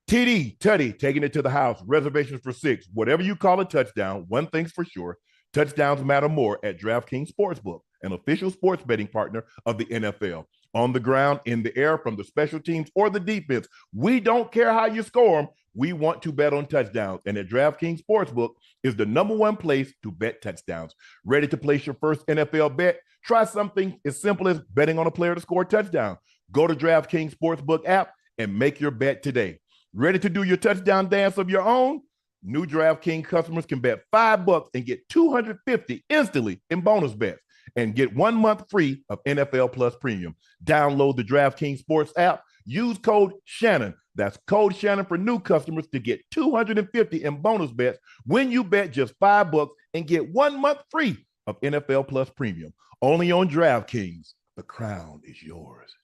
TD, Tutty, taking it to the house. Reservations for 6. Whatever you call a touchdown, one thing's for sure. Touchdowns matter more at DraftKings Sportsbook, an official sports betting partner of the NFL. On the ground, in the air, from the special teams or the defense, we don't care how you score them. We want to bet on touchdowns. And at DraftKings Sportsbook is the #1 place to bet touchdowns. Ready to place your first NFL bet? Try something as simple as betting on a player to score a touchdown. Go to DraftKings Sportsbook app and make your bet today. Ready to do your touchdown dance of your own? New DraftKings customers can bet $5 and get $250 instantly in bonus bets and get 1 month free of NFL Plus Premium. Download the DraftKings Sports app. Use code Shannon. That's code Shannon for new customers to get $250 in bonus bets when you bet just $5 and get 1 month free of NFL Plus Premium. Only on DraftKings. The crown is yours.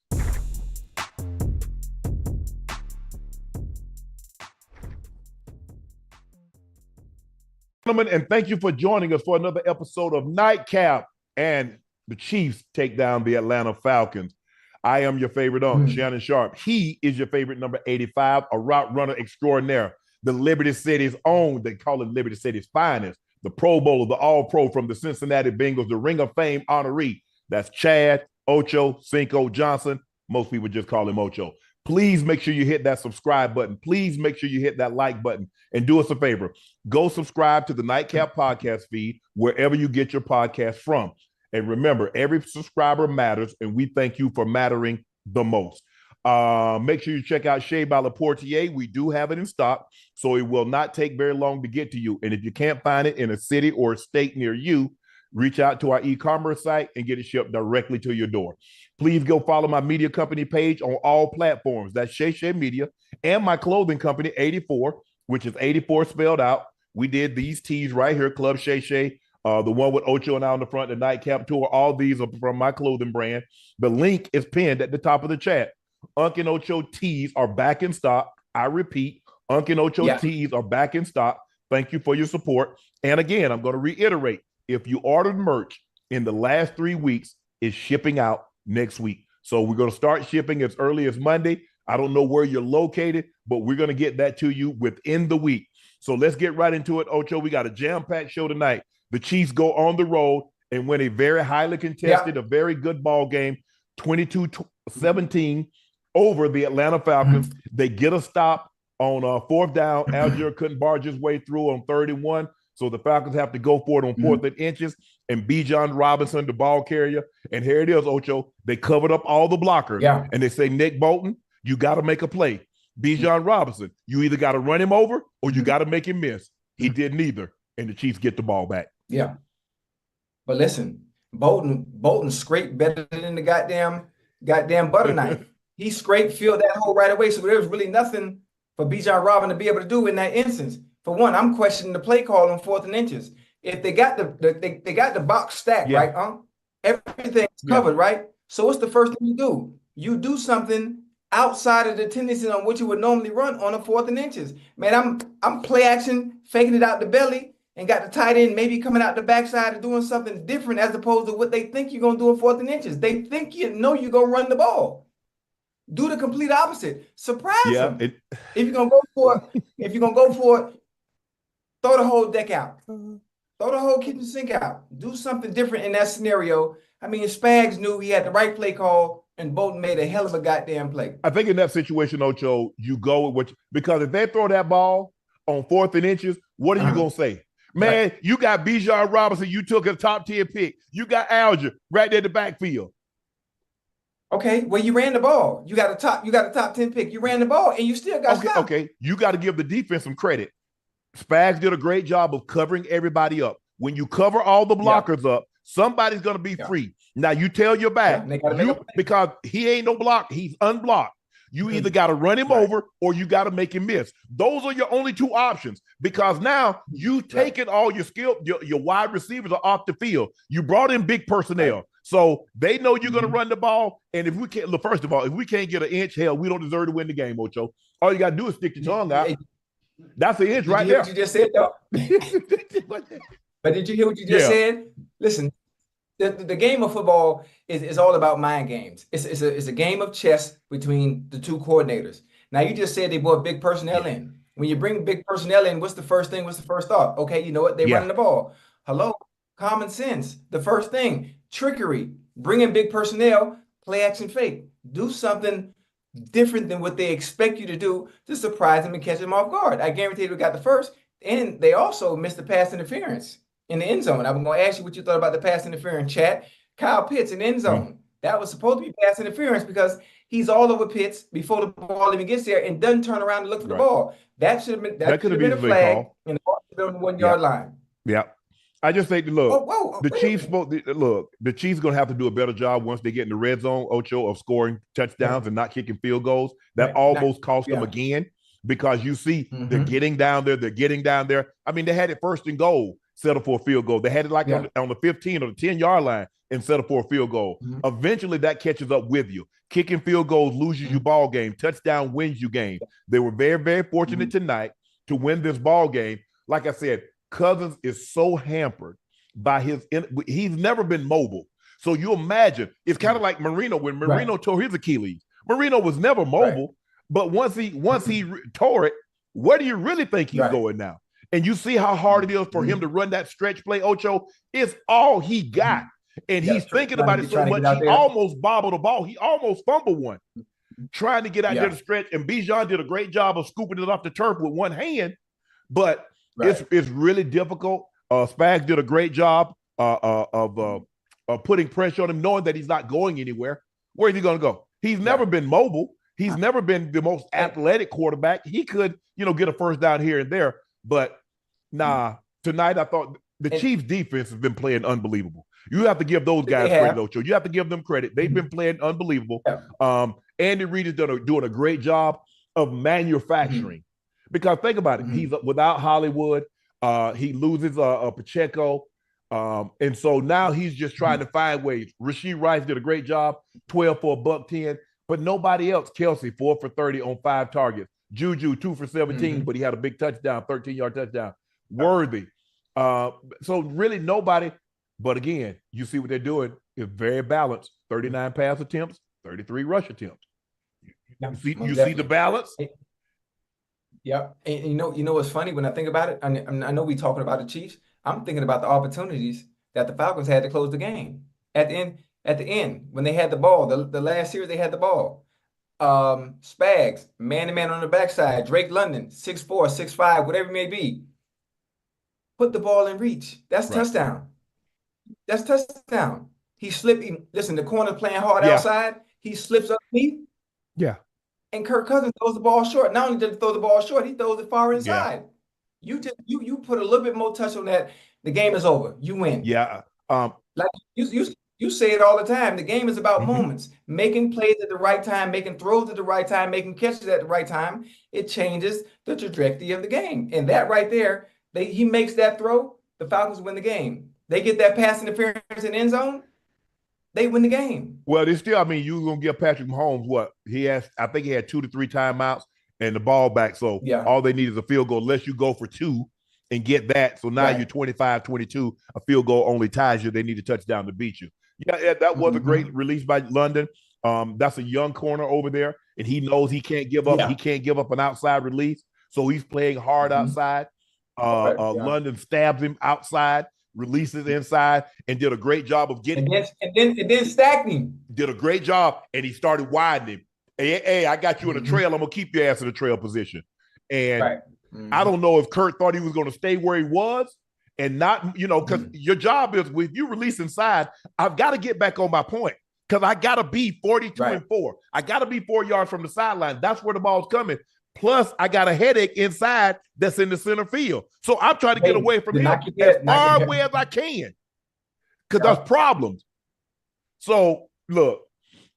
Gentlemen, and thank you for joining us for another episode of Nightcap, and the Chiefs take down the Atlanta Falcons. I am your favorite Unc, Shannon Sharpe. He is your favorite number 85, a route runner extraordinaire, the Liberty City's own, they call him Liberty City's finest, the Pro Bowler, the All-Pro from the Cincinnati Bengals, the Ring of Fame honoree. That's Chad, Ochocinco Johnson. Most people just call him Ocho. Please make sure you hit that subscribe button. Please make sure you hit that like button and do us a favor. Go subscribe to the Nightcap podcast feed wherever you get your podcast from. And remember, every subscriber matters, and we thank you for mattering the most. Make sure you check out Shea by Laportier. We do have it in stock, so it will not take very long to get to you. And if you can't find it in a city or a state near you, reach out to our e-commerce site and get it shipped directly to your door. Please go follow my media company page on all platforms. That's Shay Media, and my clothing company, 84, which is 84 spelled out. We did these tees right here, Club Shay, the one with Ocho and I on the front, the Nightcap tour. All these are from my clothing brand. The link is pinned at the top of the chat. Unc and Ocho tees are back in stock. I repeat, Unc and Ocho tees are back in stock. Thank you for your support. And again, I'm going to reiterate, if you ordered merch in the last 3 weeks, it's shipping out next week. So we're going to start shipping as early as Monday. I don't know where you're located, but we're going to get that to you within the week. So let's get right into it, Ocho. We got a jam-packed show tonight. The Chiefs go on the road and win a very highly contested, a very good ball game, 22-17 over the Atlanta Falcons. They get a stop on 4th down. Algier couldn't barge his way through on 31. So the Falcons have to go for it on 4th and inches, and Bijan Robinson, the ball carrier. And here it is, Ocho. They covered up all the blockers. And they say, Nick Bolton, you got to make a play. Bijan Robinson, you either got to run him over or you got to make him miss. He did neither, and the Chiefs get the ball back. But listen, Bolton scraped better than the goddamn butter knife. He scraped, filled that hole right away. So there was really nothing for Bijan Robinson to be able to do in that instance. For one, I'm questioning the play call on 4th and inches. If they got they got the box stacked, right? Everything's covered, right? So what's the first thing you do? You do something outside of the tendency on which you would normally run on a 4th and inches. Man, I'm play action, faking it out the belly, and got the tight end maybe coming out the backside and doing something different as opposed to what they think you're gonna do on 4th and inches. They think you're gonna run the ball. Do the complete opposite. Surprise them. If you're gonna go for it, throw the whole deck out. Throw the whole kitchen sink out. Do something different in that scenario. I mean, Spags knew he had the right play call, and Bolton made a hell of a goddamn play. I think in that situation, Ocho, you go with because if they throw that ball on 4th and inches, what are you going to say? Man, you got Bijan Robinson. You took a top 10 pick. You got Algier right there in the backfield. Okay, well, you ran the ball. You got a top 10 pick. You ran the ball, and you still got stopped. Okay, you got to give the defense some credit. Spags did a great job of covering everybody up. When you cover all the blockers up, somebody's going to be free. Now, you tell your back, because he ain't no block, he's unblocked. You either got to run him over or you got to make him miss. Those are your only two options because now you taking all your skill, your wide receivers are off the field. You brought in big personnel. So they know you're going to run the ball. And if we can't, first of all, if we can't get an inch, hell, we don't deserve to win the game, Ocho. All you got to do is stick your tongue out. That's the inch right there. What you just said, though? But did you hear what you just said? Listen, the game of football is all about mind games. It's a game of chess between the two coordinators. Now you just said they brought big personnel in. When you bring big personnel in, what's the first thing? What's the first thought? Okay, you know what? They're running the ball. Hello, common sense. The first thing, trickery. Bring in big personnel, play action fake. Do something different than what they expect you to do to surprise them and catch them off guard. I guarantee we got the first. And they also missed the pass interference in the end zone. I'm going to ask you what you thought about the pass interference, chat. Kyle Pitts in the end zone. That was supposed to be pass interference because he's all over Pitts before the ball even gets there and doesn't turn around and look for the ball. That should have been that could have been a flag, and the ball should have been on the 1 yard line. Yeah. I just think, the Chiefs the Chiefs going to have to do a better job once they get in the red zone, Ocho, of scoring touchdowns and not kicking field goals. That almost cost them again, because you see they're getting down there. I mean, they had it first and goal, settle for a field goal. They had it like on the 15 or the 10-yard line and settle for a field goal. Eventually that catches up with you. Kicking field goals loses you ball game. Touchdown wins you game. They were very, very fortunate tonight to win this ball game. Like I said, Cousins is so hampered by he's never been mobile. So you imagine, it's kind of like Marino when Marino tore his Achilles. Marino was never mobile, but once he tore it, where do you really think he's going now? And you see how hard it is for him to run that stretch play, Ocho. It's all he got. And he's thinking about it so much, he almost bobbled the ball. He almost fumbled one, trying to get out there to stretch. And Bijan did a great job of scooping it off the turf with one hand. But it's really difficult. Spags did a great job of putting pressure on him, knowing that he's not going anywhere. Where is he going to go? He's never been mobile. He's never been the most athletic quarterback. He could, get a first down here and there. But tonight I thought the Chiefs defense has been playing unbelievable. You have to give those guys credit, Ocho. You have to give them credit. They've been playing unbelievable. Andy Reid is doing a great job of manufacturing. Because think about it. He's without Hollywood. He loses Pacheco. And so now he's just trying to find ways. Rashee Rice did a great job, 12 for $110, but nobody else. Kelsey, 4 for 30 on 5 targets. Juju, 2 for 17, but he had a big touchdown, 13-yard touchdown. Worthy. So really nobody. But again, you see what they're doing. It's very balanced. 39 pass attempts, 33 rush attempts. You see the balance? Yeah. And you know what's funny when I think about it? I know we're talking about the Chiefs. I'm thinking about the opportunities that the Falcons had to close the game. At the end, when they had the ball, the last series they had the ball. Spags, man-to-man on the backside, Drake London, 6'4", 6'5", whatever it may be. Put the ball in reach. That's touchdown. That's touchdown. He slipped. Listen, the corner playing hard outside. He slips underneath. Yeah. And Kirk Cousins throws the ball short. Not only did he throw the ball short, he throws it far inside. You put a little bit more touch on that. The game is over. You win. Yeah. Like you say it all the time. The game is about moments, making plays at the right time, making throws at the right time, making catches at the right time. It changes the trajectory of the game. And that right there, he makes that throw. The Falcons win the game. They get that pass interference in the end zone, they win the game. Well, you're going to give Patrick Mahomes what? I think he had 2 to 3 timeouts and the ball back. So all they need is a field goal, unless you go for 2 and get that. So now you're 25-22. A field goal only ties you. They need a touchdown to beat you. Yeah, that was a great release by London. That's a young corner over there, and he knows he can't give up. He can't give up an outside release, so he's playing hard outside. London stabs him outside, releases inside, and did a great job of getting and then stacked him. Did a great job, and he started widening. Hey, I got you in a trail. I'm gonna keep your ass in the trail position. And I don't know if Kurt thought he was going to stay where he was and not, because your job is, if you release inside, I've got to get back on my point, because I got to be 42-4. I got to be 4 yards from the sideline. That's where the ball's coming. Plus, I got a headache inside that's in the center field. So I'm trying to get away from him as far away as I can, because there's problems. So, look,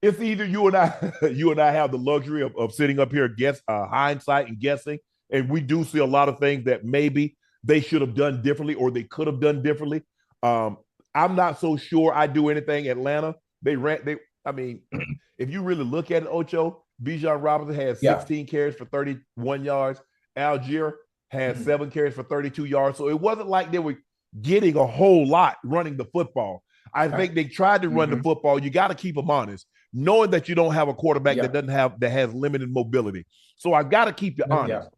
it's either you and I have the luxury of sitting up here, hindsight and guessing, and we do see a lot of things that maybe they should have done differently or they could have done differently. I'm not so sure I do anything. Atlanta, if you really look at it, Ocho, Bijan Robinson had 16 carries for 31 yards. Algier had 7 carries for 32 yards. So it wasn't like they were getting a whole lot running the football. I think they tried to run the football. You got to keep them honest. knowing that you don't have a quarterback that has limited mobility. So I got to keep you honest.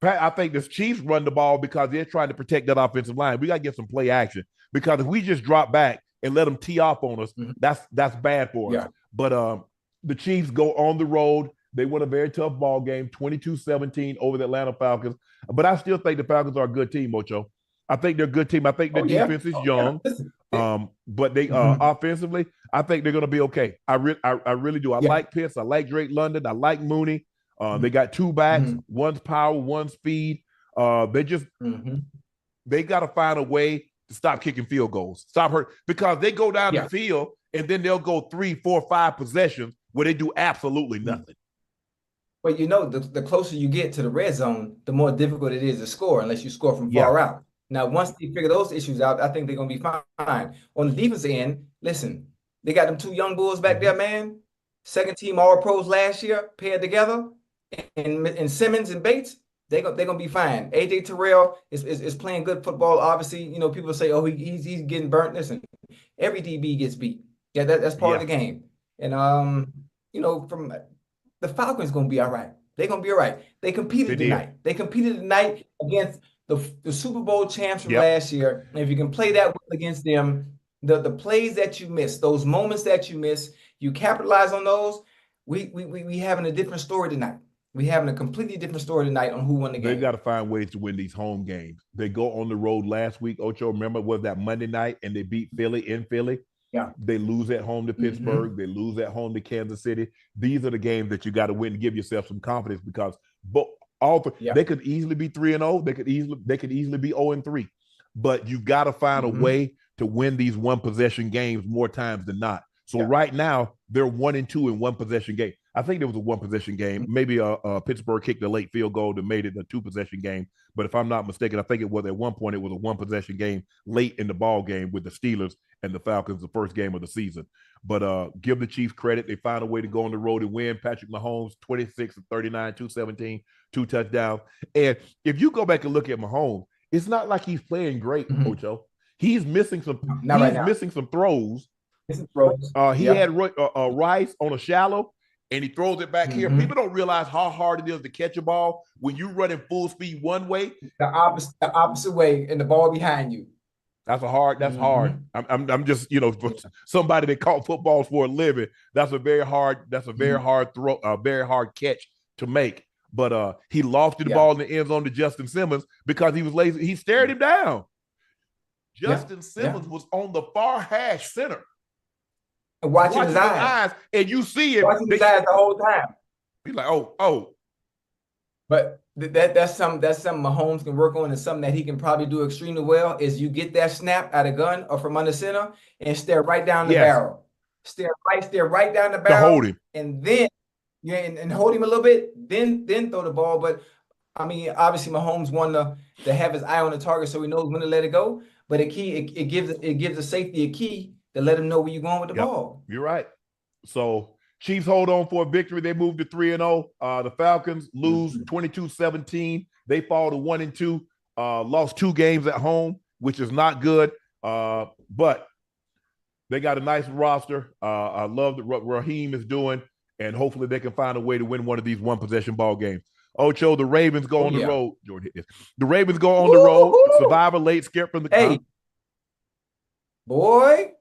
I think the Chiefs run the ball because they're trying to protect that offensive line. We got to get some play action because if we just drop back and let them tee off on us, that's bad for us. But the Chiefs go on the road. They win a very tough ball game, 22-17 over the Atlanta Falcons. But I still think the Falcons are a good team, Ocho. I think they're a good team. I think their defense is young. But they offensively, I think they're going to be okay. I really do. I like Pitts. I like Drake London. I like Mooney. They got two backs. One's power, one's speed. They got to find a way to stop kicking field goals. Stop hurt because they go down the field and then they'll go 3, 4, 5 possessions where they do absolutely nothing. Well, the closer you get to the red zone, the more difficult it is to score unless you score from far out. Now, once they figure those issues out, I think they're going to be fine. On the defensive end, listen, they got them two young bulls back there, man. Second team All-Pros last year, paired together. And Simmons and Bates, they're gonna be fine. AJ Terrell is playing good football. Obviously, people say, oh, he's getting burnt. Listen, every DB gets beat. Yeah, that's part of the game. And from the Falcons gonna be all right. They're gonna be all right. They competed tonight. They competed tonight against the Super Bowl champs from last year. And if you can play that well against them, the plays that you miss, those moments that you miss, you capitalize on those. We having a different story tonight. We having a completely different story tonight on who won the game. They got to find ways to win these home games. They go on the road last week. Ocho, remember, was that Monday night and they beat Philly in Philly? Yeah. They lose at home to Pittsburgh. They lose at home to Kansas City. These are the games that you got to win to give yourself some confidence because they could easily be 3-0. They could easily be 0-3. But you've got to find a way to win these one possession games more times than not. So right now they're 1-2 in one possession game. I think there was a one possession game. Maybe Pittsburgh kicked a late field goal that made it a 2 possession game. But if I'm not mistaken, I think it was at one point it was a one possession game late in the ball game with the Steelers and the Falcons, the first game of the season. But give the Chiefs credit. They found a way to go on the road and win. Patrick Mahomes, 26 of 39, 217, 2 touchdowns. And if you go back and look at Mahomes, it's not like he's playing great, Ocho. He's missing some missing some throws. He had Rice on a shallow, and he throws it back here. People don't realize how hard it is to catch a ball when you run in full speed one way. The opposite way, and the ball behind you. That's hard. I'm just, for somebody that caught footballs for a living, that's a very hard throw, a very hard catch to make. But he lofted the ball in the end zone to Justin Simmons because he was lazy. He stared him down. Justin Simmons was on the far hash center. And watching his eyes. And you see it. Watching his eyes the whole time. Be like, oh. But that's something Mahomes can work on, and something that he can probably do extremely well is you get that snap out of gun or from under center and stare right down the barrel. Stare right down the barrel. To hold him. And then and hold him a little bit, then throw the ball. But I mean, obviously Mahomes wanted to have his eye on the target so he knows when to let it go. But it gives the safety a key to let him know where you're going with the ball. You're right. So Chiefs hold on for a victory. They move to 3-0. The Falcons lose 22-17. They fall to 1-2. Lost 2 games at home, which is not good. But they got a nice roster. I love what Raheem is doing, and hopefully they can find a way to win one of these one-possession ball games. Ocho, the Ravens go on the road. Jordan, the Ravens go on the road. Survivor late, scared from the Hey, boy,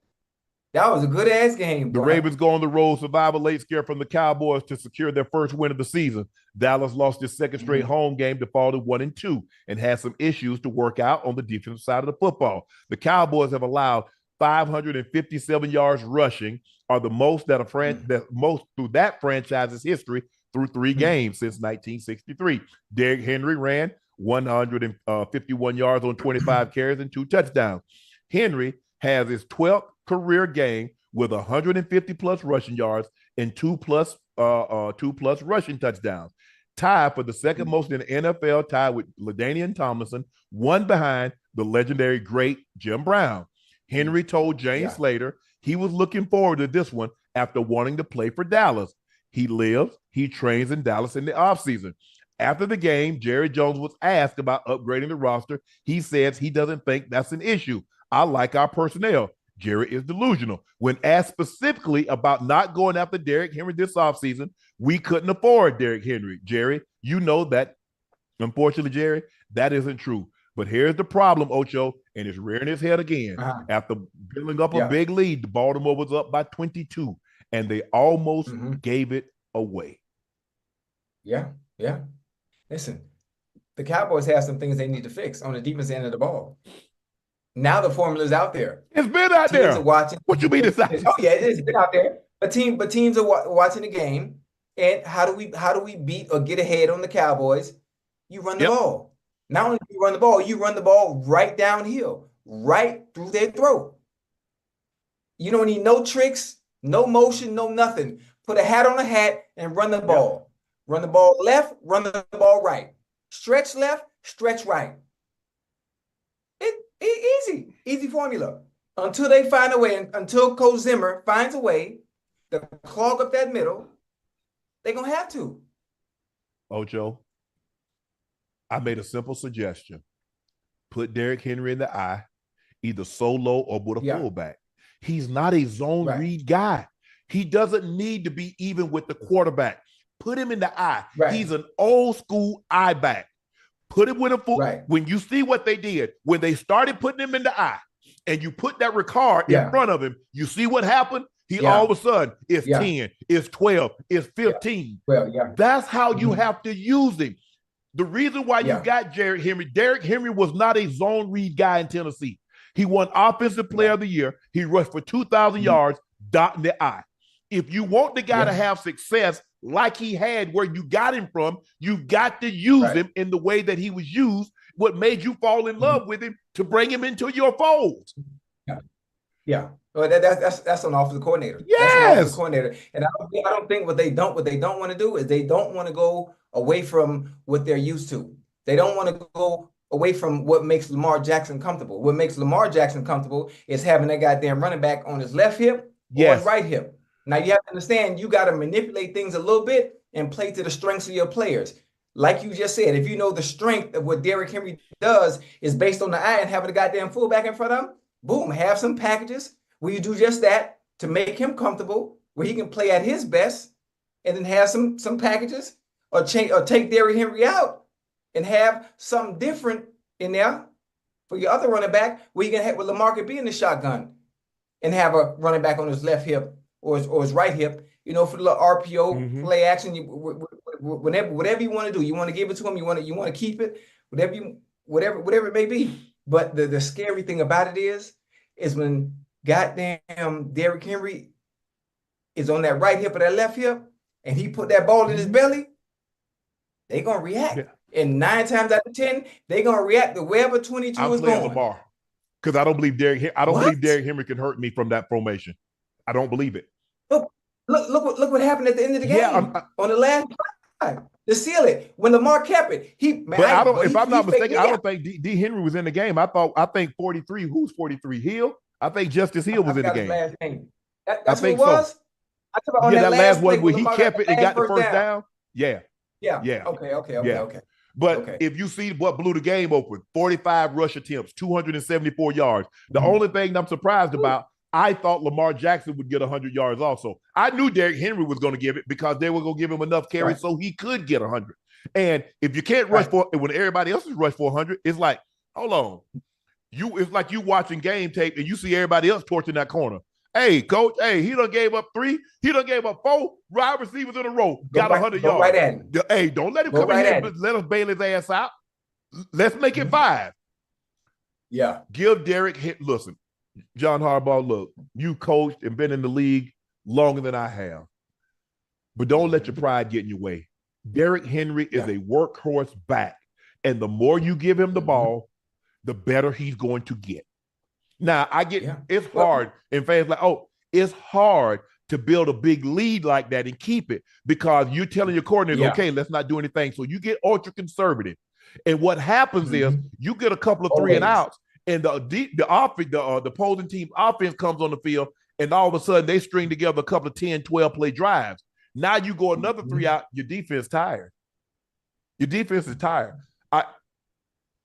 that was a good-ass game. The Ravens go on the road, survive a late scare from the Cowboys to secure their first win of the season. Dallas lost their second straight home game to fall to 1-2 and had some issues to work out on the defensive side of the football. The Cowboys have allowed 557 yards rushing, are the most most through that franchise's history through 3 games since 1963. Derrick Henry ran 151 yards on 25 carries and 2 touchdowns. Henry has his 12th career game with 150-plus rushing yards and 2-plus rushing touchdowns. Tied for the second most in the NFL, tied with LaDainian Tomlinson, one behind the legendary great Jim Brown. Henry told James Slater he was looking forward to this one after wanting to play for Dallas. He trains in Dallas in the offseason. After the game, Jerry Jones was asked about upgrading the roster. He says he doesn't think that's an issue. I like our personnel. Jerry is delusional. When asked specifically about not going after Derrick Henry this offseason, we couldn't afford Derrick Henry. Jerry, you know that, unfortunately, Jerry, that isn't true. But here's the problem, Ocho, and it's rearing its head again. After building up a big lead, the Baltimore was up by 22, and they almost gave it away. Yeah. Listen, the Cowboys have some things they need to fix on the defense end of the ball. Now the formula's out there. It's been out there. Teams are watching. What you mean it's out there? Oh yeah, it's been out there. But teams are watching the game. And how do we beat or get ahead on the Cowboys? You run the ball. Not only do you run the ball right downhill, right through their throat. You don't need no tricks, no motion, no nothing. Put a hat on a hat and run the ball. Run the ball left, run the ball right. Stretch left, stretch right. Easy formula. Until they find a way, until Coach Zimmer finds a way to clog up that middle, they're going to have to. Ocho, I made a simple suggestion. Put Derrick Henry in the eye, either solo or with a fullback. He's not a zone read guy. He doesn't need to be even with the quarterback. Put him in the eye. He's an old school eye back. Put him with a full. When you see what they did, when they started putting him in the eye, and you put that Ricard in front of him, you see what happened? He all of a sudden is 10, is 12, is 15. That's how you have to use him. The reason why you got Derrick Henry was not a zone read guy in Tennessee. He won Offensive Player of the Year. He rushed for 2,000 yards, dot in the eye. If you want the guy to have success like he had where you got him from, you got to use him in the way that he was used, what made you fall in love with him to bring him into your fold. Well, that's an offensive coordinator. Yes. That's an offensive coordinator. And I don't think what they don't want to do is they don't want to go away from what they're used to. They don't want to go away from what makes Lamar Jackson comfortable. What makes Lamar Jackson comfortable is having that goddamn running back on his left hip or his right hip. Now you have to understand, you got to manipulate things a little bit and play to the strengths of your players. Like you just said, if you know the strength of what Derrick Henry does is based on the eye and having a goddamn fullback in front of him, boom, have some packages where you do just that to make him comfortable, where he can play at his best, and then have some packages or take Derrick Henry out and have something different in there for your other running back, where you can have with Lamar could be in the shotgun and have a running back on his left hip or his right hip, for the little RPO play action. Whatever you want to do, you want to give it to him, you want to keep it, whatever it may be. But the scary thing about it is when goddamn Derrick Henry is on that right hip or that left hip, and he put that ball in his belly, they gonna react. And 9 times out of 10, they gonna react to wherever 22 is going. Lamar, because I don't believe Derrick Henry can hurt me from that formation. I don't believe it. Look what happened at the end of the game on the last drive to seal it when Lamar kept it. If I'm not mistaken, I don't think D. Henry was in the game. I think 43. Who's 43? Hill. I think Justice Hill was in the game. Last name. That's what it was. So. That last one where he kept it and got the first down. Yeah. Okay. But if you see what blew the game open, 45 rush attempts, 274 yards. The only thing I'm surprised about, I thought Lamar Jackson would get 100 yards also. I knew Derrick Henry was going to give it because they were going to give him enough carries so he could get 100. And if you can't rush when everybody else is rushed for 100, it's like, hold on. It's like you watching game tape and you see everybody else torching that corner. Hey, coach, he done gave up 3. He done gave up 4 wide receivers in a row. Got 100 yards. Right at him. Hey, don't let him come in here. Let us bail his ass out. Let's make it 5. Yeah. Give Derrick, listen, John Harbaugh, look, you coached and been in the league longer than I have. But don't let your pride get in your way. Derrick Henry is a workhorse back. And the more you give him the ball, the better he's going to get. Now, I get it's hard, and fans like, it's hard to build a big lead like that and keep it because you're telling your coordinator, okay, let's not do anything. So you get ultra conservative. And what happens is you get a couple of 3 and outs, and the opposing team's offense comes on the field, and all of a sudden they string together a couple of 10, 12 play drives. Now you go another 3 out, your defense tired. Your defense is tired.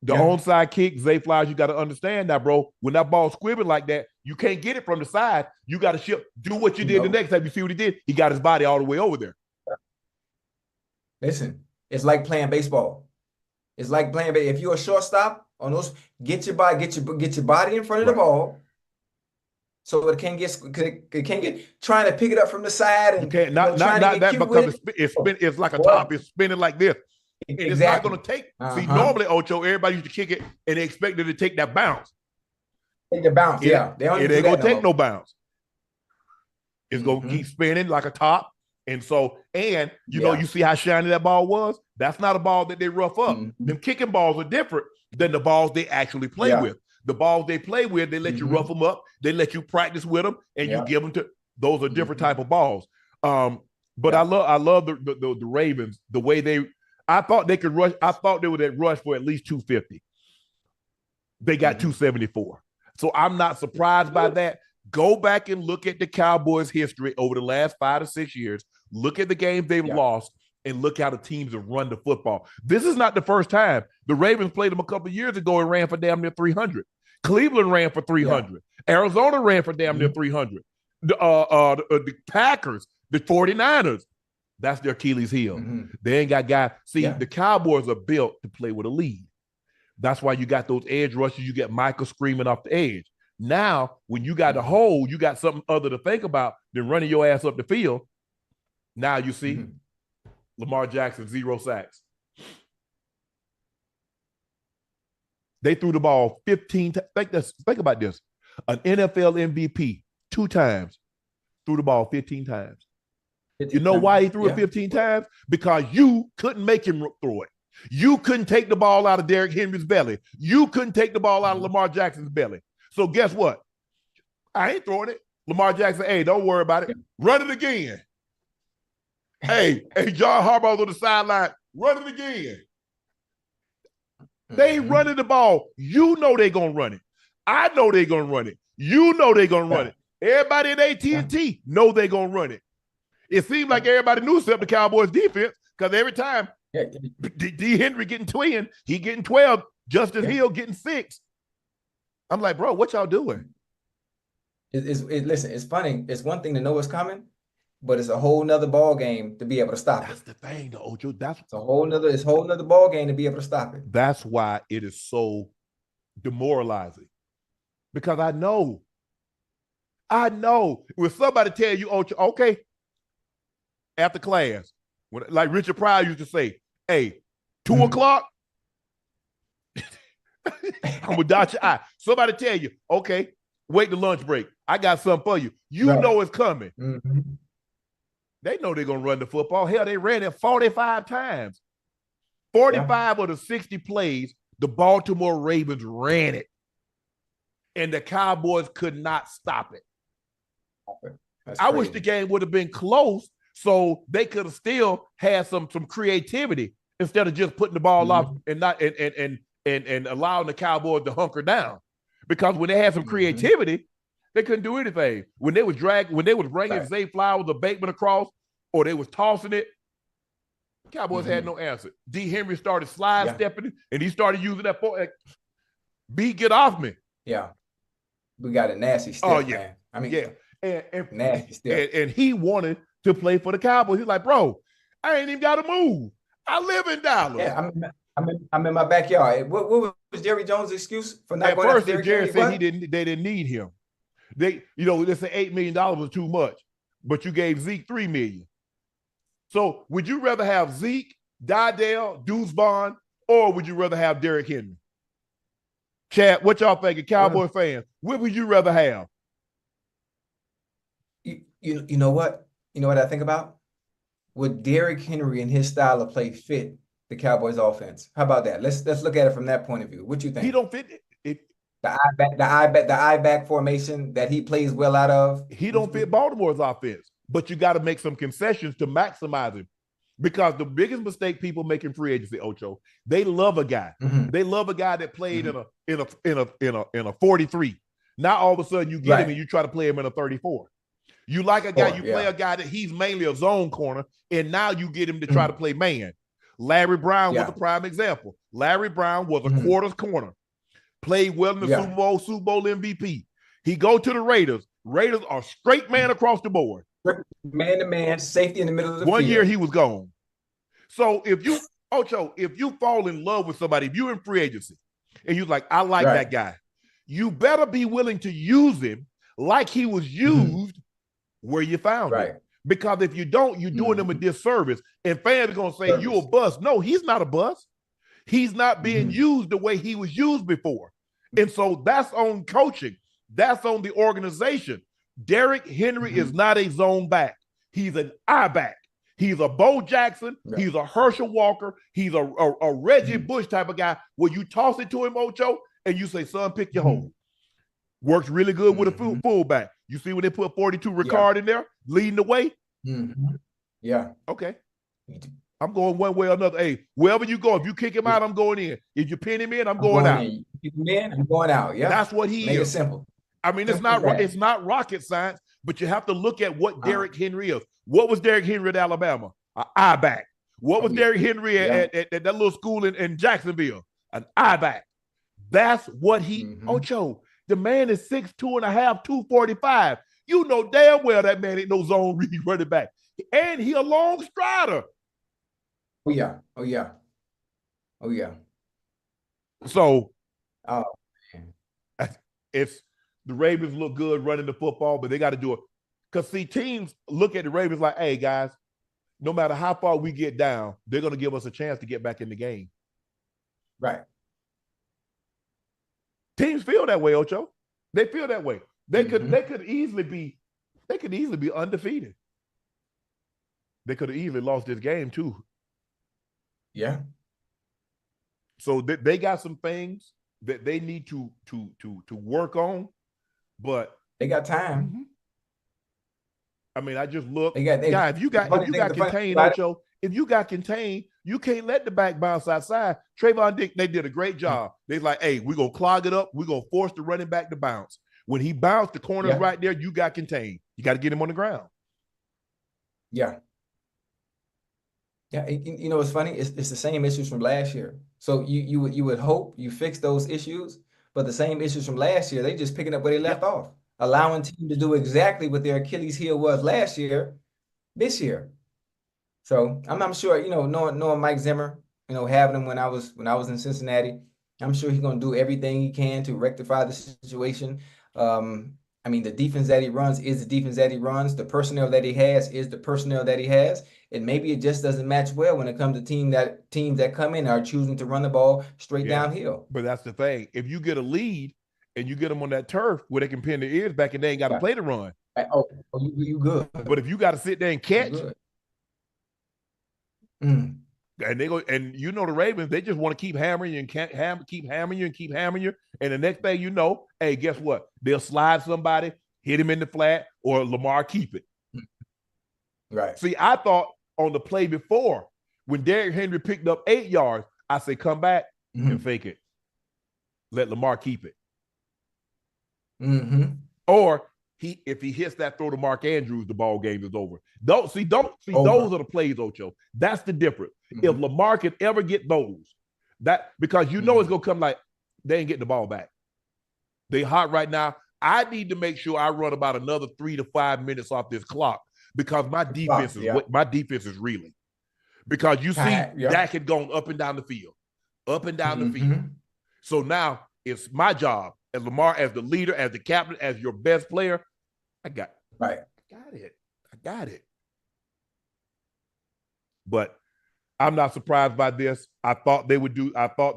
The onside kick, Zay Flowers, you got to understand that, bro. When that ball's squibbing like that, you can't get it from the side. You got to do what you did the next time. You see what he did? He got his body all the way over there. Listen, it's like playing baseball. It's like playing baseball. If you're a shortstop on those, get your body in front of the ball, so it can't get trying to pick it up from the side and you can't not that because it's like a top. It's spinning like this. Exactly. It's not going to take. See, normally, Ocho, everybody used to kick it and they expected to take that bounce. Take the bounce, They ain't going to take no bounce. It's going to keep spinning like a top. And so, you know, you see how shiny that ball was? That's not a ball that they rough up. Them kicking balls are different than the balls they actually play with. The balls they play with, they let you rough them up. They let you practice with them, and you give them to. Those are different type of balls. But I love the Ravens, the way they. I thought they could rush. I thought they would rush for at least 250. They got 274. So I'm not surprised by that. Go back and look at the Cowboys' history over the last 5 to 6 years. Look at the games they've lost and look how the teams have run the football. This is not the first time. The Ravens played them a couple of years ago and ran for damn near 300. Cleveland ran for 300. Arizona ran for damn near 300. The Packers, the 49ers, that's their Achilles heel. They ain't got guys. See, the Cowboys are built to play with a lead. That's why you got those edge rushes. You get Michael screaming off the edge. Now, when you got a hole, you got something other to think about than running your ass up the field. Now you see Lamar Jackson, 0 sacks. They threw the ball 15 times. Think about this. An NFL MVP 2 times threw the ball 15 times. You know why he threw it 15 times? Because you couldn't make him throw it. You couldn't take the ball out of Derrick Henry's belly. You couldn't take the ball out of Lamar Jackson's belly. So guess what? I ain't throwing it. Lamar Jackson, hey, don't worry about it. Run it again. hey, John Harbaugh's on the sideline. Run it again. They running the ball. You know they're going to run it. I know they're going to run it. You know they're going to run it. Everybody at AT&T know they're going to run it. It seems like everybody knew except the Cowboys defense because every time D. Henry getting 10, he getting 12. Justice Hill getting 6. I'm like, bro, what y'all doing? Listen, it's funny. It's one thing to know what's coming, but it's a whole nother ball game to be able to stop it. That's the thing, though, Ocho. It's a whole nother ball game to be able to stop it. That's why it is so demoralizing. Because I know when somebody tell you, Ocho, okay, after class, like Richard Pryor used to say, hey, 2 o'clock, I'm with Dr. I. Somebody tell you, okay, wait the lunch break. I got something for you. You know it's coming. They know they're going to run the football. Hell, they ran it 45 times. 45 of the 60 plays, the Baltimore Ravens ran it. And the Cowboys could not stop it. I wish the game would have been close so they could have still had some creativity instead of just putting the ball off and not and allowing the Cowboys to hunker down. Because when they had some creativity, they couldn't do anything. When they was bringing Zay Flowers or Bateman across, or they was tossing it, Cowboys had no answer. D. Henry started stepping, and he started using that B, get off me. Yeah. We got a nasty step, man. I mean, and nasty step. And he wanted to play for the Cowboys. He's like, bro, I ain't even got to move. I live in Dallas. Yeah, I'm in my backyard. What was Jerry Jones' excuse for not going after Jerry said they didn't need him. They say $8 million was too much, but you gave Zeke $3 million. So would you rather have Zeke, Dydell, Deuce Vaughn, or would you rather have Derrick Henry? Chad, what y'all thinking, Cowboy fans? What would you rather have? You know what? You know what I think about? Would Derrick Henry and his style of play fit the Cowboys offense? How about that? Let's look at it from that point of view. What you think? He don't fit it. The eye back formation that he plays well out of. He don't fit Baltimore's offense, but you got to make some concessions to maximize him. Because the biggest mistake people make in free agency, Ocho, they love a guy. They love a guy that played in a 43. Now all of a sudden you get him and you try to play him in a 34. You like a guy, play a guy that he's mainly a zone corner, and now you get him to try to play man. Larry Brown was a prime example. Larry Brown was a quarters corner, played well in the Super Bowl MVP. He go to the Raiders. Raiders are straight man across the board. Man to man, safety in the middle of the field. 1 year he was gone. So if you, Ocho, if you fall in love with somebody, if you're in free agency and you're like, I like that guy, you better be willing to use him like he was used where you found him. Because if you don't, you're doing him a disservice. And fans are going to say, you a bust. No, he's not a bust. He's not being used the way he was used before. And so that's on coaching. That's on the organization. Derrick Henry is not a zone back. He's an I back. He's a Bo Jackson. He's a Herschel Walker. He's a Reggie Bush type of guy where you toss it to him, Ocho, and you say, son, pick your hole. Works really good with a fullback. You see when they put 42 Ricard in there, leading the way? Yeah. Okay. I'm going one way or another. Hey, wherever you go, if you kick him out, I'm going in. If you pin him in, I'm going out. You kick him in, I'm going out. Yeah. That's what he is. Make it simple. I mean, it's not rocket science, but you have to look at what Derrick Henry is. What was Derrick Henry at Alabama? An I back. What was Derrick Henry at that little school in Jacksonville? An I back. That's what he, Ocho, the man is 6'2.5", 245. You know damn well that man ain't no zone read running back. And he a long strider. Oh, yeah. Oh, yeah. Oh, yeah. So it's the Ravens look good running the football, but they got to do it. Because, see, teams look at the Ravens like, hey, guys, no matter how far we get down, they're going to give us a chance to get back in the game. Right. Teams feel that way, Ocho. They feel that way. They could easily be undefeated. They could have easily lost this game too. Yeah. So they got some things that they need to work on, but they got time. I mean, I just look. If you got contained, Ocho, if you got contained, you can't let the back bounce outside. Trayvon Dick, they did a great job. They're like, hey, we're gonna clog it up. We're gonna force the running back to bounce. When he bounced, the corner's right there. You got contained. You got to get him on the ground. Yeah. Yeah, you know what's funny? It's the same issues from last year. So you would hope you fix those issues, but the same issues from last year, they just picking up where they left off, allowing team to do exactly what their Achilles heel was last year, this year. So I'm sure, knowing Mike Zimmer, having him when I was in Cincinnati, I'm sure he's gonna do everything he can to rectify the situation. I mean, the defense that he runs is the defense that he runs. The personnel that he has is the personnel that he has. And maybe it just doesn't match well when it comes to teams that come in and are choosing to run the ball straight downhill. But that's the thing. If you get a lead and you get them on that turf where they can pin their ears back and they ain't got to play the run. Oh, you good. But if you got to sit there and catch, and they go, and the Ravens, they just want to keep hammering you and keep hammering you and keep hammering you. And the next thing you know, hey, guess what? They'll slide somebody, hit him in the flat, or Lamar keep it. Right. See, I thought on the play before, when Derrick Henry picked up 8 yards, I said, come back and fake it. Let Lamar keep it. Or if he hits that throw to Mark Andrews, the ball game is over. Those are the plays, Ocho. That's the difference. If Lamar can ever get those, because it's gonna come like they ain't getting the ball back. They hot right now. I need to make sure I run about another 3 to 5 minutes off this clock because my defense is reeling. Because you see, Dak had gone up and down the field, So now it's my job as Lamar, as the leader, as the captain, as your best player. I got it. But I'm not surprised by this. I thought the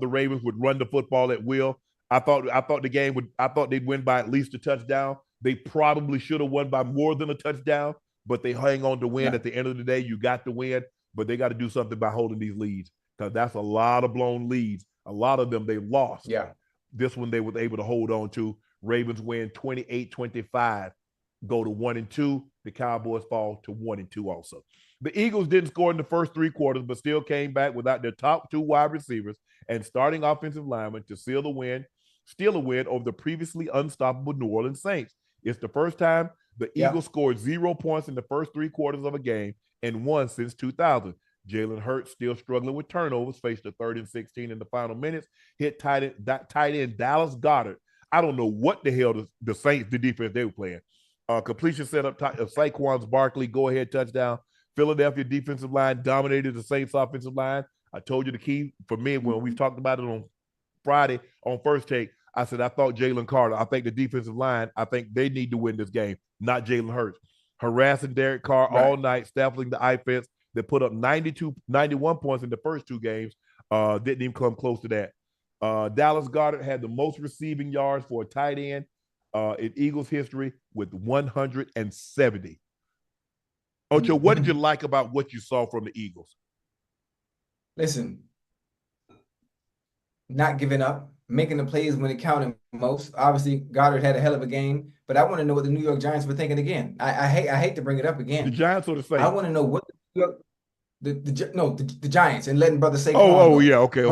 Ravens would run the football at will. I thought they'd win by at least a touchdown. They probably should have won by more than a touchdown, but they hang on to win. At the end of the day, you got to win, but they got to do something by holding these leads because that's a lot of blown leads. A lot of them they lost. Yeah. This one they were able to hold on to. Ravens win 28-25, go to 1-2. The Cowboys fall to 1-2 also. The Eagles didn't score in the first 3 quarters, but still came back without their top 2 wide receivers and starting offensive linemen to steal a win over the previously unstoppable New Orleans Saints. It's the first time the Eagles scored 0 points in the first 3 quarters of a game and won since 2000. Jalen Hurts still struggling with turnovers, faced a 3rd and 16 in the final minutes, hit tight end Dallas Goedert. I don't know what the hell the Saints, the defense they were playing. Completion set up Saquon's Barkley go-ahead touchdown. Philadelphia defensive line dominated the Saints offensive line. I told you the key for me when we talked about it on Friday on First Take. I said I thought Jalen Carter. I think the defensive line, I think they need to win this game, not Jalen Hurts. Harassing Derek Carr all night, stifling the offense that put up 91 points in the first 2 games. Didn't even come close to that. Dallas Goedert had the most receiving yards for a tight end in Eagles history with 170. Ocho, what did you like about what you saw from the Eagles? Listen, not giving up, making the plays when it counted most. Obviously, Goddard had a hell of a game, but I want to know what the New York Giants were thinking again. I hate to bring it up again. The Giants or the Saints? I want to know what the Giants and letting Brother Saquon. Okay.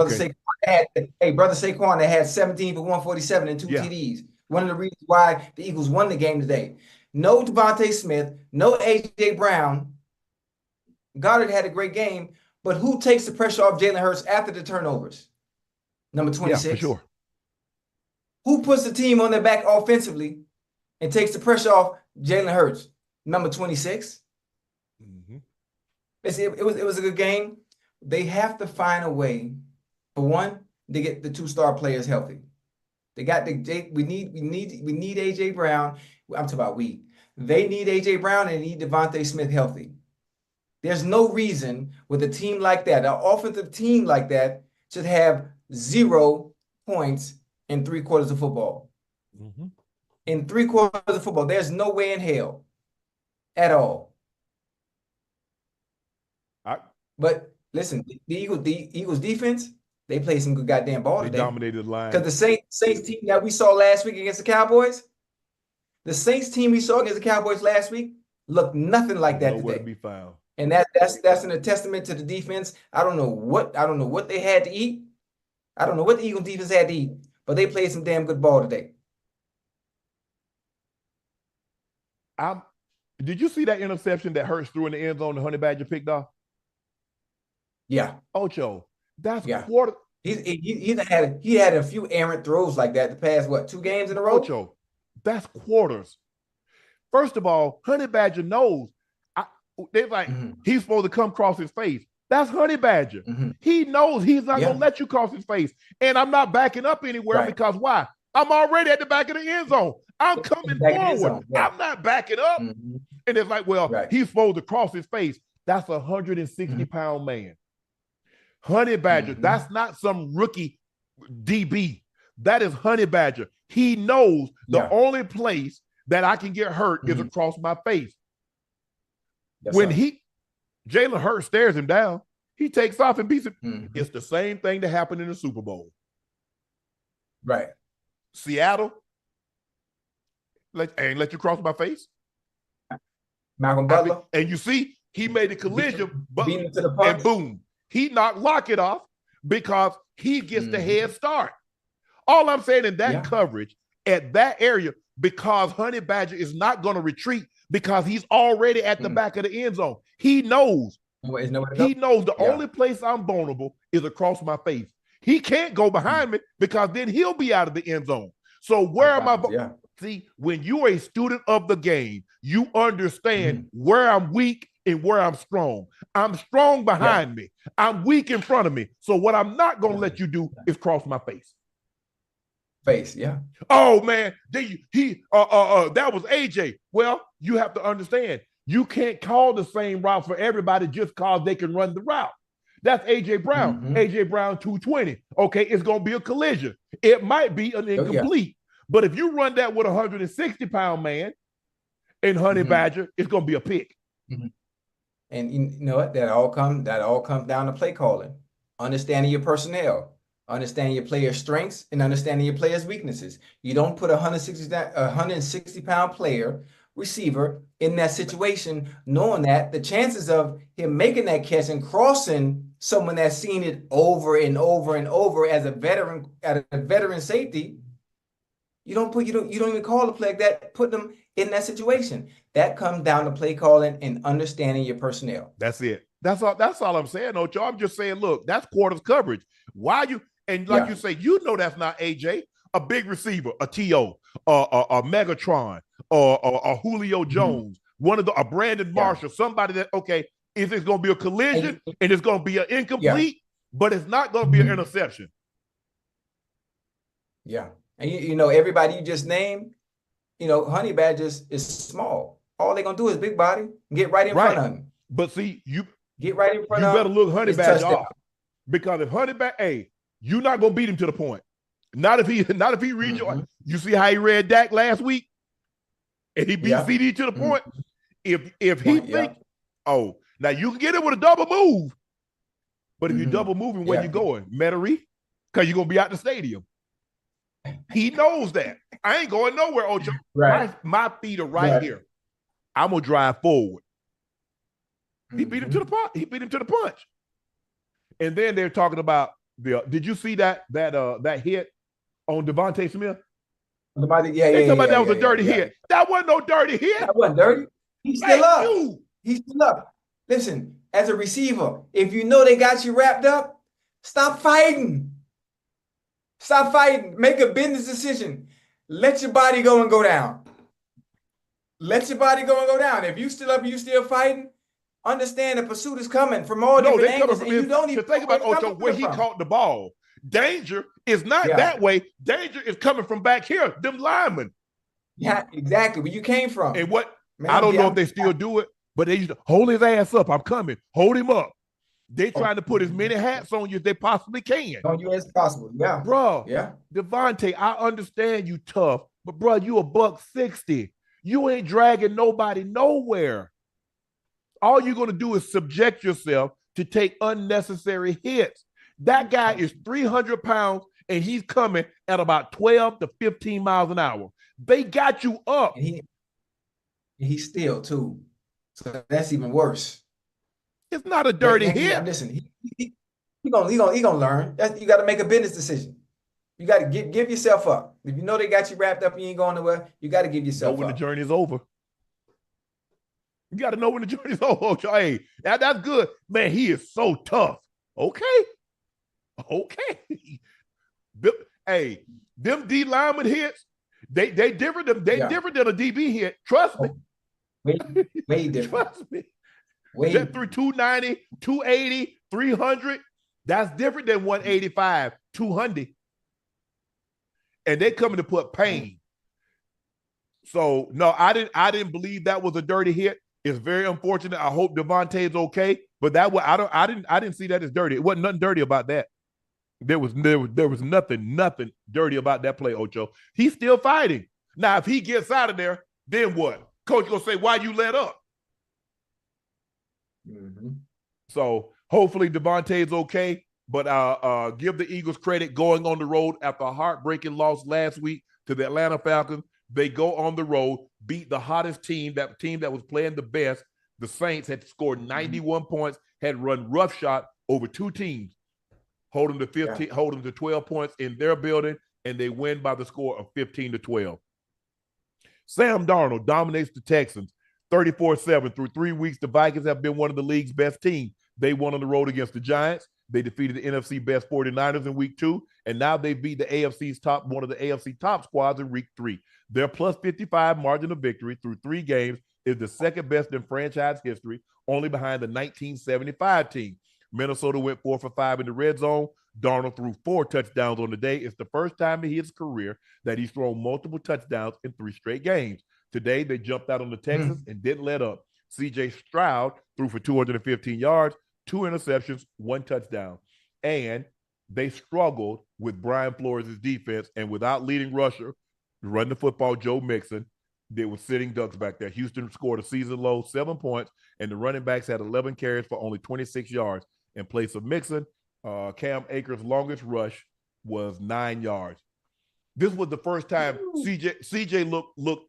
Brother Saquon that had 17 for 147 and 2 TDs. One of the reasons why the Eagles won the game today. No Devontae Smith, no A.J. Brown. Goddard had a great game, but who takes the pressure off Jalen Hurts after the turnovers? Number 26. Yeah, for sure. Who puts the team on their back offensively and takes the pressure off Jalen Hurts? Number 26. Mm-hmm. It was a good game. They have to find a way, for one, to get the 2-star players healthy. We need A.J. Brown. I'm talking about we. They need A.J. Brown and they need Devontae Smith healthy. There's no reason with a team like that, an offensive team like that, should have 0 points in 3 quarters of football. Mm-hmm. In 3 quarters of football, there's no way in hell at all. But listen, the Eagles defense, they played some good goddamn ball today. They dominated the line. Because the Saints team that we saw last week against the Cowboys, the Saints team we saw against the Cowboys last week looked nothing like that Nowhere today. to be found. And that's a testament to the defense. I don't know what they had to eat. I don't know what the Eagles defense had to eat, but they played some damn good ball today. Did you see that interception that Hurts threw in the end zone the Honey Badger picked off? Yeah. Ocho, that's quarter. He had a few errant throws like that the past, 2 games in a row? Ocho, that's quarters. First of all, Honey Badger knows. They're like, he's supposed to come across his face. That's Honey Badger. Mm-hmm. He knows he's not going to let you cross his face. And I'm not backing up anywhere because why? I'm already at the back of the end zone. I'm coming forward. I'm not backing up. Mm-hmm. And it's like, he's supposed to cross his face. That's a 160-pound man. Honey Badger, that's not some rookie DB. That is Honey Badger. He knows the only place that I can get hurt is across my face. When Jalen Hurts stares him down, he takes off and beats him. It's the same thing that happened in the Super Bowl. Right. Seattle, ain't let you cross my face. Malcolm Butler. And you see, he made a collision, and boom, he knocked Lockett off because he gets the head start. All I'm saying in that coverage at that area, because Honey Badger is not going to retreat because he's already at the back of the end zone. He knows. He knows the only place I'm vulnerable is across my face. He can't go behind me because then he'll be out of the end zone. So where am I? See, when you're a student of the game, you understand where I'm weak and where I'm strong. I'm strong behind me. I'm weak in front of me. So what I'm not going to let you do is cross my face. Oh man, that was AJ. Well, you have to understand, you can't call the same route for everybody just because they can run the route. That's AJ Brown. AJ Brown 220. Okay, it's gonna be a collision. It might be an incomplete, but if you run that with a 160-pound man and Honey Badger, it's gonna be a pick. And you know what? That all comes down to play calling, understanding your personnel. Understanding your player's strengths and understanding your player's weaknesses. You don't put a 160-pound player, receiver, in that situation, knowing that the chances of him making that catch and crossing someone that's seen it over and over and over as a veteran safety, you don't even call a play like that, put them in that situation. That comes down to play calling and understanding your personnel. That's it. That's all I'm saying, Ocho. I'm just saying, look, that's quarters coverage. Why you and like you say, that's not AJ, a big receiver, a T.O., a Megatron, or a Julio Jones, one of a Brandon Marshall, somebody that if it's going to be a collision and it's going to be an incomplete, but it's not going to be an interception. Yeah, and everybody you just named, Honey Badgers is small. All they're gonna do is big body, get right in front of him. But see, you get right in front of him. You better look Honey Badger off, because if Honey Badger, you're not gonna beat him to the point. Not if he reads you see how he read Dak last week, and he beat CD to the point. If he think, now you can get it with a double move, but if you're double moving, where you going, Metairie? Because you're gonna be out the stadium. He knows that. I ain't going nowhere, Ocho. Right. My feet are right here. I'm gonna drive forward. He beat him to the punch. He beat him to the punch. And then they're talking about did you see that hit on Devontae Smith? They talking about that was a dirty hit. That wasn't no dirty hit. That wasn't dirty. He's still up. He's still up. Listen, as a receiver, if you know they got you wrapped up, stop fighting. Stop fighting. Make a business decision. Let your body go and go down. Let your body go and go down. If you still up and you still fighting, understand the pursuit is coming from all different angles. And you don't even think about Ocho where he caught the ball. Danger is not that way. Danger is coming from back here. Them linemen. Yeah, exactly. Where you came from. And I don't know if they still do it, but they used to hold his ass up. I'm coming. Hold him up. They trying to put as many hats on you as they possibly can. On you as possible, yeah. Bro, Devontae, I understand you tough, but bro, you $160. You ain't dragging nobody nowhere. All you're going to do is subject yourself to take unnecessary hits. That guy is 300 pounds, and he's coming at about 12 to 15 miles an hour. They got you up. And he's still, too. So that's even worse. It's not a dirty hit. Listen, he gonna learn. You got to make a business decision. You got to give yourself up. If you know they got you wrapped up, you ain't going nowhere. You got to give yourself up. Know when the journey is over. You got to know when the journey is over. Hey, that's good, man. He is so tough. Okay. Hey, them D lineman hits, they different than different than a DB hit. Trust me. Way different. Trust me. That through 290, 280, 300, that's different than 185, 200. And they coming to put pain. So no, I didn't believe that was a dirty hit. It's very unfortunate. I hope Devontae's okay, but I didn't see that as dirty. It wasn't nothing dirty about that. There was nothing dirty about that play, Ocho. He's still fighting. Now, if he gets out of there, then what? Coach gonna say, why you let up? So hopefully Devontae's okay, but give the Eagles credit going on the road after a heartbreaking loss last week to the Atlanta Falcons. They go on the road, beat the hottest team that was playing the best. The Saints had scored 91 points, had run roughshod over two teams, hold them to 12 points in their building, and they win by the score of 15-12. Sam Darnold dominates the Texans 34-7. Through 3 weeks, the Vikings have been one of the league's best teams. They won on the road against the Giants. They defeated the NFC best 49ers in week 2, and now they beat one of the AFC top squads in week 3. Their plus 55 margin of victory through 3 games is the second best in franchise history, only behind the 1975 team. Minnesota went 4 for 5 in the red zone. Darnold threw 4 touchdowns on the day. It's the first time in his career that he's thrown multiple touchdowns in 3 straight games. Today, they jumped out on the Texans and didn't let up. C.J. Stroud threw for 215 yards, 2 interceptions, 1 touchdown. And they struggled with Brian Flores' defense, and without leading rusher, run the football, Joe Mixon, there were sitting ducks back there. Houston scored a season low 7 points, and the running backs had 11 carries for only 26 yards. In place of Mixon, Cam Akers' longest rush was 9 yards. This was the first time CJ looked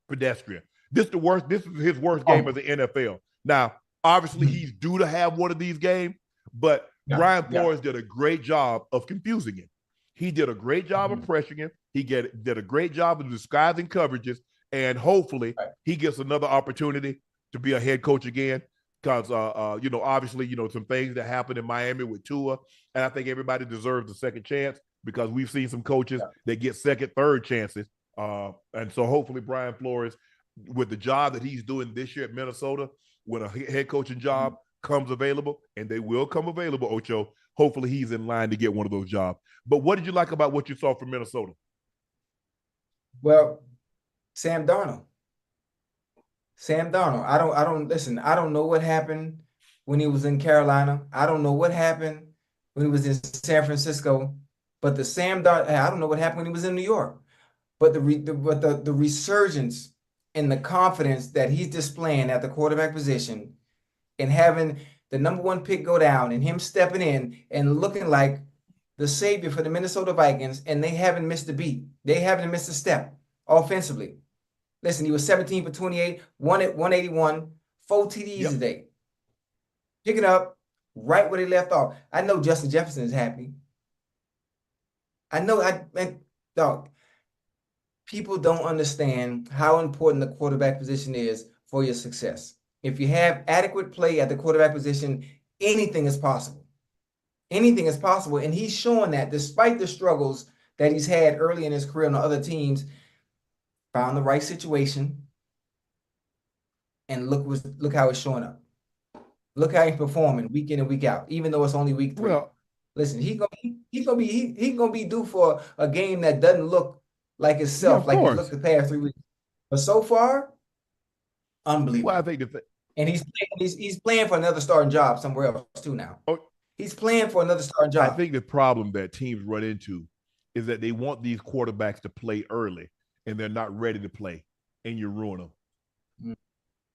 pedestrian. This is his worst game of the NFL. Now, obviously, he's due to have one of these games, but Brian Flores did a great job of confusing him. He did a great job of pressuring him. He did a great job of disguising coverages, and hopefully he gets another opportunity to be a head coach again. because obviously, some things that happened in Miami with Tua, and I think everybody deserves a second chance because we've seen some coaches that get second, third chances. And so hopefully Brian Flores, with the job that he's doing this year at Minnesota, when a head coaching job comes available, and they will come available, Ocho, hopefully he's in line to get one of those jobs. But what did you like about what you saw from Minnesota? Well, Sam Darnold. I don't listen. I don't know what happened when he was in Carolina. I don't know what happened when he was in San Francisco. But the Sam Darnold, I don't know what happened when he was in New York. But the resurgence and the confidence that he's displaying at the quarterback position, and having the number one pick go down, and him stepping in and looking like the savior for the Minnesota Vikings, and they haven't missed a beat. They haven't missed a step offensively. Listen, he was 17 for 28, 181, 4 TDs a day. Picking up right where they left off. I know Justin Jefferson is happy. I know, dog, people don't understand how important the quarterback position is for your success. If you have adequate play at the quarterback position, anything is possible. Anything is possible. And he's showing that despite the struggles that he's had early in his career on the other teams, found the right situation, and look how it's showing up. Look how he's performing week in and week out, even though it's only week 3. Well, listen, he's gonna be due for a game that doesn't look like itself, like it looked the past 3 weeks. But so far, unbelievable. Well, I think and he's playing for another starting job somewhere else too now. He's playing for another starting job. I think the problem that teams run into is that they want these quarterbacks to play early, and they're not ready to play, and you ruin them.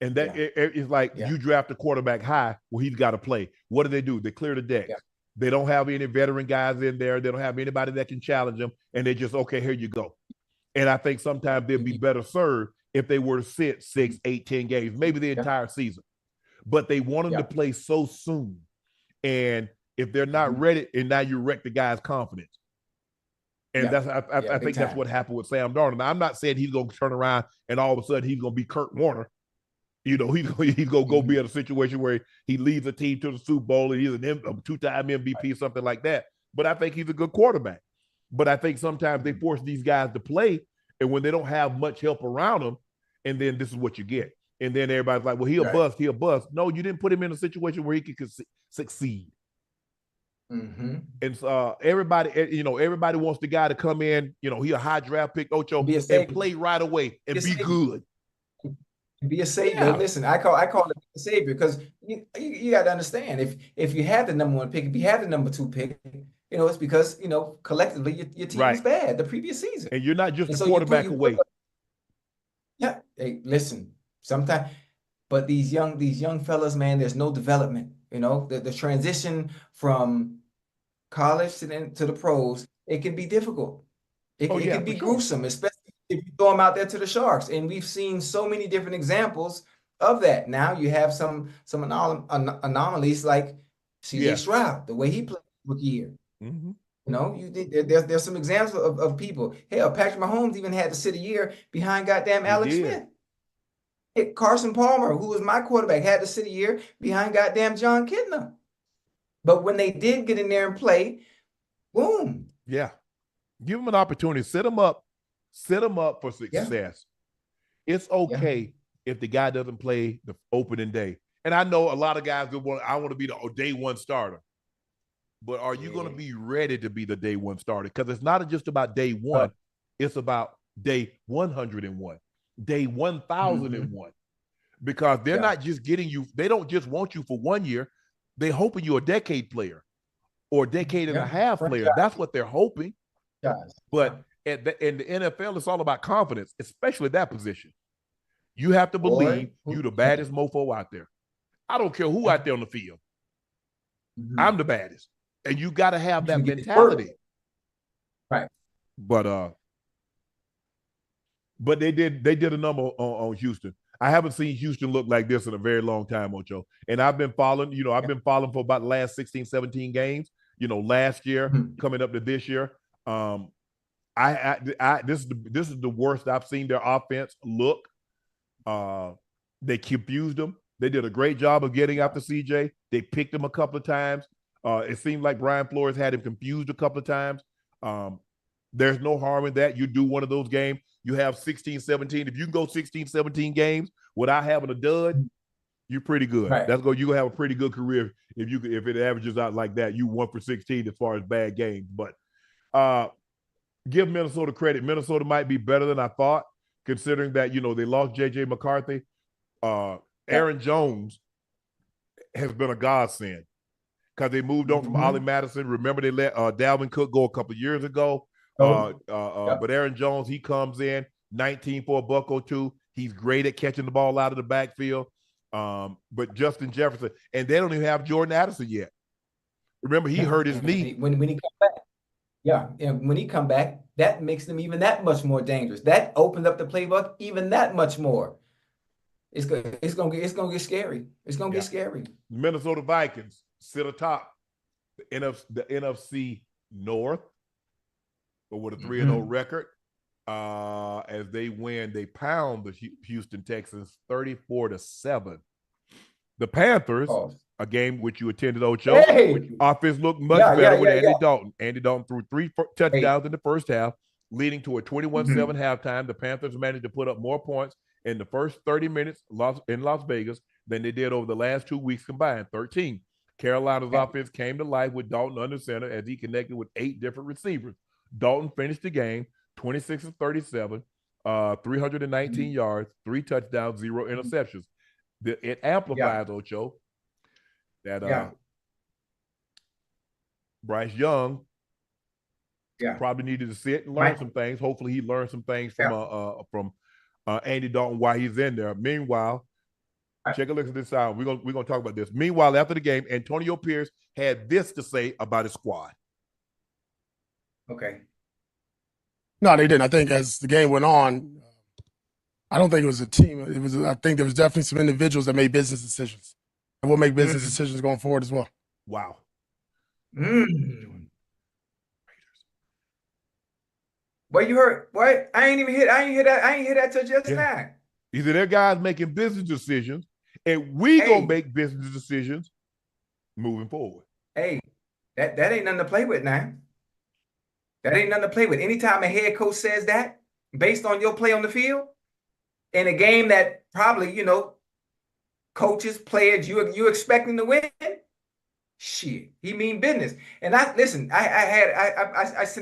And that it's like you draft a quarterback high, well, he's got to play. What do? They clear the decks. They don't have any veteran guys in there. They don't have anybody that can challenge them, and they just, okay, here you go. And I think sometimes they'd be better served if they were to sit 6, 8, 10 games, maybe the entire season. But they want them to play so soon. And if they're not ready, and now you wreck the guy's confidence. And I think that's what happened with Sam Darnold. Now, I'm not saying he's going to turn around and all of a sudden he's going to be Kurt Warner. He's going to go be in a situation where he leads a team to the Super Bowl and he's a 2-time MVP, something like that. But I think he's a good quarterback. But I think sometimes they force these guys to play, and when they don't have much help around them, and then this is what you get. And then everybody's like, well, he'll bust. No, you didn't put him in a situation where he could succeed. And so everybody wants the guy to come in, he a high draft pick, Ocho, and play right away and be good. Be a savior. Yeah. Listen, I call it a savior because you got to understand, if you have the number 1 pick, if you have the number 2 pick, it's because collectively your team is bad the previous season, and you're not just a quarterback away. Yeah, hey, listen, sometimes, but these young fellas, man, there's no development. The transition from college to the pros, it can be difficult. It can be gruesome, especially if you throw them out there to the Sharks. And we've seen so many different examples of that. Now you have some anomalies like CJ Stroud, the way he played rookie year. There's some examples of people. Hell, Patrick Mahomes even had to sit a year behind goddamn Alex Smith. Carson Palmer, who was my quarterback, had to sit a year behind goddamn John Kitna. But when they did get in there and play, boom. Yeah. Give them an opportunity. Set them up for success. It's okay if the guy doesn't play the opening day. And I know a lot of guys I want to be the day 1 starter. But are you going to be ready to be the day 1 starter? Because it's not just about day 1. It's about day 101, day 1001. Because they're not just getting you. They don't just want you for 1 year. They're hoping you're a decade player or a decade and a half player. That's what they're hoping. But in the NFL, it's all about confidence, especially that position. You have to believe you're the baddest mofo out there. I don't care who out there on the field. I'm the baddest. And you got to have that mentality. Right. But they did a number on Houston. I haven't seen Houston look like this in a very long time, Ocho. And I've been following, for about the last 16, 17 games, last year, coming up to this year. This is the worst I've seen their offense look. They confused them. They did a great job of getting after CJ. They picked him a couple of times. It seemed like Brian Flores had him confused a couple of times. There's no harm in that. You do one of those games. You have 16, 17. If you can go 16, 17 games without having a dud, you're pretty good. Right. You're gonna have a pretty good career if it averages out like that. You 1 for 16 as far as bad games. But give Minnesota credit. Minnesota might be better than I thought, considering that they lost J.J. McCarthy. Aaron Jones has been a godsend because they moved on from Ollie Madison. Remember, they let Dalvin Cook go a couple of years ago. But Aaron Jones, he comes in 19 for $102. He's great at catching the ball out of the backfield. But Justin Jefferson, and they don't even have Jordan Addison yet. Remember, he hurt his knee. When he come back. Yeah, and when he come back, that makes them even that much more dangerous. That opens up the playbook even that much more. It's gonna get scary. It's gonna get scary. Minnesota Vikings sit atop the NFC North, but with a 3-0 record. As they win, they pound the Houston Texans 34-7. The Panthers, a game which you attended, Ocho, which offense looked much better with Andy Dalton. Andy Dalton threw 3 touchdowns in the first half, leading to a 21-7 halftime. The Panthers managed to put up more points in the first 30 minutes in Las Vegas than they did over the last 2 weeks combined, 13. Carolina's offense came to life with Dalton under center as he connected with 8 different receivers. Dalton finished the game 26 of 37, 319 yards, 3 touchdowns, 0 interceptions. It amplifies, Ocho, that Bryce Young probably needed to sit and learn some things. Hopefully he learned some things from Andy Dalton while he's in there. Meanwhile, check a look at this out. We're gonna talk about this. Meanwhile, after the game, Antonio Pierce had this to say about his squad. Okay. No, they didn't. I think as the game went on, I don't think it was a team. I think there was definitely some individuals that made business decisions, and will make business decisions going forward as well. Wow. Well, you heard what? I ain't hear that till just now. Either their guys making business decisions, and we gonna make business decisions moving forward. Hey, that ain't nothing to play with now. That ain't nothing to play with. Anytime a head coach says that, based on your play on the field, in a game that probably, coaches, players, you expecting to win, shit, he mean business. And I sent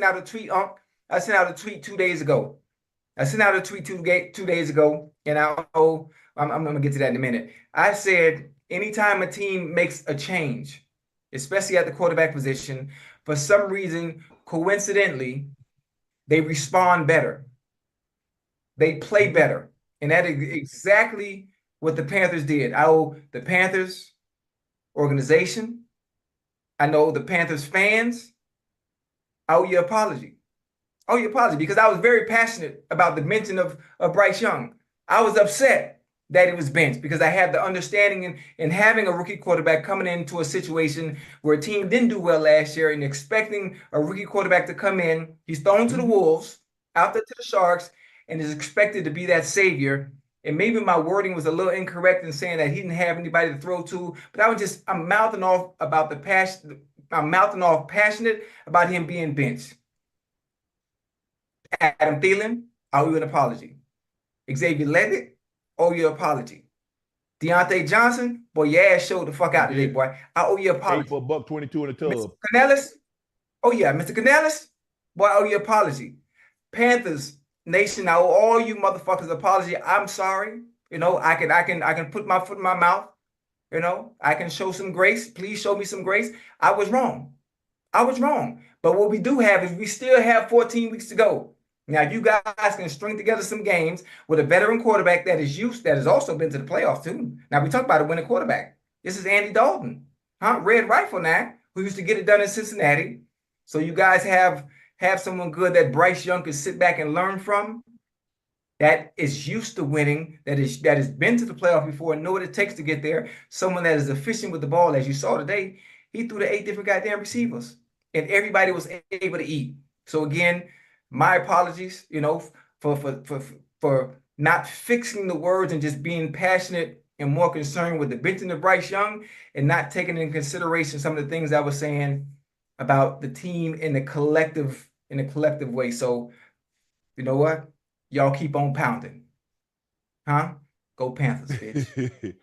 out a tweet, I sent out a tweet 2 days ago. And I'm gonna get to that in a minute. I said, anytime a team makes a change, especially at the quarterback position, for some reason, coincidentally, they respond better. They play better. And that is exactly what the Panthers did. I owe the Panthers organization. I know the Panthers fans. I owe you an apology. Because I was very passionate about the mention of Bryce Young. I was upset that it was benched because I had the understanding in having a rookie quarterback coming into a situation where a team didn't do well last year and expecting a rookie quarterback to come in. He's thrown to the Wolves, out there to the Sharks, and is expected to be that savior. And maybe my wording was a little incorrect in saying that he didn't have anybody to throw to, but I'm mouthing off about the passion. I'm mouthing off passionate about him being benched. Adam Thielen, I owe you an apology. Xavier Leggett, owe you an apology. Deontay Johnson, boy, your ass showed the fuck out today, boy. I owe you an apology. For $122 in the tub. Mr. Canellis, Mr. Canellis, boy, I owe you an apology. Panthers Nation, I owe all you motherfuckers an apology. I'm sorry. I can put my foot in my mouth. I can show some grace. Please show me some grace. I was wrong. But what we do have is we still have 14 weeks to go. Now, you guys can string together some games with a veteran quarterback that has also been to the playoffs too. Now, we talk about a winning quarterback. This is Andy Dalton, Red Rifle now, who used to get it done in Cincinnati. So you guys have someone good that Bryce Young could sit back and learn from, that is used to winning, that has been to the playoff before and know what it takes to get there. Someone that is efficient with the ball, as you saw today. He threw to 8 different goddamn receivers, and everybody was able to eat. So again, my apologies, for not fixing the words and just being passionate and more concerned with the benching of Bryce Young and not taking into consideration some of the things I was saying about the team in the collective way. So, you know what? Y'all keep on pounding. Huh? Go Panthers, bitch.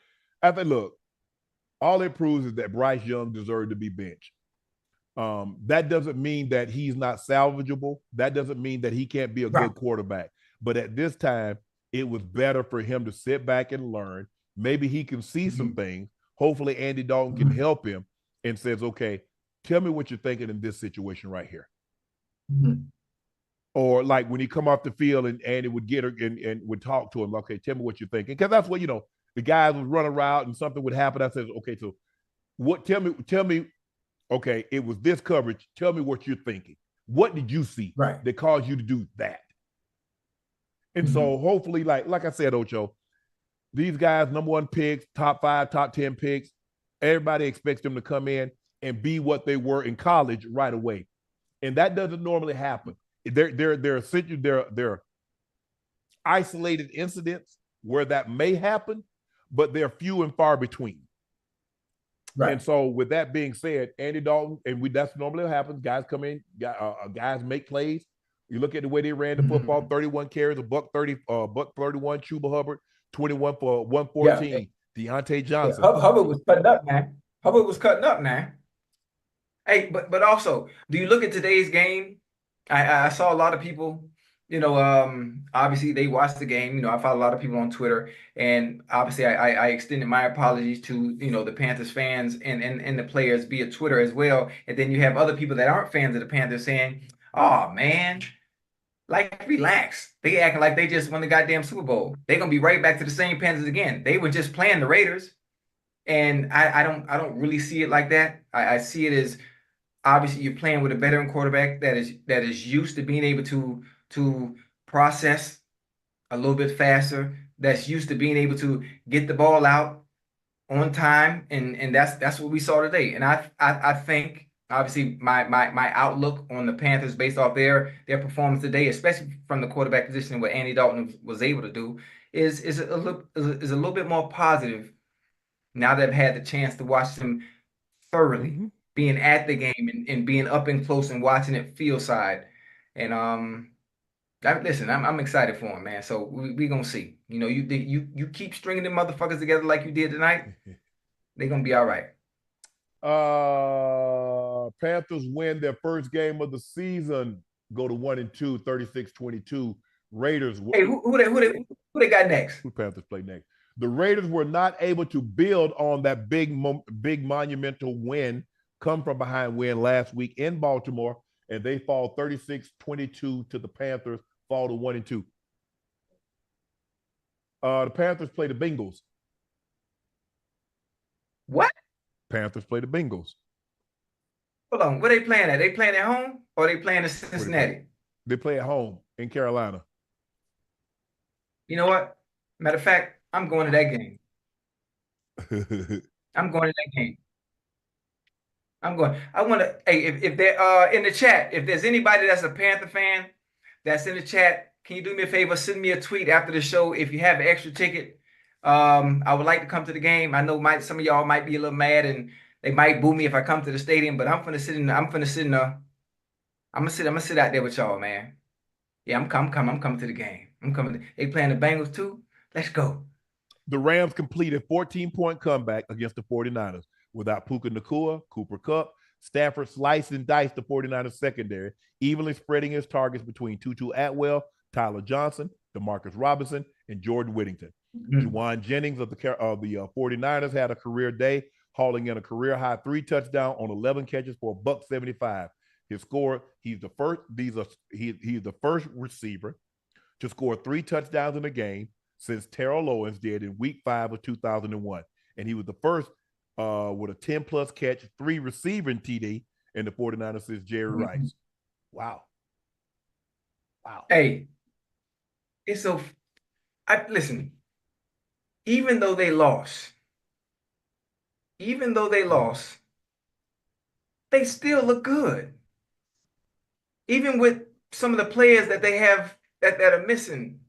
I think, look, all it proves is that Bryce Young deserved to be benched. That doesn't mean that he's not salvageable. That doesn't mean that he can't be a good quarterback. But at this time, it was better for him to sit back and learn. Maybe he can see some things. Hopefully, Andy Dalton can help him and says, okay, tell me what you're thinking in this situation right here. Or like when he come off the field and Andy would get her and would talk to him, okay, tell me what you're thinking. Because that's what, the guys would run around and something would happen. I says, okay, so what, tell me, okay, it was this coverage. Tell me what you're thinking. What did you see that caused you to do that? And so hopefully, like I said, Ocho, these guys, number 1 picks, top 5, top 10 picks, everybody expects them to come in and be what they were in college right away. And that doesn't normally happen. They're isolated incidents where that may happen, but they're few and far between. Right. And so with that being said, Andy Dalton, and that's normally what happens. Guys come in, guys make plays. You look at the way they ran the football, 31 carries, buck 31, Chuba Hubbard, 21 for 114. Deontay Johnson. Hubbard was cutting up, man. Hey, but also, do you look at today's game? I saw a lot of people, obviously they watched the game. I follow a lot of people on Twitter, and obviously I extended my apologies to, the Panthers fans and the players via Twitter as well. And then you have other people that aren't fans of the Panthers saying, oh, man, like, relax. They acting like they just won the goddamn Super Bowl. They're going to be right back to the same Panthers again. They were just playing the Raiders. And I don't really see it like that. I see it as, obviously, you're playing with a veteran quarterback that is used to being able to process a little bit faster, that's used to being able to get the ball out on time, and that's what we saw today. And I think, obviously, my outlook on the Panthers based off their performance today, especially from the quarterback position, what Andy Dalton was able to do, is a little bit more positive now that I've had the chance to watch them thoroughly. Being at the game and being up and close and watching it field side. And listen, I'm excited for him, man. So we gonna see. You keep stringing them motherfuckers together like you did tonight, they're gonna be all right. Panthers win their first game of the season, go to 1-2, 36-22. Raiders. Hey, who they got next? Who Panthers play next? The Raiders were not able to build on that big monumental win, come from behind win last week in Baltimore, and they fall 36-22 to the Panthers, fall to 1-2. The Panthers play the Bengals. What? Panthers play the Bengals. Hold on, where they playing at? They playing at home or they playing in Cincinnati? They play at home in Carolina. You know what? Matter of fact, I'm going to that game. I'm going to that game. I want to, hey, if they're in the chat, if there's anybody that's a Panther fan that's in the chat, can you do me a favor? Send me a tweet after the show if you have an extra ticket. I would like to come to the game. I know some of y'all might be a little mad and they might boo me if I come to the stadium, but I'm gonna sit out there with y'all, man. Yeah, I'm coming to the game. They playing the Bengals too. Let's go. The Rams completed 14-point comeback against the 49ers without Puka Nacua, Cooper Kupp. Stafford sliced and diced the 49ers secondary, evenly spreading his targets between Tutu Atwell, Tyler Johnson, DeMarcus Robinson, and Jordan Whittington. Juwan Jennings of the 49ers had a career day, hauling in a career-high 3 touchdowns on 11 catches for $175. He's the first receiver to score 3 touchdowns in a game since Terrell Owens did in Week 5 of 2001. And he was the first with a 10-plus catch, 3 receiving TD in the 49ers since Jerry Rice. Wow. Hey, it's so listen, even though they lost, they still look good. Even with some of the players that they have that are missing.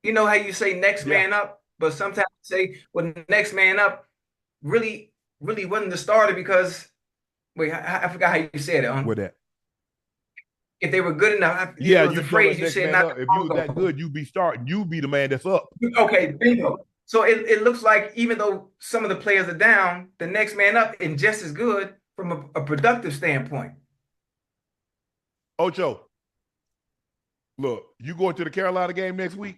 You know how you say next man up? but sometimes say, well, the next man up really wasn't the starter because wait, I forgot how you said it. With that. If they were good enough, Yeah, it was you the tell phrase that you next said man not up. If you was that good, you be starting. You be the man that's up. Okay, bingo. So it looks like even though some of the players are down, the next man up is just as good from a productive standpoint. Ocho, look, you going to the Carolina game next week?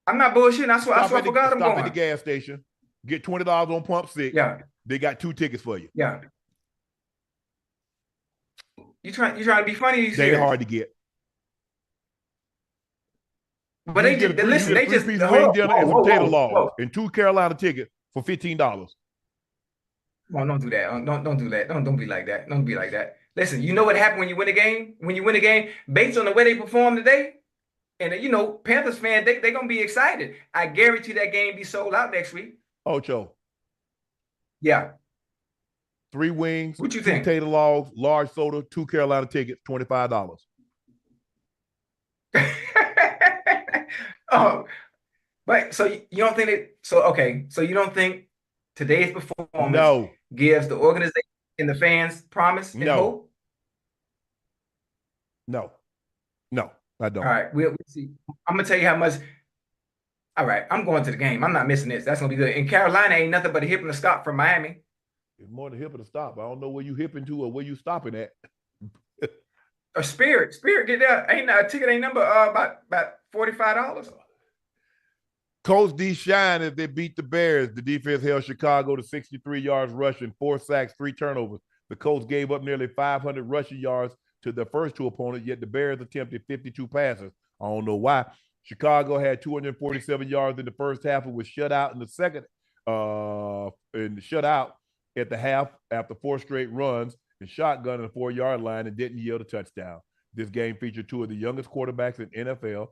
I'm not bullshitting. I swear I forgot I'm going. Stop at the gas station. Get $20 on pump 6. Yeah. They got 2 tickets for you. Yeah. You trying to be funny? They hard to get. But they just listen. They just piece wing dinner and some potato logs and 2 Carolina tickets for $15. Well, don't do that. Don't do that. Don't be like that. Don't be like that. Listen, you know what happened when you win a game? When you win a game, based on the way they performed today, and you know, Panthers fans, they're gonna be excited. I guarantee that game be sold out next week. Ocho. Yeah. 3 wings, what you 2 think? potato logs, large soda, 2 Carolina tickets, $25. Oh, but so you don't think it? So okay, so you don't think today's performance gives the organization and the fans promise and hope? No, I don't. All right, we'll see. I'm gonna tell you how much. All right, I'm going to the game. I'm not missing this. That's gonna be good. And Carolina ain't nothing but a hip and a stop from Miami. It's more than hip and a stop. I don't know where you hipping to or where you stopping at. A Spirit, get there. Ain't a ticket ain't number about $45. Coach D shine if they beat the Bears. The defense held Chicago to 63 yards rushing, 4 sacks, 3 turnovers. The Colts gave up nearly 500 rushing yards to their first 2 opponents, yet the Bears attempted 52 passes. I don't know why. Chicago had 247 yards in the first half and was shut out in the second, and shut out at the half after 4 straight runs and shotgun on the 4-yard line and didn't yield a touchdown. This game featured 2 of the youngest quarterbacks in NFL,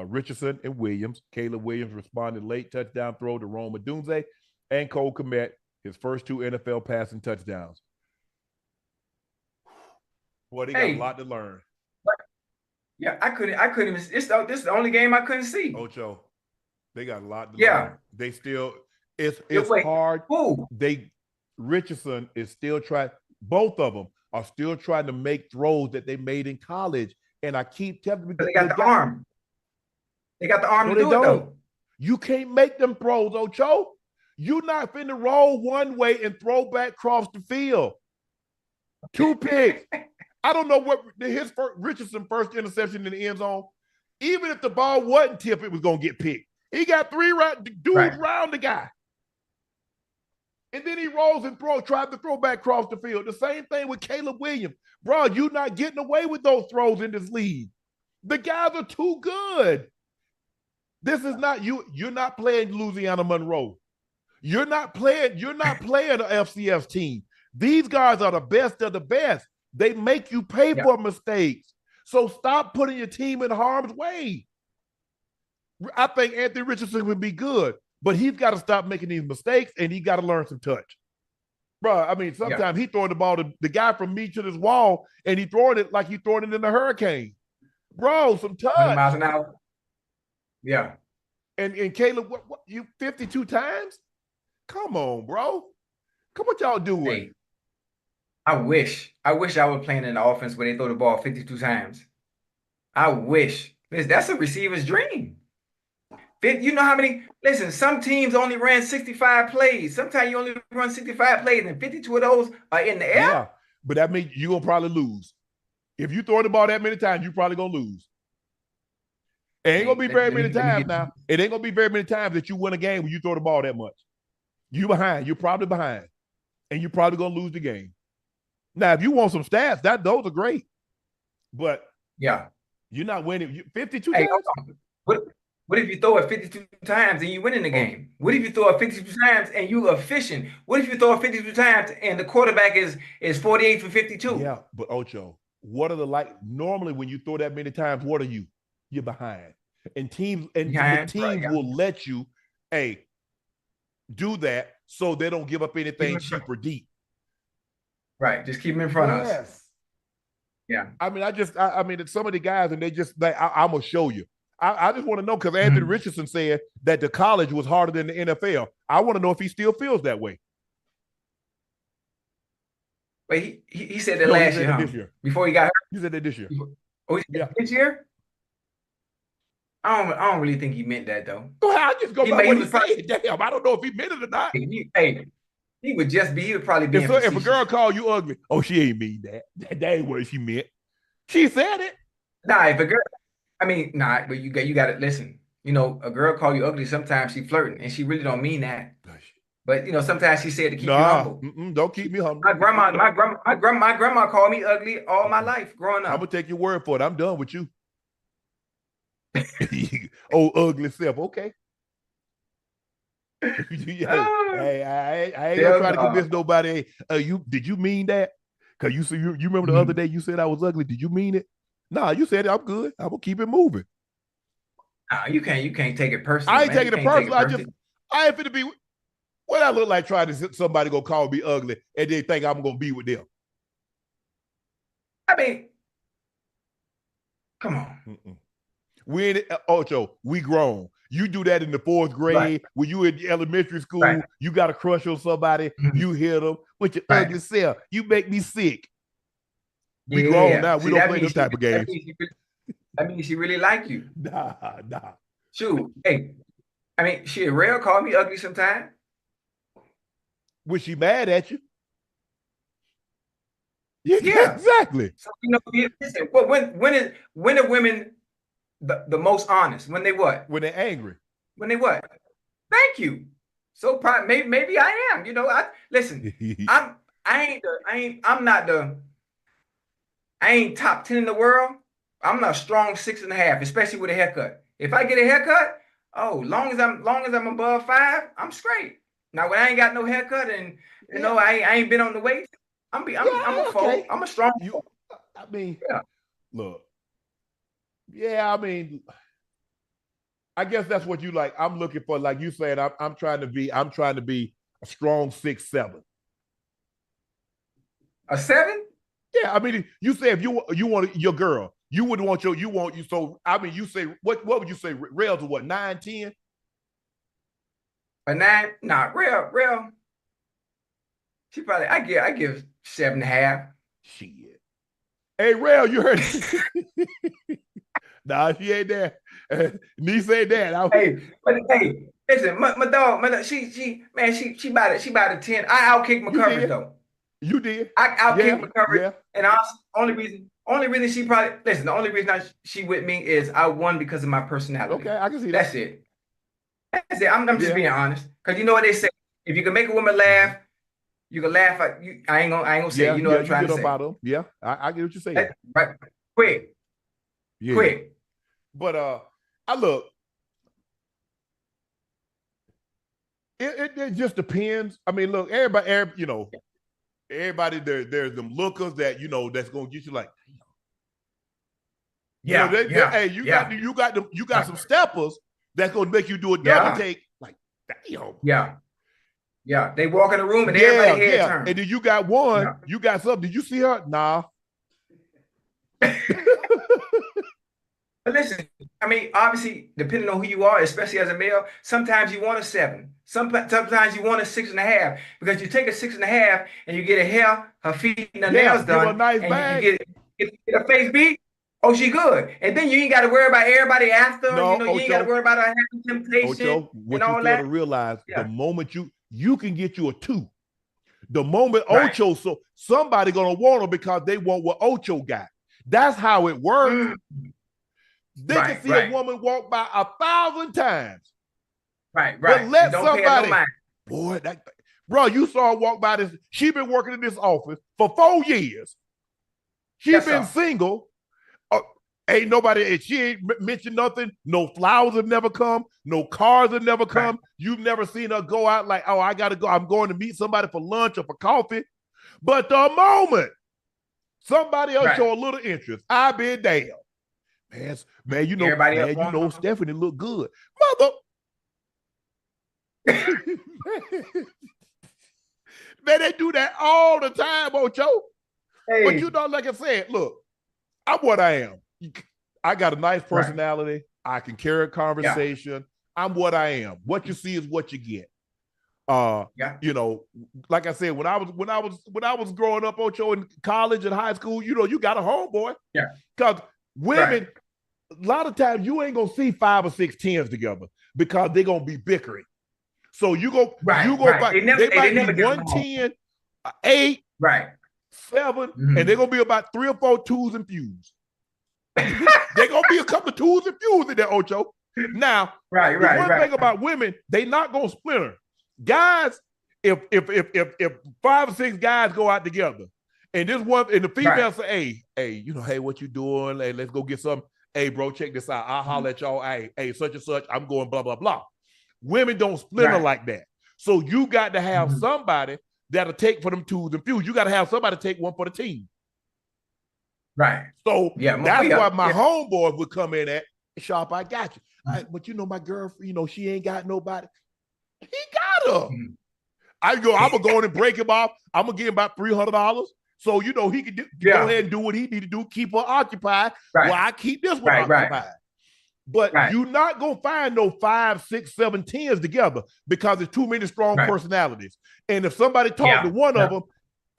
Richardson and Williams. Caleb Williams responded late touchdown throw to Rome Odunze, and Cole Kmet, his first 2 NFL passing touchdowns. Boy, they got a lot to learn. Yeah, I couldn't even. This is the only game I couldn't see. Ocho, they got a lot to learn. They still, it's hard. Who? Richardson is still trying. Both of them are still trying to make throws that they made in college, and I keep telling them they got the arm. They got the arm to do it though. You can't make them throws, Ocho. You're not finna roll one way and throw back across the field. 2 picks. I don't know what Richardson first interception in the end zone. Even if the ball wasn't tipped, it was gonna get picked. He got 3 dudes round the guy. And then he rolls and tried to throw back across the field. The same thing with Caleb Williams. Bro, you're not getting away with those throws in this league. The guys are too good. This is not you. You're not playing Louisiana Monroe. You're not playing an FCS team. These guys are the best of the best. They make you pay for mistakes. So stop putting your team in harm's way. I think Anthony Richardson would be good, but he's got to stop making these mistakes and he got to learn some touch. Bro, I mean, sometimes he throwing the ball to the guy from me to this wall and he throwing it like he's throwing it in a hurricane. Bro, some touch. 100 miles an hour. Yeah. And Caleb, what you 52 times? Come on, bro. Come what y'all doing? Hey, I wish I was playing in the offense where they throw the ball 52 times. I wish. That's a receiver's dream. You know how many? Listen, some teams only ran 65 plays. Sometimes you only run 65 plays, and 52 of those are in the air. Yeah, but that means you're going to probably lose. If you throw the ball that many times, you're probably going to lose. It ain't going to be very many times now. It ain't going to be very many times that you win a game when you throw the ball that much. You behind. You're probably behind. And you're probably going to lose the game. Now, if you want some stats, those are great. But yeah, you're not winning 52 times. What if you throw it 52 times and you win in the game? What if you throw it 52 times and you efficient? What if you throw it 52 times and the quarterback is 48 for 52? Yeah, but Ocho, what are normally when you throw that many times, what are you? You're behind. And teams will let you, do that so they don't give up anything cheap or deep. Right. Just keep them in front of us. Yeah. I mean, I mean, some of the guys, and they just I'm gonna show you. I just want to know because Anthony Richardson said that the college was harder than the NFL. I want to know if he still feels that way. But he said that last year, this year. Before he got hurt. He said that this year. Oh, he said this year? I don't really think he meant that though. Well, I just go by what he said. Damn, I don't know if he meant it or not. He would probably be. If a girl call you ugly, she ain't mean that. That ain't what she meant. She said it. Nah, if a girl, but you got to listen. You know, a girl call you ugly. Sometimes she flirting, and she really don't mean that. But you know, sometimes she said to keep you humble. Don't keep me humble. My grandma called me ugly all my life growing up. I'm gonna take your word for it. I'm done with you. Oh, ugly self. Okay. Hey, I ain't gonna try to convince nobody. Did you mean that? Cause you remember the other day you said I was ugly. Did you mean it? Nah, you said I'm good. I'm gonna keep it moving. Nah, you can't take it personally. I ain't taking it personal. I ain't finna be. What I look like trying to somebody go call me ugly and they think I'm gonna be with them. I mean, come on. We in Ocho, we grown. You do that in the 4th grade when you in elementary school. You got a crush on somebody. You hit them with your ugly self. You make me sick. We grown now. We don't play those type of games. That means she really like you. Nah. Shoot, hey, she real call me ugly sometime. Was she mad at you? Yeah, exactly. So, you know, listen, when are women the most honest? When they what? When they're angry. When they what? Thank you. So maybe I am. You know, I ain't top 10 in the world. I'm not strong 6.5, especially with a haircut. If I get a haircut, long as I'm above 5, I'm straight. Now when I ain't got no haircut and I ain't been on the weight, I'm a foe. I'm a strong. Look. Yeah, I guess that's what you like. I'm looking for, like you said, I'm trying to be a strong 6'7". A 7? Yeah, you say if you want your girl, you would want you say what would you say? Rail to what, 9, 10? A 9? Nah, real. She probably I give 7.5. Shit. Hey, Rail, you heard it. Nah, she ain't there. Niece ain't there. Hey, listen, my dog, she about a 10. I outkicked my coverage though. You did. I outkicked my coverage, and the only reason she probably listen. The only reason she with me is I won because of my personality. Okay, I can see that. That's it. I'm just being honest, because you know what they say: if you can make a woman laugh, you can laugh at you. I ain't gonna say. You know what I'm trying to say. Yeah, I get what you're saying. Right, quick. But I look. It just depends. Look, everybody there's them lookers that that's gonna get you like. Hey, you got some steppers that's gonna make you do a double take. Like, damn. Yeah. They walk in the room and everybody head turn. And then you got one. Yeah. You got something. Did you see her? Nah. But listen, obviously, depending on who you are, especially as a male, sometimes you want a 7. Sometimes you want a 6.5 because you take a 6.5 and you get her feet and her nails done, a nice and bag. you get a face beat. Oh, she good, and then you ain't got to worry about everybody after. No, you ain't got to worry about her having temptation. Ocho, what you fail to realize, the moment you can get you a 2. The moment Ocho, so somebody gonna want her because they want what Ocho got. That's how it works. They can see a woman walk by 1,000 times. Right. But let don't somebody, pay boy, bro, you saw her walk by this. She been working in this office for 4 years. She been single. Ain't nobody, she ain't mentioned nothing. No flowers have never come. No cars have never come. You've never seen her go out like, I got to go. I'm going to meet somebody for lunch or for coffee. But the moment somebody else show a little interest, I been damn. Man, you know Stephanie look good. Mother. Man, they do that all the time, Ocho. But like I said, look, I'm what I am. I got a nice personality. I can carry a conversation. Yeah. I'm what I am. What you see is what you get. You know, like I said, when I was growing up, Ocho, in college and high school, you know, you got a homeboy. Yeah. Because women, a lot of times you ain't gonna see 5 or 6 tens together because they're gonna be bickering. So you go find they might be 1 10, 8, 7, and they're gonna be about 3 or 4 twos and fews. They're gonna be a couple of twos and fews in there, Ocho. Now, one thing about women, they not gonna splinter. Guys, if 5 or 6 guys go out together, and this one and the female say, hey, you know, hey, what you doing? Hey, let's go get some. Hey, bro, check this out. I'll holler at y'all. Hey, such and such. I'm going blah blah blah. Women don't splinter like that. So you got to have somebody that'll take for them twos and fews. You got to have somebody take one for the team. Right. So that's why my homeboy would come in at Sharpe. I got you. But you know, my girlfriend, you know, she ain't got nobody. He got her. I'm gonna go in and break him off. I'm gonna give him about $300. So you know he can go ahead and do what he need to do, keep her occupied while I keep this one occupied. But you're not gonna find no 5, 6, 7 tens together because there's too many strong personalities. And if somebody talk to one of them,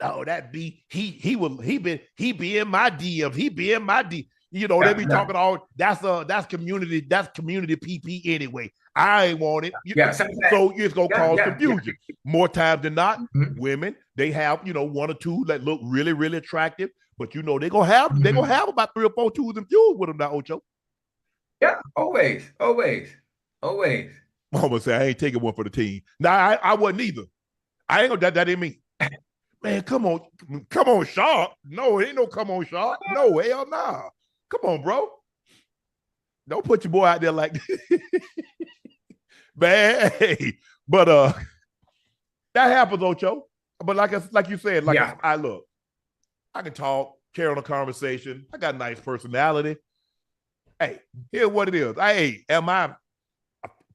oh, that be he be in my DMs, he be in my D. You know, they be talking all that's community PP anyway. I ain't want it. So it's gonna cause confusion. More times than not, women, they have, you know, 1 or 2 that look really, really attractive, but you know, they're gonna have about 3 or 4 twos and fews with them now, Ocho. Yeah, always. I'm gonna say I ain't taking one for the team. Now I wasn't either. I ain't gonna that ain't me. Man, come on, Sharpe. No, it ain't no come on, Sharpe. No, hell nah. Come on, bro. Don't put your boy out there like this. Man, hey, but that happens, Ocho. But like you said, I look, I can talk, carry on a conversation. I got a nice personality. Hey, here's what it is. Hey, am I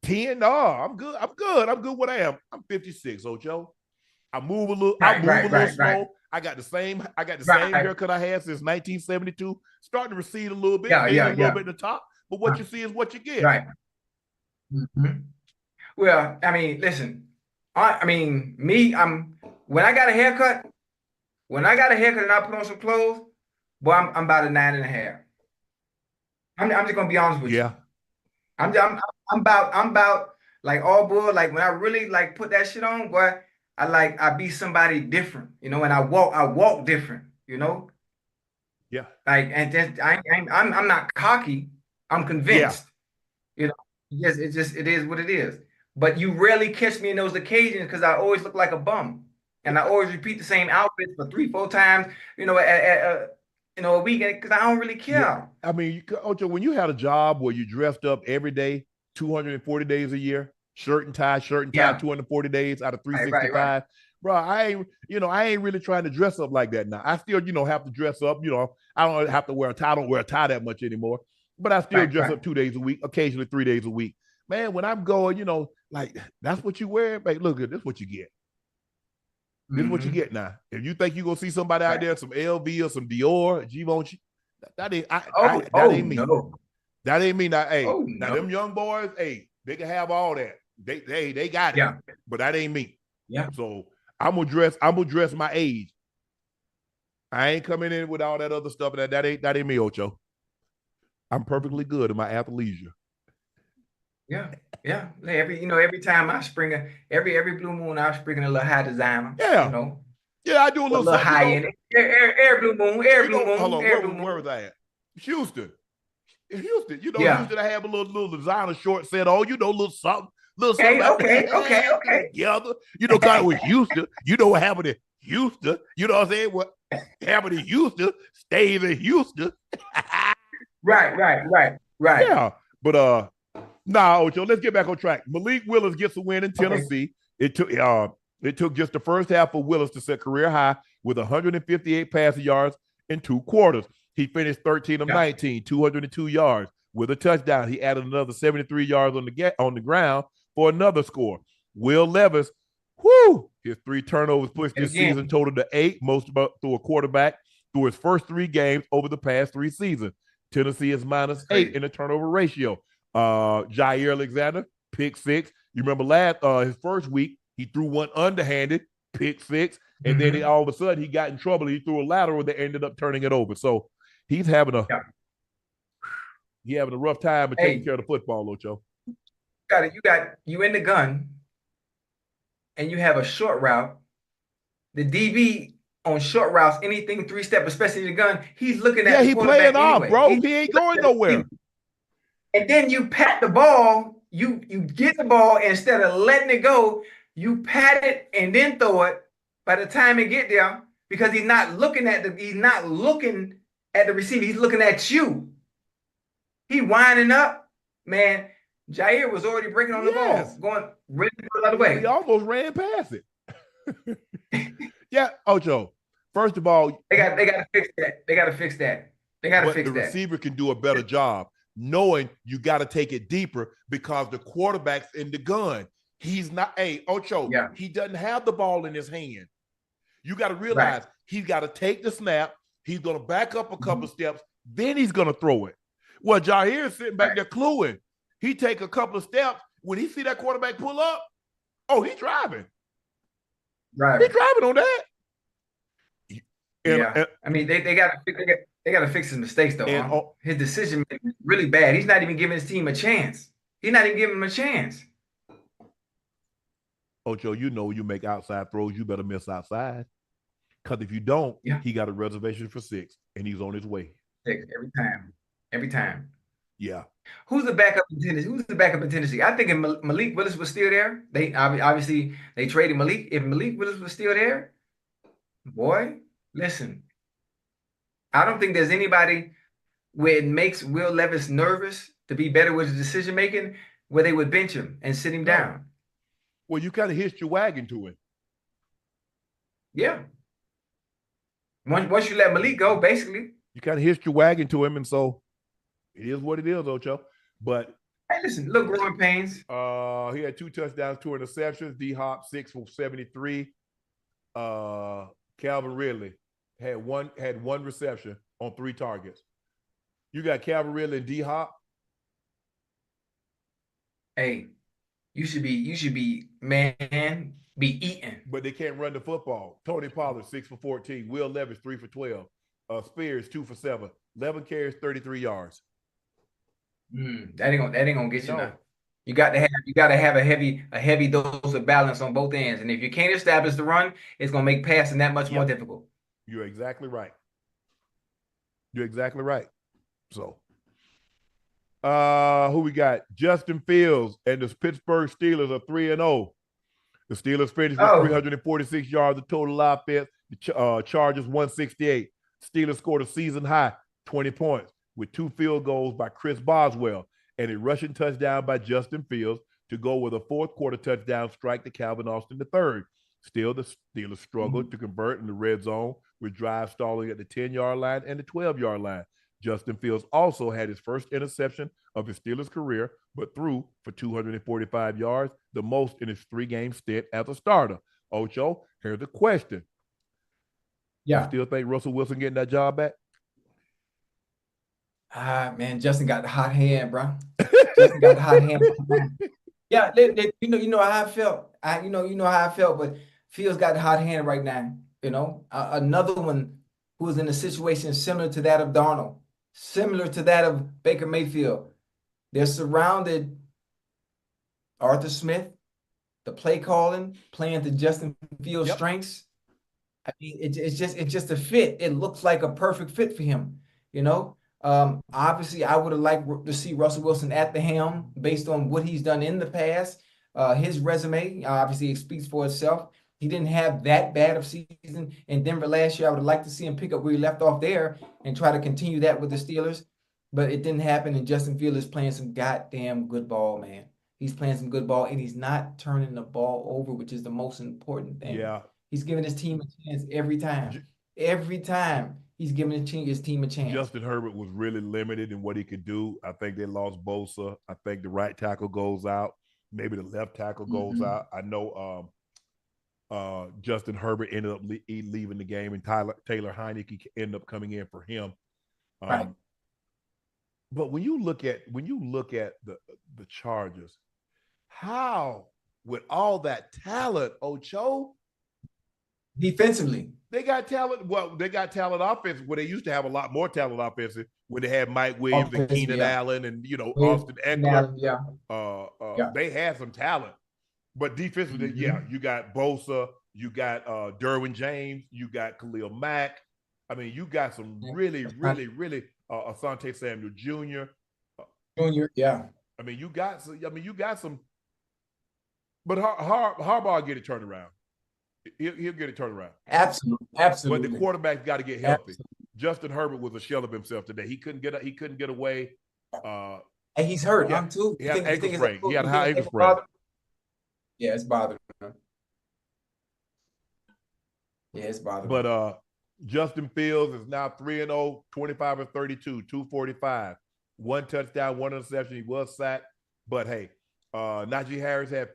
10? No, I'm good. I'm good what I am. I'm 56, Ocho. I move a little slow. I got the same haircut I had since 1972. Starting to recede a little bit, a little bit in the top. But what you see is what you get. Right. Well, I mean, listen. When I got a haircut and I put on some clothes, boy, I'm about a 9.5. I'm just gonna be honest with you. I'm about like all bull. Like when I really like put that shit on, boy, I be somebody different, you know, and I walk different, you know. Yeah. Like, and just I'm not cocky. I'm convinced. You know, it is what it is. But you rarely catch me in those occasions because I always look like a bum, and I always repeat the same outfits for 3-4 times, you know, a weekend because I don't really care. Yeah. I mean, Ocho, when you had a job where you dressed up every day, 240 days a year, shirt and tie, 240 days out of 365. Bro, I ain't really trying to dress up like that now. I still, you know, have to dress up. You know, I don't have to wear a tie. I don't wear a tie that much anymore. But I still dress up 2 days a week, occasionally 3 days a week. Man, when I'm going, you know, like that's what you wear. Hey, look, this is what you get. This is what you get now. If you think you're gonna see somebody out there, some LV or some Dior, Givenchy, that ain't me. No. That ain't me. Now, hey, them young boys, hey, they can have all that. They got it. But that ain't me. Yeah. So I'm gonna dress my age. I ain't coming in with all that other stuff. That ain't me, Ocho. I'm perfectly good in my athleisure. Yeah. Every time I spring every blue moon, I spring a little high designer. Yeah. You know. Yeah, I do a little high in it. Air blue moon. Hold on, where was I at? Houston. You know, Houston, I have a little designer short set on, you know, little something. Okay. Together. You know, kind of with Houston. You know what happened in Houston. You know what I'm saying? What happened in Houston stays in Houston. Right. Yeah. But nah, Ocho, let's get back on track. Malik Willis gets a win in Tennessee. It took just the first half for Willis to set career high with 158 passing yards in 2 quarters. He finished 13 of 19, 202 yards with a touchdown. He added another 73 yards on the ground for another score. Will Levis, his 3 turnovers pushed this season total to 8, most through a quarterback through his first 3 games over the past 3 seasons. Tennessee is -8 in the turnover ratio. Jair Alexander, pick six. You remember his first week, he threw one underhanded, pick six, and then all of a sudden he got in trouble. He threw a lateral that ended up turning it over. So he's having a rough time of taking care of the football, Ocho. You in the gun, and you have a short route. The DB on short routes, anything 3-step, especially the gun, he's looking at the quarterback playing off, anyway. bro. He ain't going nowhere. And then you pat the ball, you get the ball, instead of letting it go, you pat it and then throw it by the time it get there, because he's not looking at the receiver, he's looking at you. He winding up, man. Jair was already breaking on the ball, going really the other way. He almost ran past it. Yeah, Ocho. First of all, they got to fix that. They got to fix that. The receiver can do a better job knowing you got to take it deeper because the quarterback's in the gun. He's not. Hey, Ocho. Yeah. He doesn't have the ball in his hand. You got to realize he's got to take the snap. He's going to back up a couple steps. Then he's going to throw it. Well, Jair is sitting back there cluing. He take a couple of steps. When he see that quarterback pull up, he's driving. Right. He's driving on that. I mean, they got to fix his mistakes though. His decision making is really bad. He's not even giving his team a chance. He's not even giving him a chance. Ocho, you make outside throws, you better miss outside. Because if you don't, he got a reservation for 6, and he's on his way. 6 every time. Yeah. Who's the backup in Tennessee? I think if Malik Willis was still there, they obviously traded Malik. If Malik Willis was still there, boy, listen, I don't think there's anybody where it makes Will Levis nervous to be better with his decision making, where they would bench him and sit him down. Well, you kind of hitched your wagon to it. Yeah. Once you let Malik go, basically, you kind of hitched your wagon to him, and so it is what it is, Ocho. But hey, listen, look, growing pains. He had 2 touchdowns, 2 interceptions. D-Hop 6 for 73. Calvin Ridley had one reception on 3 targets. You got Calvin Ridley and D-Hop. Hey, you should be eating. But they can't run the football. Tony Pollard 6 for 14. Will Levis 3 for 12. Spears 2 for 7. 11 carries, 33 yards. That ain't gonna get you now. You got to have a heavy dose of balance on both ends, and if you can't establish the run, it's gonna make passing that much more difficult. You're exactly right. So, who we got? Justin Fields and the Pittsburgh Steelers are 3-0. The Steelers finished with 346 yards of total offense. The Chargers 168. Steelers scored a season high 20 points with 2 field goals by Chris Boswell and a rushing touchdown by Justin Fields to go with a fourth quarter touchdown strike to Calvin Austin III. Still, the Steelers struggled to convert in the red zone with drives stalling at the 10-yard line and the 12-yard line. Justin Fields also had his first interception of his Steelers career, but threw for 245 yards, the most in his 3-game stint as a starter. Ocho, here's the question. Yeah. You still think Russell Wilson getting that job back? Man, Justin got the hot hand, bro. Justin got the hot hand. Yeah, you know how I felt. You know how I felt, but Fields got the hot hand right now. Another one who was in a situation similar to that of Darnold, similar to that of Baker Mayfield. They're surrounded. Arthur Smith, the play calling, playing to Justin Fields' strengths. I mean, it's just a fit. It looks like a perfect fit for him. Obviously, I would have liked to see Russell Wilson at the helm based on what he's done in the past. His resume, obviously, it speaks for itself. He didn't have that bad of season in Denver last year. I would have liked to see him pick up where he left off there and try to continue that with the Steelers. But it didn't happen, and Justin Fields is playing some goddamn good ball, man. He's playing some good ball, and he's not turning the ball over, which is the most important thing. Yeah. He's giving his team a chance every time. Every time he's giving his team a chance. Justin Herbert was really limited in what he could do. I think they lost Bosa. I think the right tackle goes out. Maybe the left tackle goes out. I know Justin Herbert ended up leaving the game, and Taylor Heineke ended up coming in for him. Right. But when you look at the Chargers, how with all that talent, Ocho, defensively, they got talent. Well, they got talent offense where they used to have a lot more talent offensive when they had Mike Williams and Keenan Allen and Austin Eckler. They had some talent. But defensively, you got Bosa, you got Derwin James, you got Khalil Mack. I mean, you got some really Asante Samuel Jr. I mean, you got some. But Harbaugh get it turned around. He'll get it turned around. Absolutely. But the quarterback's got to get healthy. Justin Herbert was a shell of himself today. He couldn't get away. And he's hurt. Too. He had an ankle sprain. He had a high ankle sprain. Yeah, it's bothering him. Yeah, it's bothering him. But Justin Fields is now 3-0, 25 of 32, 245. 1 touchdown, 1 interception. He was sacked. But hey, Najee Harris had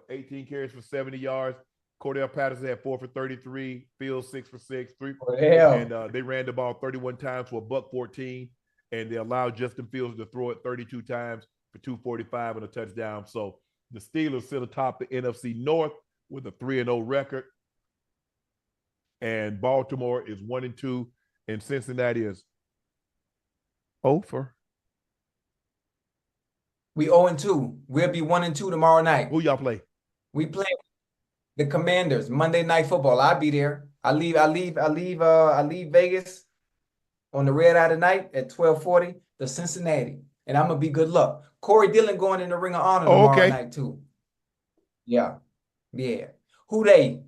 18 carries for 70 yards. Cordell Patterson had 4 for 33. Fields 6 for 6. And they ran the ball 31 times for $114. And they allowed Justin Fields to throw it 32 times for 245 and a touchdown. So the Steelers sit atop the NFC North with a 3-0 record. And Baltimore is 1-2, and Cincinnati is 0-for. We 0-2. We'll be 1-2 tomorrow night. Who y'all play? We play the Commanders, Monday Night Football. I'll be there. I leave Vegas on the red eye tonight at 12:40 to Cincinnati. And I'm gonna be good luck. Corey Dillon going in the Ring of Honor tomorrow night too. Yeah. Who they?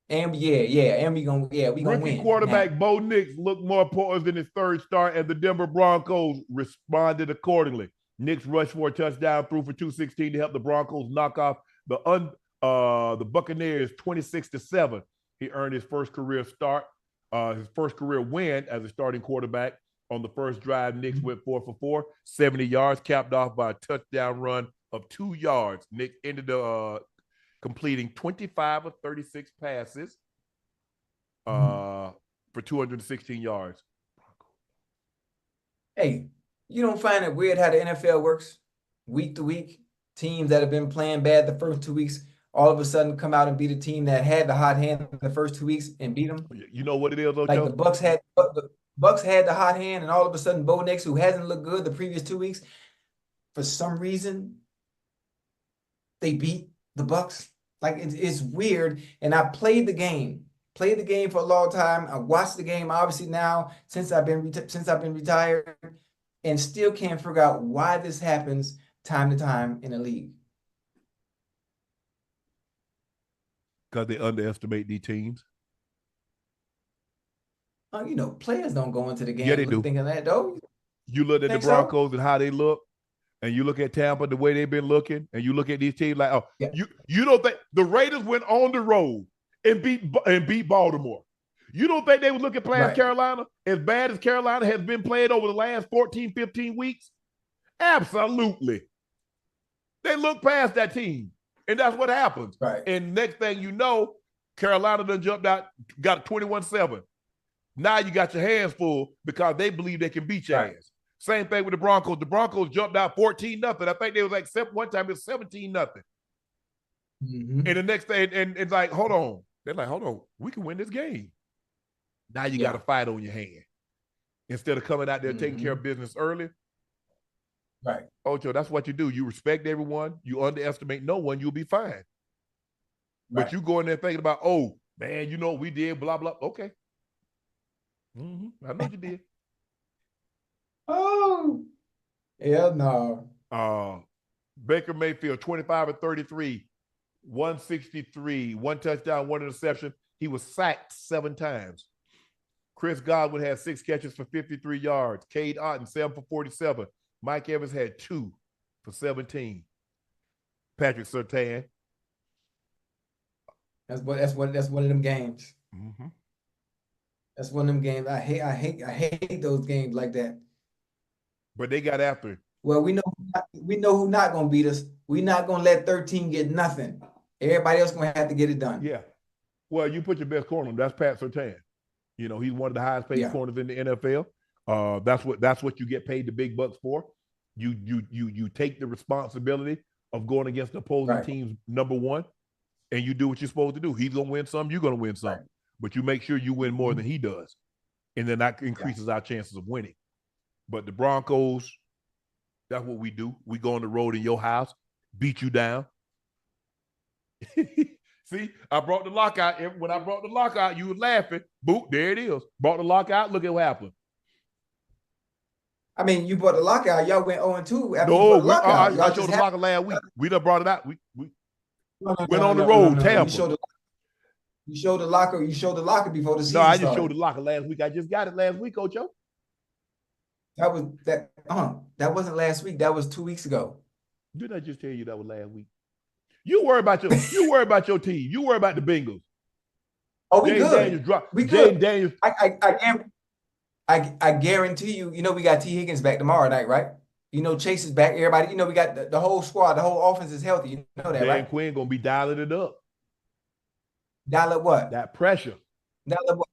And we gonna win. Rookie quarterback Bo Nix looked more poised in his third start, and the Denver Broncos responded accordingly. Nix rushed for a touchdown, threw for 216 to help the Broncos knock off the Buccaneers 26-7. He earned his first career win as a starting quarterback. On the first drive, Nix went 4 for 4, 70 yards, capped off by a touchdown run of 2 yards. Nix ended completing 25 of 36 passes for 216 yards. Hey, you don't find it weird how the NFL works? Week to week, teams that have been playing bad the first 2 weeks all of a sudden come out and beat a team that had the hot hand the first 2 weeks and beat them. You know what it is, Ocho? Like the Bucks had the hot hand, and all of a sudden Bo Nix, who hasn't looked good the previous 2 weeks, for some reason they beat the Bucks. Like it's weird. And I played the game for a long time. I watched the game obviously now since I've been retired, and still can't figure out why this happens time to time in the league. Because they underestimate these teams. Players don't go into the game thinking that, though. You look at the Broncos and how they look, and you look at Tampa the way they've been looking, and you look at these teams like, you don't think the Raiders went on the road and beat Baltimore. You don't think they would look at playing Carolina as bad as Carolina has been played over the last 14, 15 weeks? Absolutely. They look past that team, and that's what happens. Right. And next thing you know, Carolina done jumped out, got a 21-7. Now you got your hands full because they believe they can beat your ass. Same thing with the Broncos. The Broncos jumped out 14-0. I think they was like one time it was 17-0. Mm-hmm. And the next thing, and it's like, hold on. They're like, hold on, we can win this game. Now you got a fight on your hand. Instead of coming out there taking care of business early. Right. Ocho, that's what you do. You respect everyone. You underestimate no one, you'll be fine. Right. But you go in there thinking about, oh, man, we did blah, blah. Okay. I know what you did. Oh, hell no. Baker Mayfield, 25 of 33, 163, 1 touchdown, 1 interception. He was sacked 7 times. Chris Godwin had 6 catches for 53 yards. Cade Otton, 7 for 47. Mike Evans had 2 for 17. Patrick Surtain. That's one of them games. Mm-hmm. That's one of them games. I hate those games like that. But they got after it. Well, we know who's not gonna beat us. We're not gonna let 13 get nothing. Everybody else gonna have to get it done. Yeah. Well, you put your best corner on. That's Pat Surtain. He's one of the highest paid corners in the NFL. That's what you get paid the big bucks for. You take the responsibility of going against the opposing team's number one, and you do what you're supposed to do. He's gonna win some, you're gonna win some, but you make sure you win more than he does, and then that increases our chances of winning. But the Broncos, that's what we do. We go on the road in your house, beat you down. See, I brought the lockout. When I brought the lockout, you were laughing. Boop, there it is. Brought the lockout. Look at what happened. I mean, you brought the lockout. Y'all went 0-2 after no, you brought the lockout. I showed the lockout last week. We done brought it out. We went on the road, Tampa. You showed the locker. You showed the locker before the season started. No, I just started. showed the locker last week. I just got it last week, Ocho. That wasn't last week. That was 2 weeks ago. Didn't I just tell you that was last week? You worry about your team. You worry about the Bengals. Oh, we good. We good. Daniels. I guarantee you. You know we got T. Higgins back tomorrow night, right? You know Chase is back. Everybody. You know we got the whole squad. The whole offense is healthy. You know that, right? Dan Quinn gonna be dialing it up. Dial up what? That pressure. Dial up what?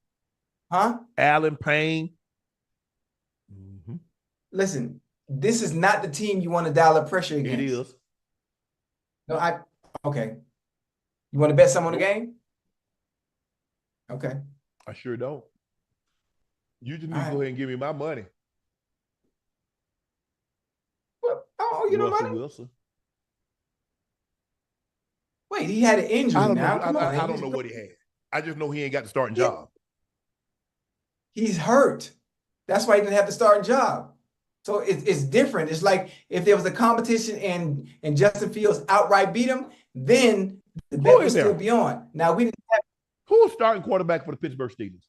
Huh? Allen Payne. Mm-hmm. Listen, this is not the team you want to dial up pressure against. It is. No, okay. You want to bet some on the game? Okay. I sure don't. You just need to go ahead and give me my money. What? Oh, you know Russell money? Wilson. Wait, he had an injury I don't know what he had. I just know he ain't got the starting job. He's hurt. That's why he didn't have the starting job. So it's different. It's like if there was a competition and Justin Fields outright beat him, then the bet would still be on. Now we didn't have who's starting quarterback for the Pittsburgh Steelers?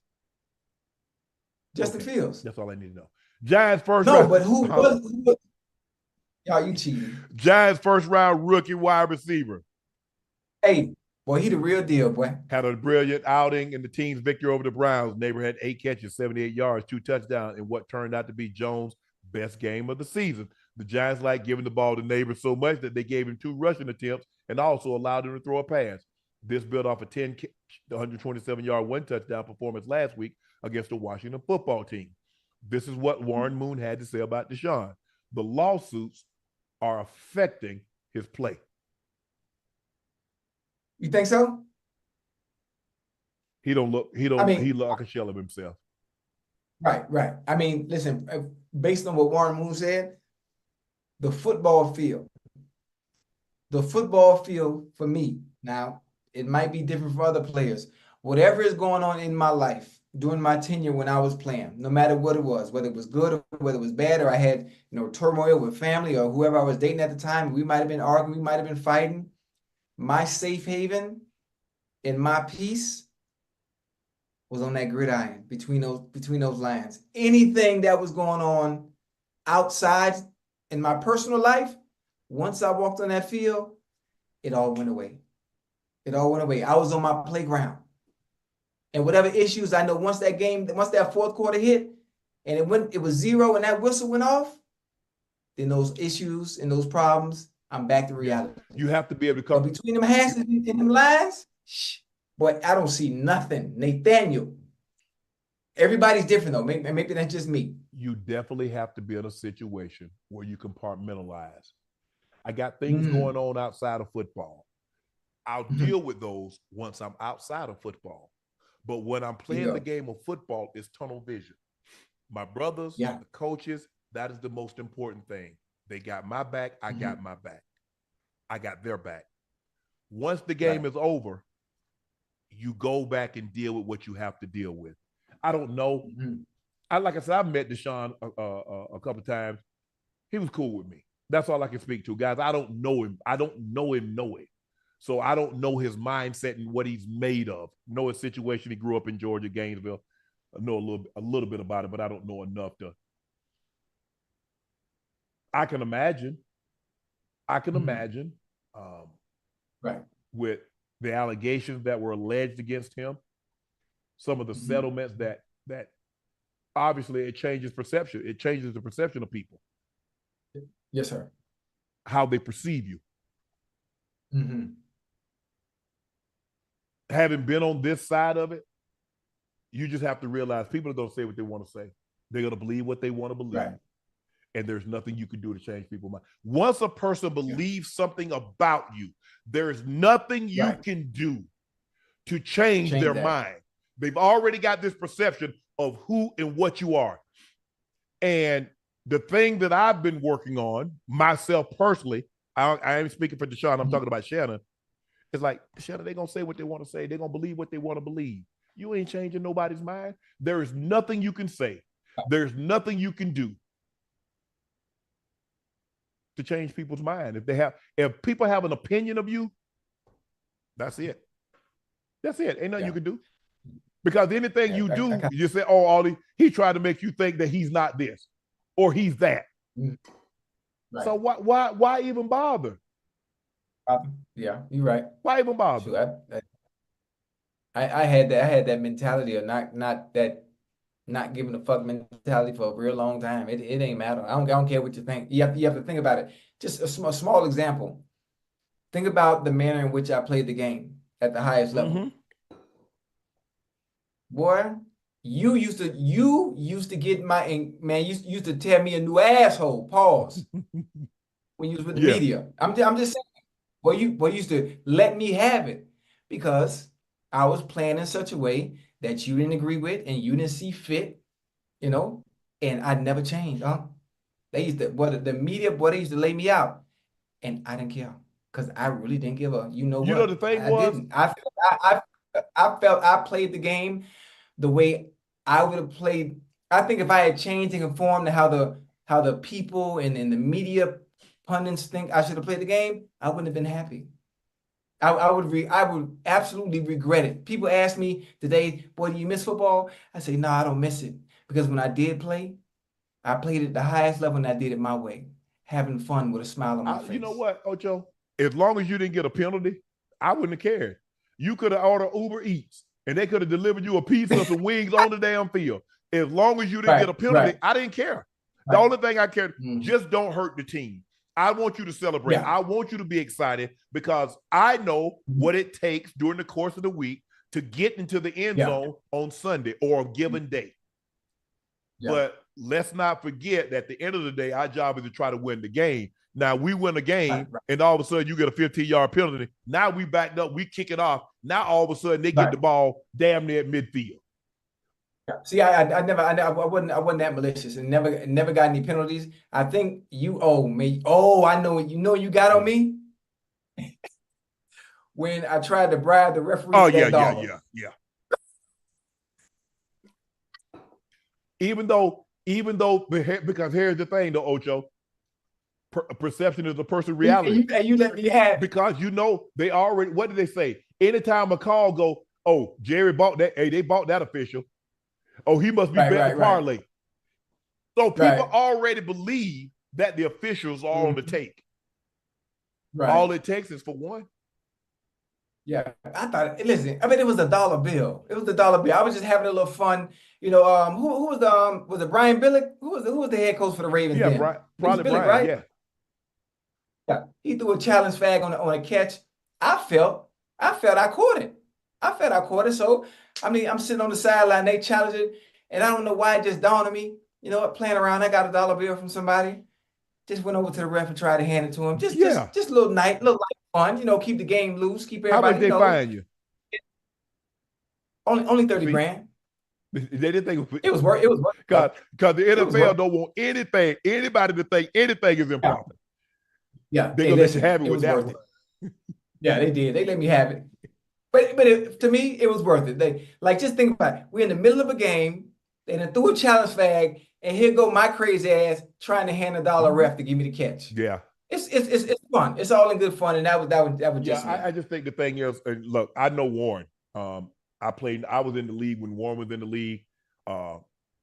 Justin Fields. That's all I need to know. Giants first round. No, but who was y'all, you cheating. Giants first round rookie wide receiver. Hey, boy, he the real deal, boy. Had a brilliant outing in the team's victory over the Browns. Neighbor had 8 catches, 78 yards, 2 touchdowns, in what turned out to be Jones' best game of the season. The Giants like giving the ball to Neighbor so much that they gave him 2 rushing attempts and also allowed him to throw a pass. This built off a 127-yard 1 touchdown performance last week against the Washington football team. This is what Warren Moon had to say about Deshaun. The lawsuits are affecting his play. You think so? He look like a shell of himself. Right. I mean, listen, based on what Warren Moon said, the football field for me, now, it might be different for other players. Whatever is going on in my life during my tenure when I was playing, no matter what it was, whether it was good or whether it was bad, or I had, turmoil with family or whoever I was dating at the time, we might have been arguing, we might have been fighting. My safe haven and my peace was on that gridiron between those lines. Anything that was going on outside in my personal life, once I walked on that field, it all went away. I was on my playground. And whatever issues, I know once that fourth quarter hit and it was 0 and that whistle went off, then those issues and those problems, I'm back to reality. You have to be able to come between them hands and them lines. Boy, I don't see nothing. Nathaniel. Everybody's different though. Maybe that's just me. You definitely have to be in a situation where you compartmentalize. I got things going on outside of football. I'll deal with those once I'm outside of football. But when I'm playing the game of football, it's tunnel vision. My brothers, the coaches, that is the most important thing. They got my back. I got my back. I got their back. Once the game is over, you go back and deal with what you have to deal with. I don't know. Like I said, I've met Deshaun a couple of times. He was cool with me. That's all I can speak to, guys. I don't know him. I don't know him. So I don't know his mindset and what he's made of. Know his situation. He grew up in Georgia, Gainesville. I know a little bit about it, but I don't know enough to. I can imagine. With the allegations that were alleged against him, some of the settlements that obviously it changes perception. It changes the perception of people. Yes, sir. How they perceive you. Having been on this side of it, you just have to realize people are going to say what they want to say. They're going to believe what they want to believe. Right. And there's nothing you can do to change people's mind. Once a person believes something about you, there's nothing you can do to change their mind. They've already got this perception of who and what you are. And the thing that I've been working on myself personally, I ain't speaking for Deshaun, I'm talking about Shannon. It's like, Shannon, they're going to say what they want to say. They're going to believe what they want to believe. You ain't changing nobody's mind. There is nothing you can say. There's nothing you can do to change people's mind. If people have an opinion of you, that's it. That's it. Ain't nothing you can do. Because anything you do, you say, oh, Ollie, he tried to make you think that he's not this or he's that. Right. So why even bother? Yeah, you're right. Why even bother? Sure, I had that mentality of not giving a fuck mentality for a real long time. It ain't matter. I don't care what you think. You have to think about it. Just a small example. Think about the manner in which I played the game at the highest level. Boy, you used to get you used to tear me a new asshole. Pause. When you was with the media. I'm just saying. Boy, you used to let me have it because I was playing in such a way that you didn't agree with and you didn't see fit, and I never changed. They used to, the media, they used to lay me out, and I didn't care because I really didn't give a. You know the thing was, I felt I played the game the way I would have played. I think if I had changed and conformed to how the people and the media pundits think I should have played the game, I wouldn't have been happy. I would absolutely regret it. People ask me today, boy, do you miss football? I say, no, I don't miss it. Because when I did play, I played at the highest level and I did it my way, having fun with a smile on my face. You know what, Ocho? As long as you didn't get a penalty, I wouldn't have cared. You could have ordered Uber Eats and they could have delivered you a pizza or some wings on the damn field. As long as you didn't get a penalty, I didn't care. The only thing I cared, just don't hurt the team. I want you to celebrate. I want you to be excited because I know what it takes during the course of the week to get into the end zone on Sunday or a given day. But let's not forget that at the end of the day, our job is to try to win the game. Now, we win a game, and all of a sudden you get a 15-yard penalty. Now we backed up, we kick it off. Now all of a sudden they get the ball damn near at midfield. See, I wasn't that malicious and never got any penalties. I think you owe me. Oh, I know what you got on me. When I tried to bribe the referee. Oh, yeah. Even though, because here's the thing, though, Ocho, perception is a person's reality. And you let me have. Because they already. What did they say? Anytime a call go, oh, Jerry bought that. Hey, they bought that official. Oh, he must be betting parlay. So people already believe that the officials are on the take. Right. All it takes is for one. Yeah, I thought. Listen, I mean, it was a dollar bill. It was the dollar bill. I was just having a little fun. Who was was it Brian Billick? Who was the head coach for the Ravens? Yeah, then? Brian, right? Yeah. He threw a challenge flag on a catch. I felt I caught it. I caught it. So, I mean, I'm sitting on the sideline, they challenge it, and I don't know why it just dawned on me. You know what, playing around, I got a dollar bill from somebody. Just went over to the ref and tried to hand it to him. Just a little light fun, keep the game loose, keep everybody. How much they fine you? Only 30 grand. They didn't think it was worth. It was worth. Because the NFL don't want anybody to think anything is improper. Yeah, they're gonna let you have it with that one. Yeah, they did. They let me have it. But to me, it was worth it. They just think about it. We're in the middle of a game. They done threw a challenge flag, and here go my crazy ass trying to hand a dollar ref to give me the catch. Yeah, it's fun. It's all in good fun, and that was just. Yeah, I just think the thing is, look, I know Warren. I was in the league when Warren was in the league.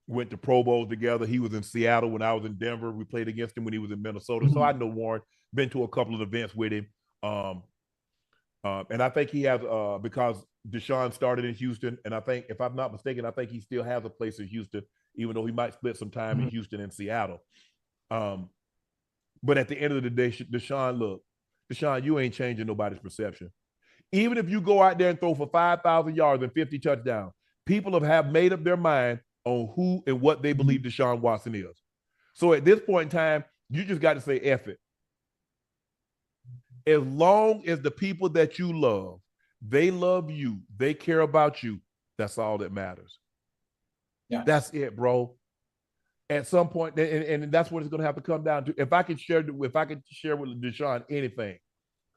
Went to Pro Bowls together. He was in Seattle when I was in Denver. We played against him when he was in Minnesota. So I know Warren. Been to a couple of events with him. And I think he has, because Deshaun started in Houston, and I think, if I'm not mistaken, I think he still has a place in Houston, even though he might split some time in Houston and Seattle. But at the end of the day, Deshaun, you ain't changing nobody's perception. Even if you go out there and throw for 5,000 yards and 50 touchdowns, people have made up their mind on who and what they believe Deshaun Watson is. So at this point in time, you just got to say F it. As long as the people that you love, they love you, they care about you, that's all that matters. Yeah. That's it, bro. At some point, and that's what it's going to have to come down to. If I could share with Deshaun anything,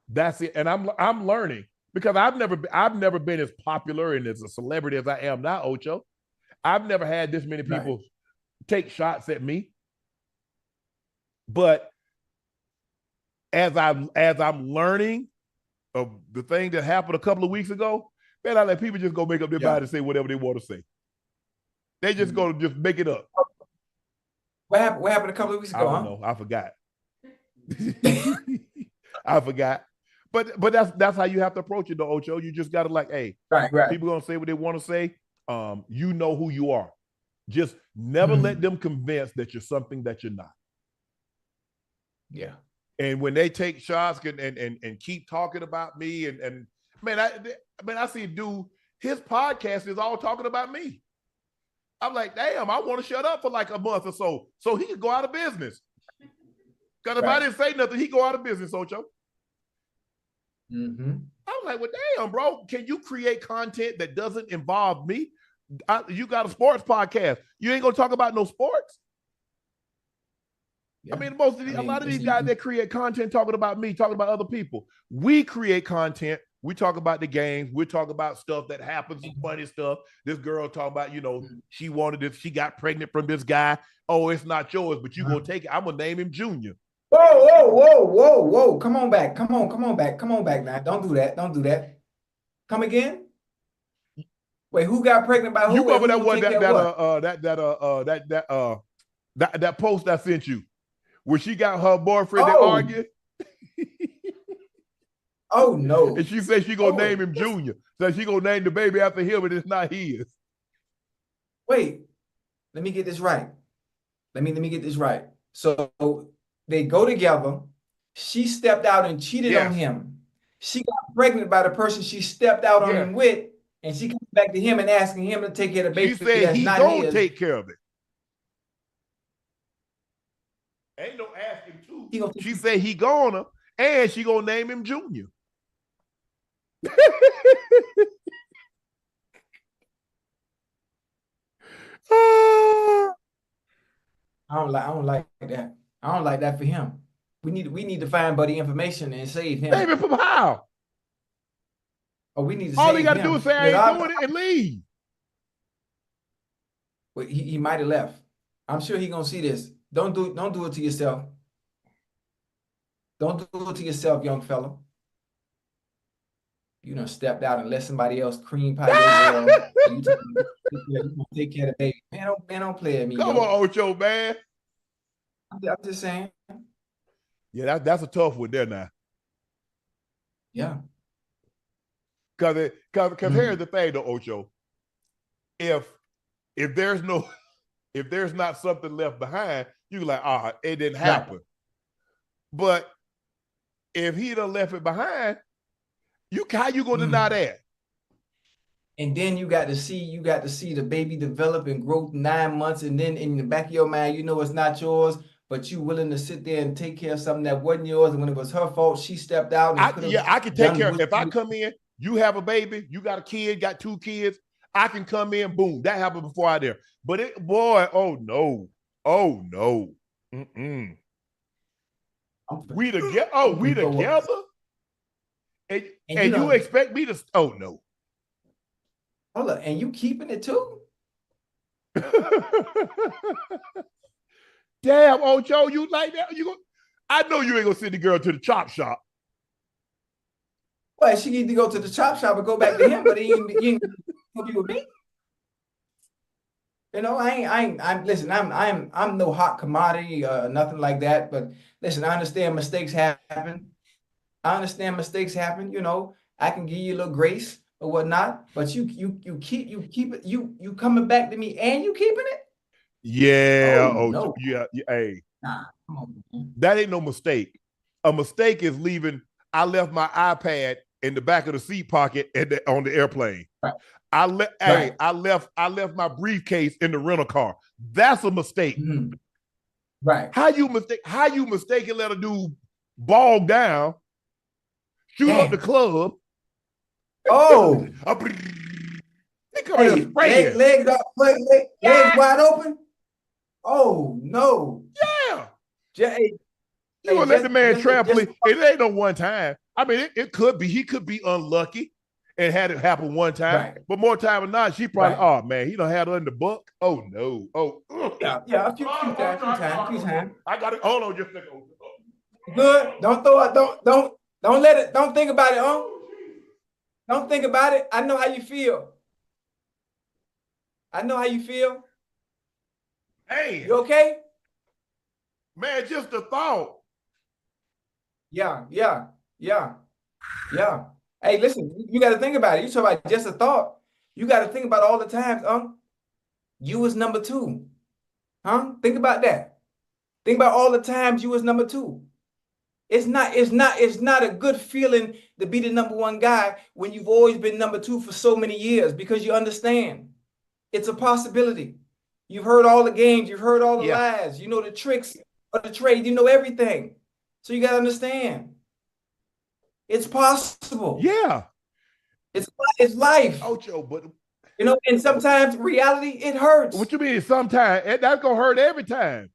that's it. And I'm learning because I've never been as popular and as a celebrity as I am now, Ocho. I've never had this many people take shots at me. But as I'm learning of the thing that happened a couple of weeks ago, man, I let people just go make up their mind and say whatever they want to say. They just go to just make it up. What happened a couple of weeks ago? I don't know. I forgot. I forgot. But that's how you have to approach it, though, Ocho. You just gotta hey, people gonna say what they want to say. You know who you are. Just never let them convince that you're something that you're not. Yeah. And when they take shots and keep talking about me and I see a dude, his podcast is all talking about me. I'm like, damn, I want to shut up for like a month or so he could go out of business. Because if I didn't say nothing, he go out of business, Ocho. Mm-hmm. I was like, well, damn, bro, can you create content that doesn't involve me? You got a sports podcast. You ain't gonna talk about no sports. Yeah. I mean, a lot of these guys that create content talking about me, talking about other people. We create content. We talk about the games. We talk about stuff that happens, funny stuff. This girl talking about, she wanted this. She got pregnant from this guy. Oh, it's not yours, but you gonna take it. I'm gonna name him Junior. Whoa. Come on back now. Don't do that. Come again? Wait, who got pregnant by who? You remember that post I sent you where she got her boyfriend to argue? Oh no. And she said she gonna name him Junior. So she gonna name the baby after him, but it's not his. Wait, let me get this right. Let me get this right. So they go together. She stepped out and cheated on him. She got pregnant by the person she stepped out on him with, and she comes back to him and asking him to take care of the baby. She said he gonna take care of it. Ain't no asking to. She said he gonna, and she gonna name him Junior. I don't like that. I don't like that for him. We need to find Buddy information and save him. Save him from how? Oh, we need to all save he got to him. do is say I ain't doing it and leave. Well, he might have left. I'm sure he gonna see this. Don't do it to yourself. Don't do it to yourself, young fella. You done stepped out and let somebody else cream pie your girl. You take care of the baby. Man, don't play at me. Come on, Ocho, man. I'm just saying. Yeah, that's a tough one there now. Yeah. Because here's the thing, though, Ocho. If there's not something left behind, you're like, it didn't happen. Right. But if he done left it behind, how you gonna deny that? And then you got to see the baby develop and grow 9 months, and then in the back of your mind, it's not yours, but you willing to sit there and take care of something that wasn't yours, and when it was her fault, she stepped out. And I can take care of it. If I come in, you have a baby, you got a kid, got 2 kids, I can come in, boom, that happened before I there. But oh no. Mm-mm. We together? And you expect me to? Oh no! Hold up, and you keeping it too? Damn, Ocho, you like that? I know you ain't gonna send the girl to the chop shop. Well, she need to go to the chop shop and go back to him, but he ain't gonna be with me. Listen, I'm no hot commodity, nothing like that. But listen, I understand mistakes happen. I can give you a little grace or whatnot, but you keep it. You coming back to me and you keeping it? Yeah. No. Yeah. Hey. Nah, come on, man. That ain't no mistake. A mistake is leaving. I left my iPad in the back of the seat pocket on the airplane. Right. I left my briefcase in the rental car. That's a mistake. Mm-hmm. Right. How you mistake and let a dude bog down, shoot up the club. Oh. Hey, legs wide open. Oh no. Yeah. You gonna let the man trample it. It ain't no one time. I mean, it could be. He could be unlucky and had it happen one time. Right. But more time than not, she probably, oh man, he done had her in the book. Oh no. Oh. Yeah, a few times. I got it. Hold on, just a second. Good. Don't throw it. Don't let it. Don't think about it, Don't think about it. I know how you feel. Hey. You okay? Man, just a thought. Yeah. Hey, listen, you got to think about it. You talk about just a thought. You got to think about all the times, you was number 2. Think about that. Think about all the times you was number 2. It's not a good feeling to be the number 1 guy when you've always been number 2 for so many years, because you understand it's a possibility. You've heard all the games, you've heard all the lies, you know the tricks of the trade, you know everything. So you got to understand. It's possible. Yeah. It's life. Ocho, but and sometimes reality, it hurts. What you mean sometimes? That's gonna hurt every time.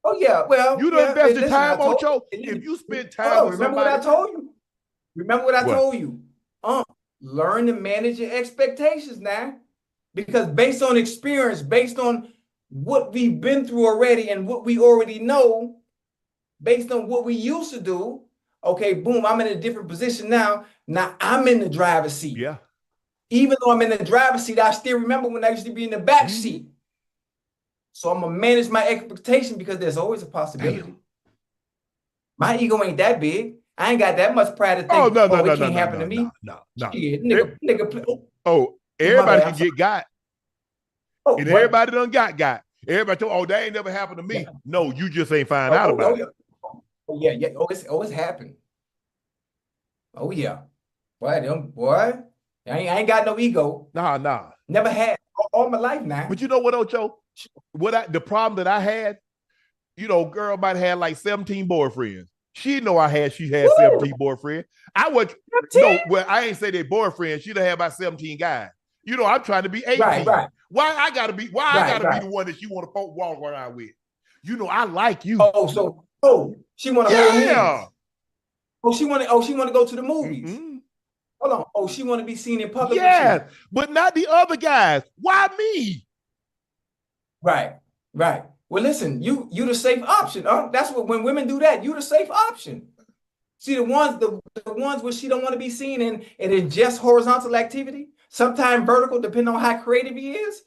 Oh yeah, well, you done invested time, Ocho. If you spend time with remember somebody, what I told you. Remember what I told you. Learn to manage your expectations now. Because based on experience, based on what we've been through already and what we already know, based on what we used to do, okay, boom, I'm in a different position now. Now I'm in the driver's seat. Yeah. Even though I'm in the driver's seat, I still remember when I used to be in the back seat. So I'm going to manage my expectation because there's always a possibility. Damn. My ego ain't that big. I ain't got that much pride to think, it can't happen to me. No. Nigga. Everybody can get got. And what? everybody done got. Everybody told, that ain't never happened to me. Yeah. No, you just ain't find out about it. It's happened. Oh, yeah. Boy, I ain't got no ego. Nah. Never had all my life now. But you know what, Ocho? The problem that I had, girl might have like 17 boyfriends. She had 17 boyfriends. I ain't say they boyfriends. She'd have had about 17 guys. I'm trying to be 18. Right. Why I gotta be the one that she want to walk around with? I like you. She want to hold hands. She want to go to the movies. Mm-hmm. Hold on. She want to be seen in public. Yeah, but not the other guys. Why me? Right. Well, listen, you the safe option. That's what, when women do that, you the safe option. See, the ones where she don't want to be seen and it's just horizontal activity, sometimes vertical, depending on how creative he is.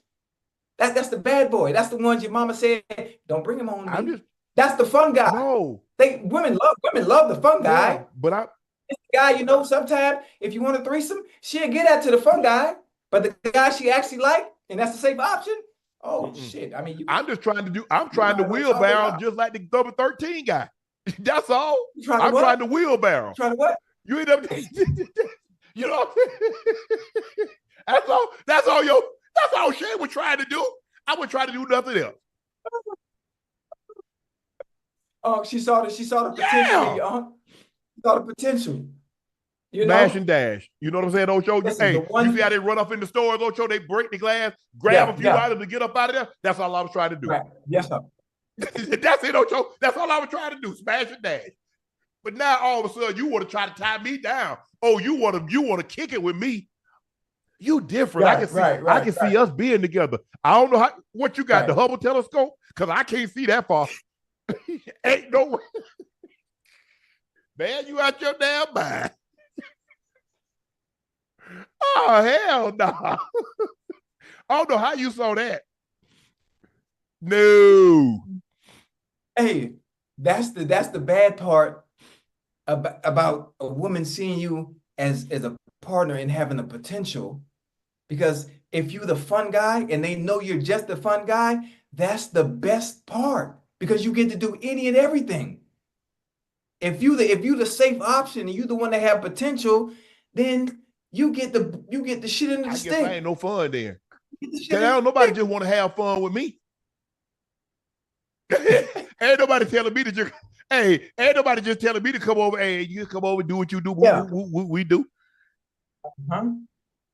That's the bad boy. That's the ones your mama said, don't bring him on me. That's the fun guy. No. Women love the fun guy. Yeah, but it's the guy, sometimes if you want a threesome, she'll get that to the fun guy. But the guy she actually like, and that's the safe option. Oh shit. I mean, I'm trying to wheelbarrow just like the number 13 guy. That's all. I'm trying to wheelbarrow. Trying to what? You ain't up. That's all Shane was trying to do. I was trying to do nothing else. Oh, she saw the potential. Yeah. Saw the potential. Smash and dash. You know what I'm saying, Ocho? You see how they run off in the stores, Ocho? They break the glass, grab a few items to get up out of there. That's all I was trying to do. Right. Yes, sir. That's it, Ocho. That's all I was trying to do. Smash and dash. But now all of a sudden you want to try to tie me down. Oh, you want to kick it with me. You different. Right, I can see us being together. I don't know what you got, the Hubble telescope, because I can't see that far. Ain't no way. Man, you out your damn mind. Oh, hell no. Nah. I don't know how you saw that. No. Hey, that's the bad part about a woman seeing you as a partner and having a potential. Because if you're the fun guy and they know you're just the fun guy, that's the best part, because you get to do any and everything. If you the safe option and you the one that have potential, then you get the shit into the I guess stick. I ain't no fun then. Because Nobody just want to have fun with me. Ain't nobody telling me to just, hey, ain't nobody just telling me to come over. Hey, you come over, do what you do. Yeah. We do.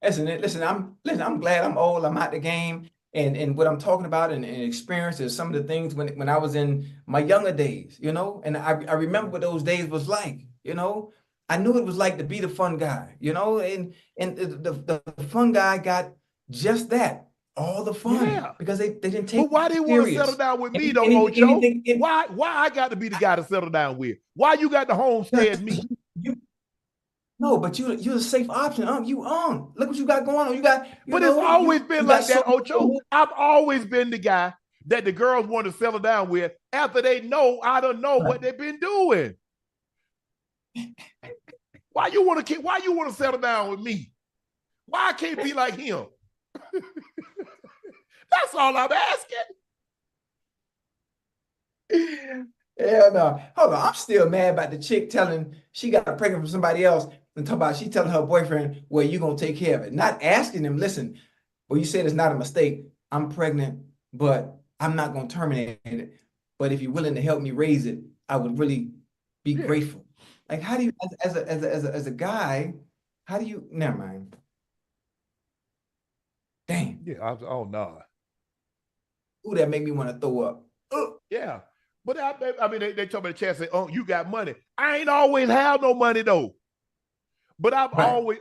Listen, I'm glad I'm old. I'm out the game. And what I'm talking about and experience is some of the things when I was in my younger days, you know, and I remember what those days was like, you know. I knew it was like to be the fun guy, you know, and the fun guy got just that, all the fun, because they didn't take. But why they want to settle down with me, though, Ocho? Why I got to be the guy to settle down with? Why you got the homestead me? No, but you're a safe option, You look what you got going on. You got, but it's always been like that, Ocho. I've always been the guy that the girls want to settle down with after they know I don't know what they've been doing. Why you want to settle down with me? Why I can't be like him? That's all I'm asking. Hell no. Hold on. I'm still mad about the chick telling she got pregnant from somebody else and talking about she telling her boyfriend, well, you gonna take care of it. Not asking him, listen, well, you said it's not a mistake. I'm pregnant, but I'm not gonna terminate it. But if you're willing to help me raise it, I would really be grateful. Like, how do you, as a guy, how do you? Never mind. Dang. Yeah. Oh no. Ooh, that make me want to throw up. Yeah. But I mean, they told me the chance say, "Oh, you got money." I ain't always had no money though. But I've always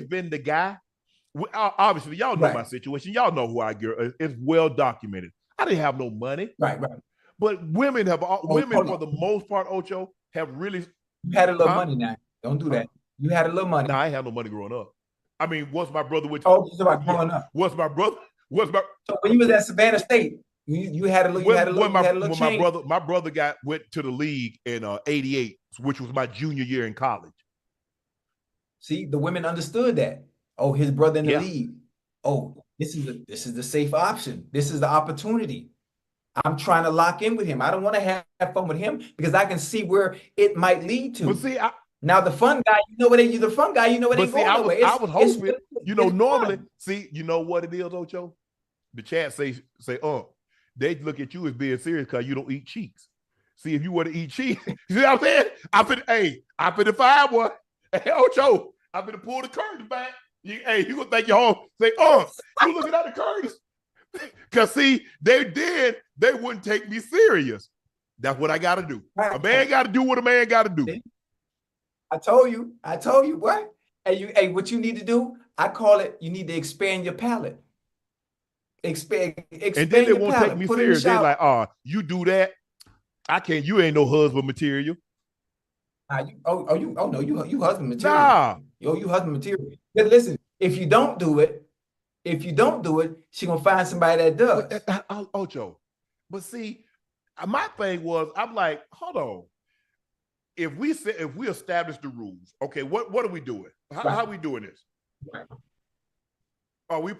been the guy. Obviously, y'all know my situation. Y'all know who I get. It's well documented. I didn't have no money. Right. But women for the most part, Ocho, have really. You had a little money now. Don't do that. You had a little money. No, I ain't had no money growing up. I mean, once my brother went. Oh, it's about growing up. So when you was at Savannah State, you had a little change. My brother went to the league in '88, which was my junior year in college. See, the women understood that. Oh, his brother in the league. Oh, this is the safe option. This is the opportunity. I'm trying to lock in with him. I don't want to have fun with him because I can see where it might lead to. But see, now the fun guy, you know what it ain't going nowhere. I was hoping, normally, fun. See, you know what it is, Ocho? The chat say, they look at you as being serious because you don't eat cheeks. See, if you were to eat cheeks, you see what I'm saying? I finna find one. Hey, Ocho, I'm finna pull the curtains back. You gonna think your home say, you looking at the curtains? Because see, they wouldn't take me serious. That's what I gotta do. A man gotta do what a man gotta do. I told you, what? What you need to do, I call it, you need to expand your palate. Expand and then they won't take me serious. They're like, you do that, I can't. You ain't no husband material. You husband material. Nah. You husband material. But listen, if you don't do it, she gonna find somebody that does. Ocho. But see, my thing was, I'm like, hold on. If we establish the rules, okay, what are we doing? How are we doing this? Right. Are we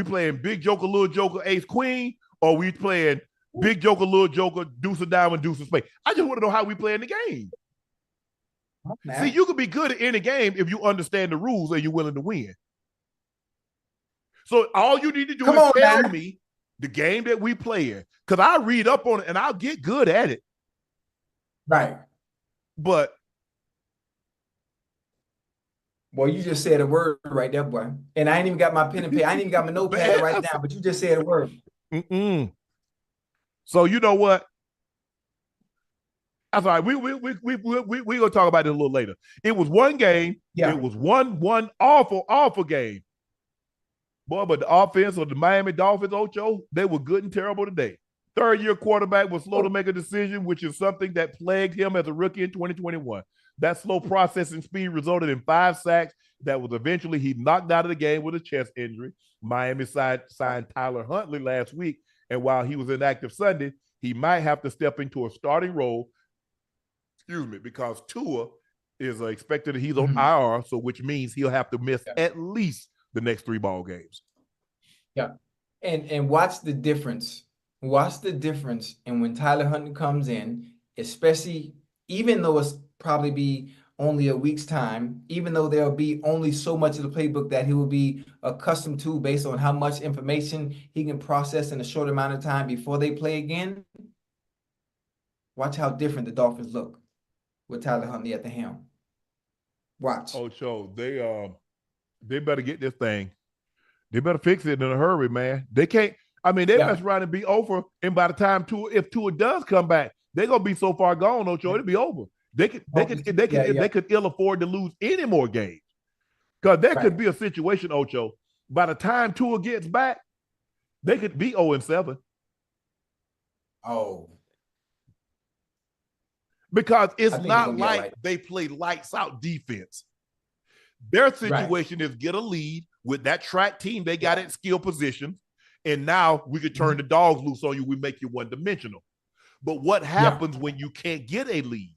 playing big joker, little joker, ace queen, or we playing big joker, little joker, deuce of diamond, deuce of spade? I just want to know how we playing the game. Man. See, you can be good at any game if you understand the rules and you're willing to win. So all you need to do is tell me the game that we playing, because I read up on it and I'll get good at it. Right. But boy, you just said a word right there, boy. And I ain't even got my pen and paper. I ain't even got my notepad right now, but you just said a word. So you know what? That's all right. We gonna talk about it a little later. It was one game. Yeah. It was one awful game. Boy, but the offense of the Miami Dolphins, Ocho, they were good and terrible today. Third-year quarterback was slow to make a decision, which is something that plagued him as a rookie in 2021. That slow processing speed resulted in 5 sacks that was eventually he knocked out of the game with a chest injury. Miami signed Tyler Huntley last week, and while he was inactive Sunday, he might have to step into a starting role, because Tua is expected, he's on IR, so which means he'll have to miss at least the next 3 ball games. Yeah. And watch the difference. Watch the difference. And when Tyler Huntley comes in, especially even though it's probably be only a week's time, even though there'll be only so much of the playbook that he will be accustomed to based on how much information he can process in a short amount of time before they play again. Watch how different the Dolphins look with Tyler Huntley at the helm. Watch. Ocho, they better get this thing. They better fix it in a hurry, man. They can't. I mean, they mess around and be over, and by the time if Tua does come back, they're gonna be so far gone, Ocho, it'll be over. They could ill afford to lose any more games. Because there could be a situation, Ocho, by the time Tua gets back, they could be 0-7. Oh. Because it's not like they play lights out defense. Their situation is get a lead with that track team they got at skill positions, and now we could turn the dogs loose on you. We make you one-dimensional. But what happens when you can't get a lead?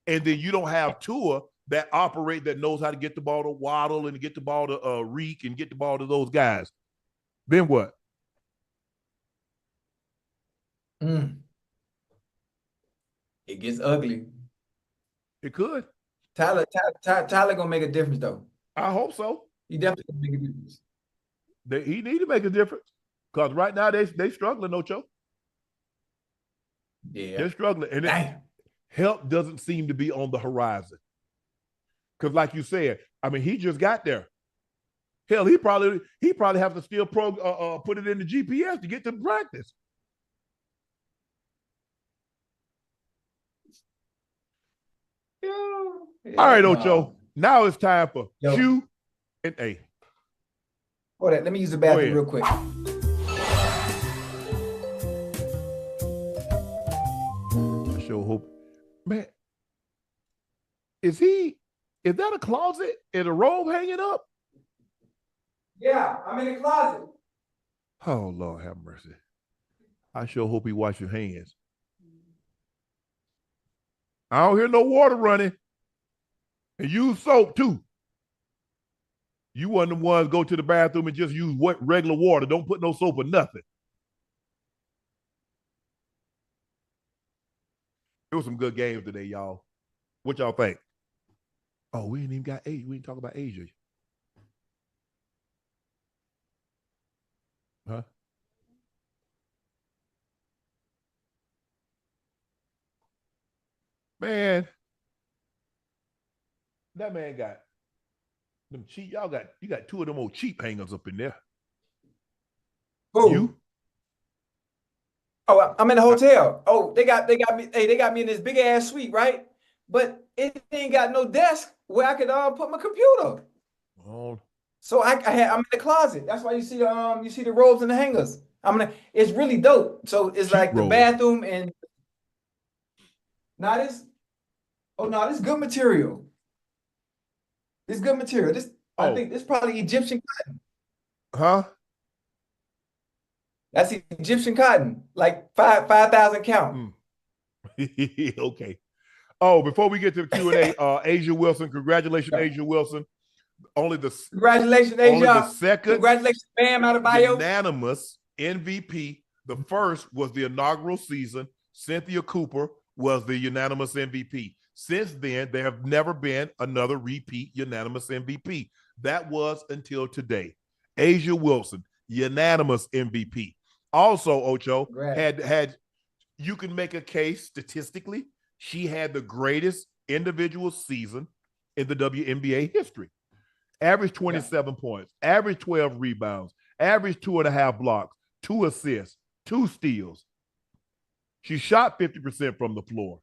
And then you don't have Tua that knows how to get the ball to Waddle and get the ball to Reek and get the ball to those guys. Then what? It gets ugly. It could. Tyler gonna make a difference though. I hope so. He definitely gonna make a difference. He need to make a difference because right now they struggling, Ocho. Yeah, they're struggling, and help doesn't seem to be on the horizon. Because, like you said, I mean, he just got there. Hell, he probably have to still put it in the GPS to get to practice. All right, Ocho. Now it's time for Q and A. Hold on, let me use the bathroom real quick. I sure hope, man. Is that a closet? Is a robe hanging up? Yeah, I'm in the closet. Oh, Lord have mercy. I sure hope he washes his hands. I don't hear no water running. And use soap, too. You want the ones go to the bathroom and just use regular water. Don't put no soap or nothing. It was some good games today, y'all. What y'all think? Oh, we ain't even got Asia. We didn't talk about Asia. Huh? Man, that man got them cheap. You got two of them old cheap hangers up in there. Who? You? Oh, I'm in the hotel. Oh, they got me. Hey, they got me in this big ass suite, right? But it ain't got no desk where I could put my computer. Oh. So I'm in the closet. That's why you see the robes and the hangers. It's really dope. So it's cheap like the bathroom and this good material. This good material. I think this probably Egyptian cotton. Huh? That's Egyptian cotton, like 5,000 count. Okay. Oh, before we get to the Q&A, Asia Wilson, congratulations, Asia Wilson. Congratulations, Asia. Only the second. Congratulations, Bam, out of bio. Unanimous MVP. The first was the inaugural season. Cynthia Cooper was the unanimous MVP. Since then, there have never been another repeat unanimous MVP. That was until today. Asia Wilson, unanimous MVP. Also, Ocho had you can make a case statistically. She had the greatest individual season in the WNBA history. Average 27 points, average 12 rebounds, average 2.5 blocks, 2 assists, 2 steals. She shot 50% from the floor.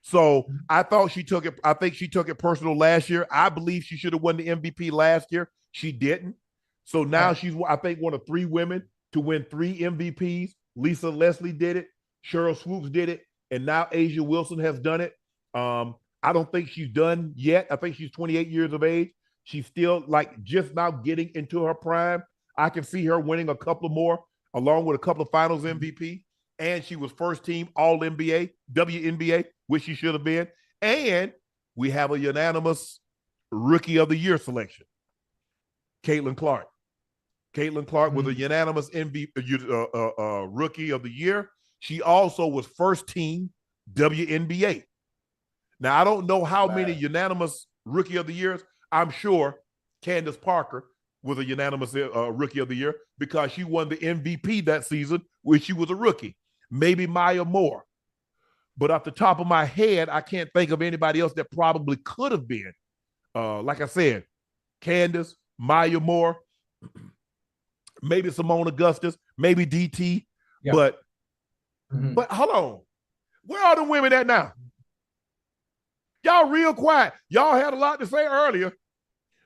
So I think she took it personal last year. I believe she should have won the MVP last year. She didn't. So now she's, I think, one of 3 women to win 3 MVPs. Lisa Leslie did it. Cheryl Swoops did it. And now Asia Wilson has done it. I don't think she's done yet. I think she's 28 years of age. She's still just now getting into her prime. I can see her winning a couple more, along with a couple of finals MVP. And she was first team All-NBA, WNBA, which she should have been. And we have a unanimous Rookie of the Year selection. Caitlin Clark. Caitlin Clark was a unanimous Rookie of the Year. She also was first team WNBA. Now, I don't know how many unanimous Rookie of the Years. I'm sure Candace Parker was a unanimous Rookie of the Year because she won the MVP that season when she was a rookie. Maybe Maya Moore. But off the top of my head, I can't think of anybody else that probably could have been. Like I said, Candace, Maya Moore, maybe Simone Augustus, maybe DT. Yep. But hold on. Where are the women at now? Y'all real quiet. Y'all had a lot to say earlier.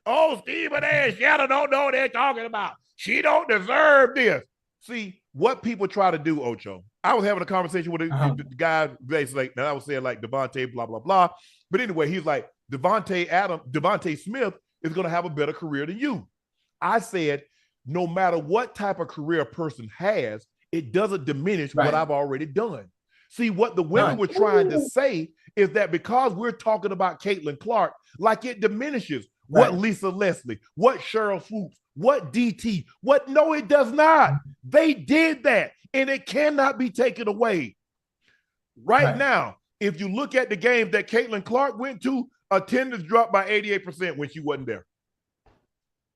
Oh, Stephen A. and Shannon don't know what they're talking about. She don't deserve this. See, what people try to do, Ocho. I was having a conversation with the guy basically, and I was saying like Devontae, blah, blah, blah. But anyway, he's like, Devontae Smith is going to have a better career than you. I said, no matter what type of career a person has, it doesn't diminish what I've already done. See, what the women were trying to say is that because we're talking about Caitlin Clark, like it diminishes what Lisa Leslie, what Cheryl Swoops, what DT, what, no, it does not. They did that, and it cannot be taken away. Right now, if you look at the games that Caitlin Clark went to, attendance dropped by 88% when she wasn't there.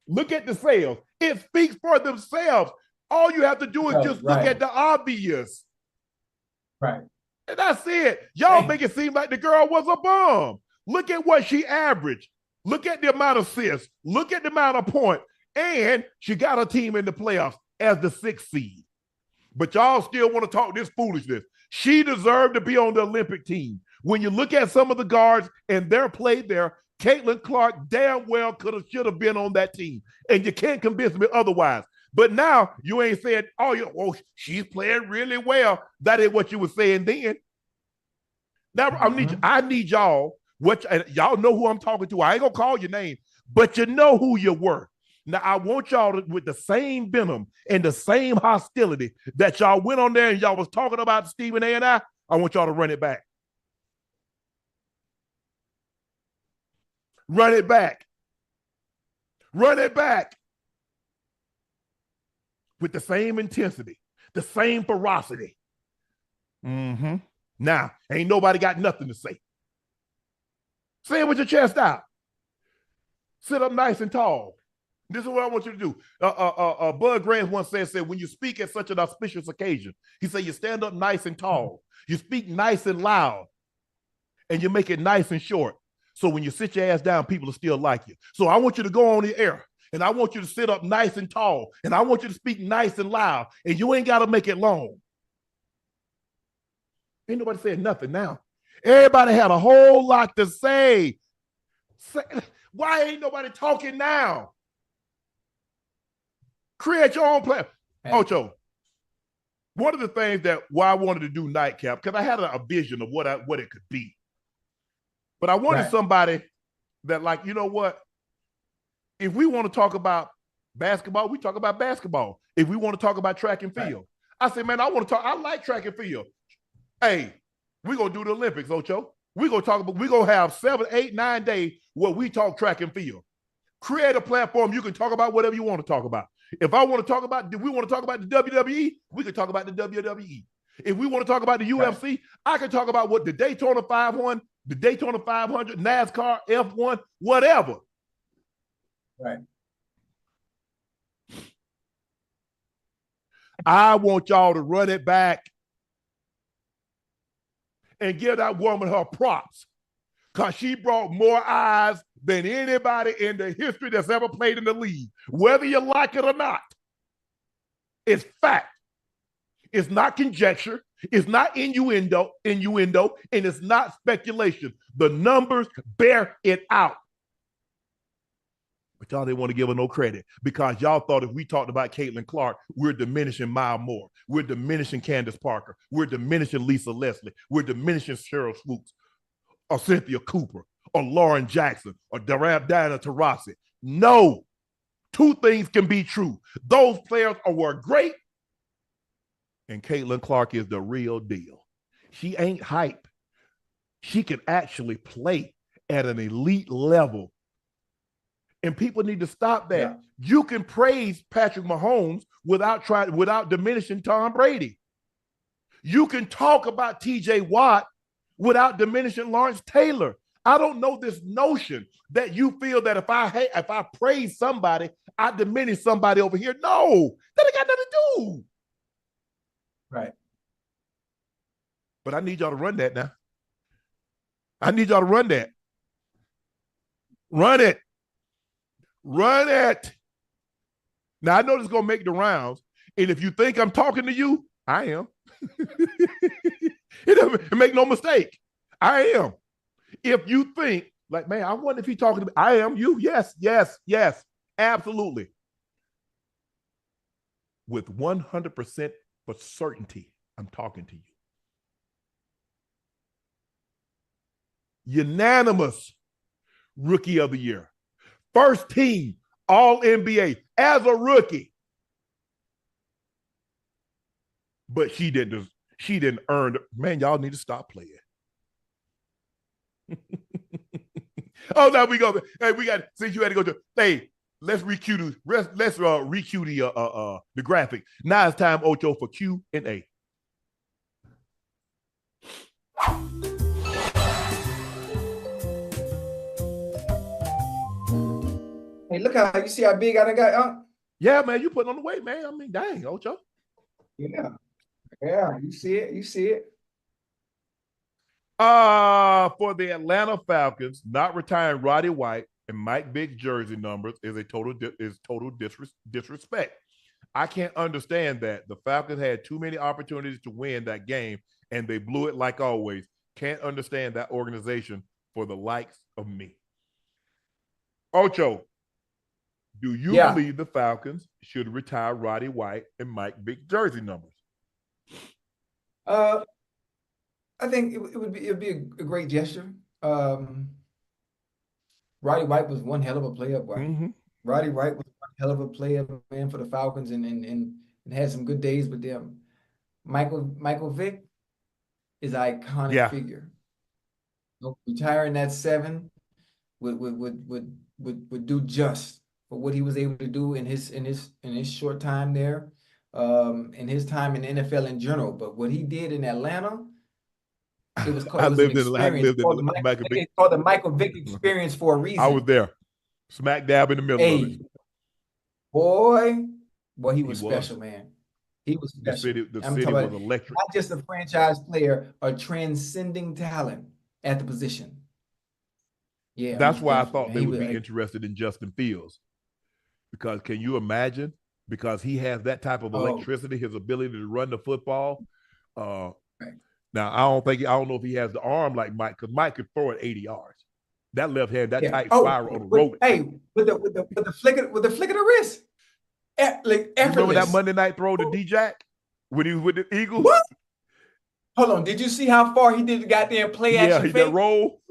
Look at the sales. It speaks for themselves. All you have to do is just look at the obvious. Right. And that's it. Y'all make it seem like the girl was a bum. Look at what she averaged. Look at the amount of assists. Look at the amount of points. And she got a team in the playoffs as the 6th seed. But y'all still want to talk this foolishness. She deserved to be on the Olympic team. When you look at some of the guards and their play there, Caitlin Clark damn well should have been on that team. And you can't convince me otherwise. But now you ain't saying, oh, she's playing really well. That ain't what you were saying then. Now I need y'all, y'all know who I'm talking to. I ain't gonna call your name, but you know who you were. Now I want y'all to, with the same venom and the same hostility that y'all went on there and y'all was talking about Stephen A. and I want y'all to run it back. Run it back. Run it back. With the same intensity, the same ferocity. Now, ain't nobody got nothing to say. Say it with your chest out. Sit up nice and tall. This is what I want you to do. Bud Grant once said, when you speak at such an auspicious occasion, he said, you stand up nice and tall. You speak nice and loud, and you make it nice and short. So when you sit your ass down, people will still like you. So I want you to go on the air. And I want you to sit up nice and tall. And I want you to speak nice and loud. And you ain't got to make it long. Ain't nobody saying nothing now. Everybody had a whole lot to say. Why ain't nobody talking now? Create your own plan. Ocho, one of the things why I wanted to do Nightcap, because I had a vision of what it could be. But I wanted somebody that, like, you know what? If we want to talk about basketball, we talk about basketball. If we want to talk about track and field, I said, man, I like track and field. Hey, we're going to do the Olympics, Ocho. We're going to have 7, 8, 9 days where we talk track and field. Create a platform. You can talk about whatever you want to talk about. If we want to talk about the WWE, we can talk about the WWE. If we want to talk about the UFC, I can talk about what the Daytona 500, the Daytona 500, NASCAR, F1, whatever. Right. I want y'all to run it back and give that woman her props, because she brought more eyes than anybody in the history that's ever played in the league, whether you like it or not. It's fact. It's not conjecture. It's not innuendo, and it's not speculation. The numbers bear it out. But y'all didn't want to give her no credit because y'all thought if we talked about Caitlin Clark, we're diminishing Maya Moore. We're diminishing Candace Parker. We're diminishing Lisa Leslie. We're diminishing Cheryl Swoops or Cynthia Cooper or Lauren Jackson or Diana Taurasi. No. Two things can be true. Those players were great, and Caitlin Clark is the real deal. She ain't hype. She can actually play at an elite level. And people need to stop that. Yeah. You can praise Patrick Mahomes without diminishing Tom Brady. You can talk about TJ Watt without diminishing Lawrence Taylor. I don't know this notion that you feel that if I praise somebody, I diminish somebody over here. No, that ain't got nothing to do. Right. But I need y'all to run that now. I need y'all to run that. Run it. Run it. Now, I know this is going to make the rounds. And if you think I'm talking to you, I am. It doesn't make no mistake. I am. If you think, like, man, I wonder if he's talking to me. I am you. Yes, yes, yes. Absolutely. With 100% for certainty, I'm talking to you. Unanimous Rookie of the Year. First team All-NBA as a rookie. But she didn't earn it. Man, y'all need to stop playing. Oh, now we go. Hey, we got, since you had to go to, hey, let's recue the graphic. Now it's time, Ocho, for Q&A. Hey, look how you see how big I done got, huh? Yeah, man, you putting on the weight, man. I mean, dang, Ocho. Yeah. Yeah, you see it. You see it. For the Atlanta Falcons, not retiring Roddy White and Mike Vick's jersey numbers is total disrespect. I can't understand that. The Falcons had too many opportunities to win that game, and they blew it like always. Can't understand that organization for the likes of me. Ocho, do you believe the Falcons should retire Roddy White and Mike Vick's jersey numbers? I think it would be a great gesture. Roddy White was one hell of a player, boy. Mm-hmm. Roddy White was one hell of a player, man, for the Falcons, and had some good days with them. Michael Vick is an iconic figure. Retiring at 7 would do just for what he was able to do in his short time there, in his time in the NFL in general. But what he did in Atlanta, it was called the Michael Vick experience for a reason. I was there, smack dab in the middle of it. Boy, he was special, man. He was special. The city was electric. Not just a franchise player, a transcending talent at the position. Yeah, that's why I thought they would be interested in Justin Fields. Because can you imagine? Because he has that type of electricity, his ability to run the football. Now, I don't know if he has the arm like Mike, because Mike could throw it 80 yards. That left hand, that tight spiral on the rope. Hey, with the flick of the wrist. Like effortless. Remember that Monday night throw to D-Jack when he was with the Eagles? What? Hold on. Did you see how far he did the goddamn play action fake? Yeah, he did roll.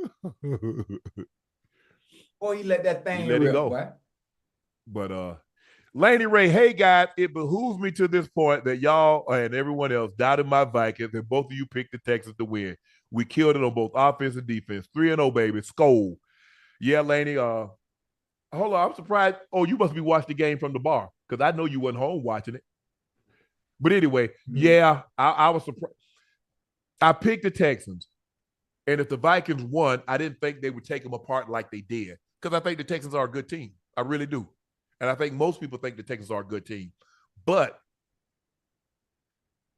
Boy, he let that thing rip, go. Boy. But Laney Ray, hey guys, it behooves me to this point that y'all and everyone else doubted my Vikings, and both of you picked the Texans to win. We killed it on both offense and defense. 3-0, baby. Skol. Yeah, Laney. Hold on, I'm surprised. Oh, you must be watching the game from the bar, because I know you wasn't home watching it. But anyway, yeah, I was surprised. I picked the Texans, and if the Vikings won, I didn't think they would take them apart like they did, because I think the Texans are a good team. I really do. And I think most people think the Texans are a good team. But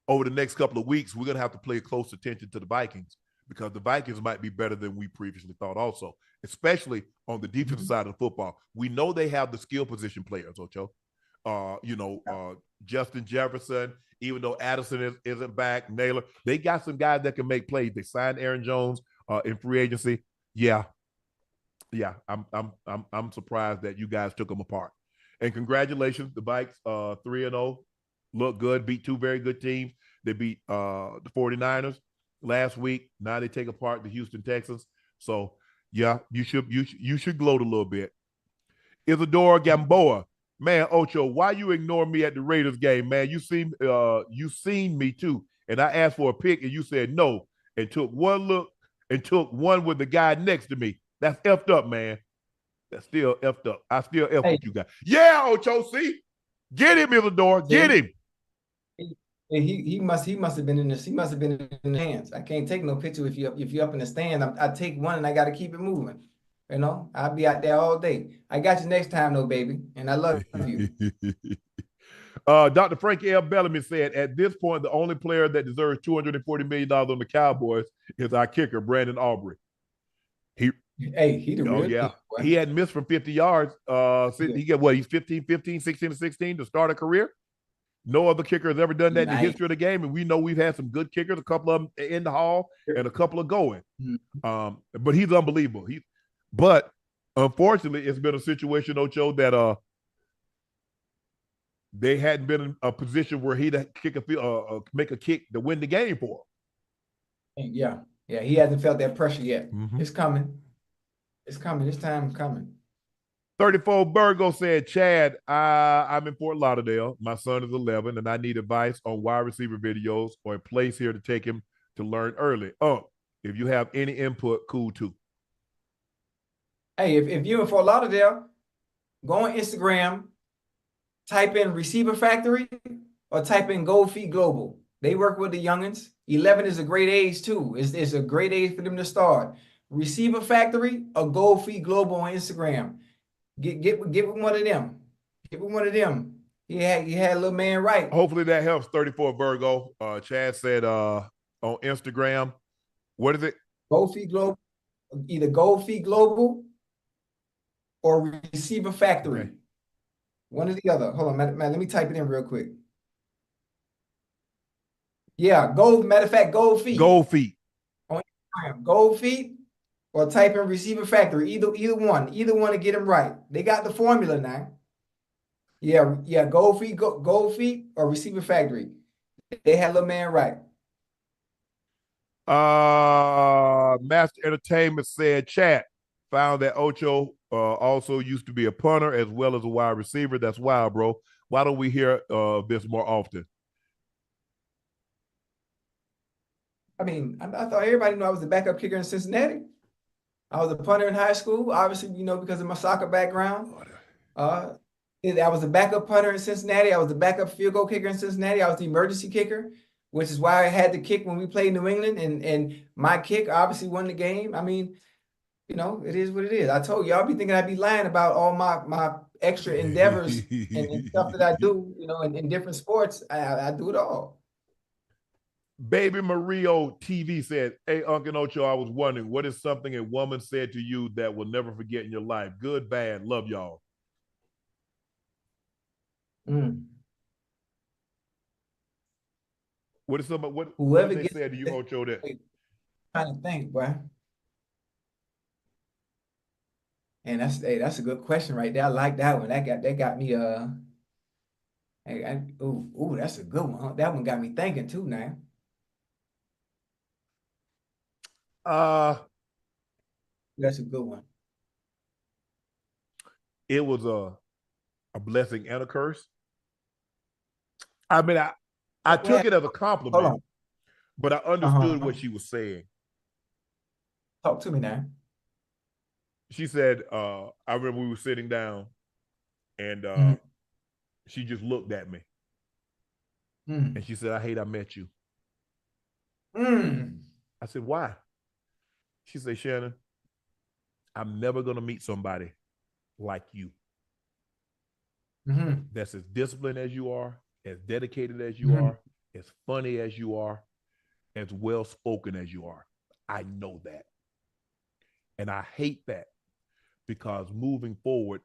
over the next couple of weeks, we're going to have to pay close attention to the Vikings, because the Vikings might be better than we previously thought also, especially on the defensive side of the football. We know they have the skill position players, Ocho. Justin Jefferson, even though Addison isn't back, Naylor, they got some guys that can make plays. They signed Aaron Jones in free agency. Yeah, I'm surprised that you guys took them apart. And congratulations, the Vikes, 3-0, look good, beat two very good teams. They beat the 49ers last week. Now they take apart the Houston Texans. So yeah, you should gloat a little bit. Isadora Gamboa, man, Ocho, why you ignore me at the Raiders game, man? You seen me too, and I asked for a pick, and you said no, and took one look and took one with the guy next to me. That's effed up, man. That's still effed up. I still F with you guys. Yeah, Ocho, see? Get him, Isadora. Get him. He must have been in this. He must have been in the hands. I can't take no picture if you up in the stand. I take one and I got to keep it moving. You know, I'll be out there all day. I got you next time, though, baby, and I love you. Dr. Frankie L. Bellamy said, at this point, the only player that deserves $240 million on the Cowboys is our kicker, Brandon Aubrey. He the real yeah. deal, he hadn't missed from 50 yards. He got what? He's 15, 16 to 16 to start a career. No other kicker has ever done that in the history of the game. And we know we've had some good kickers, a couple of them in the hall and a couple of going. But he's unbelievable. But unfortunately, it's been a situation, Ocho, that they hadn't been in a position where he'd kick make a kick to win the game for him. Yeah, he hasn't felt that pressure yet. It's coming. It's coming. This time coming. 34 Burgo said, Chad, I'm in Fort Lauderdale. My son is 11, and I need advice on wide receiver videos or a place here to take him to learn early. If you have any input, cool too. Hey, if you're in Fort Lauderdale, go on Instagram, type in Receiver Factory or type in Gold Feet Global. They work with the youngins. 11 is a great age too. It's a great age for them to start. Receiver Factory or Gold Feet Global on Instagram. Get with one of them. Get with one of them. He had a little man right. Hopefully that helps. 34 Virgo. Chad said on Instagram, what is it? Gold Feet Global, either Gold Feet Global or Receiver Factory. Okay. One or the other. Hold on, man. Let me type it in real quick. Yeah, matter of fact, Gold Feet. Gold Feet. On Instagram. Gold Feet. Or type in Receiver Factory, either one to get them right. They got the formula now. Yeah, Gold Feet or Receiver Factory. They had little man right. Master Entertainment said, Chat found that Ocho also used to be a punter as well as a wide receiver. That's wild, bro. Why don't we hear this more often? I mean, I thought everybody knew I was the backup kicker in Cincinnati. I was a punter in high school, obviously, because of my soccer background. I was a backup punter in Cincinnati. I was the backup field goal kicker in Cincinnati. I was the emergency kicker, which is why I had to kick when we played New England. And my kick obviously won the game. I mean, it is what it is. I told you, I'll be thinking I'd be lying about all my extra endeavors and stuff that I do, in different sports. I do it all. Baby Mario TV said, hey, Unc Ocho, I was wondering, what is something a woman said to you that will never forget in your life? Good, bad, love y'all. What is something, what they said to you, Ocho, that? Trying to think, boy. And that's a good question right there. I like that one. That got me that's a good one. Huh? That one got me thinking too now. That's a good one. It was a blessing and a curse. I mean, I took it as a compliment, but I understood what she was saying. Talk to me now. She said, I remember we were sitting down and she just looked at me. And she said, I hate I met you. I said, why? She said, Shannon, I'm never going to meet somebody like you. That's as disciplined as you are, as dedicated as you are, as funny as you are, as well-spoken as you are. I know that. And I hate that because moving forward,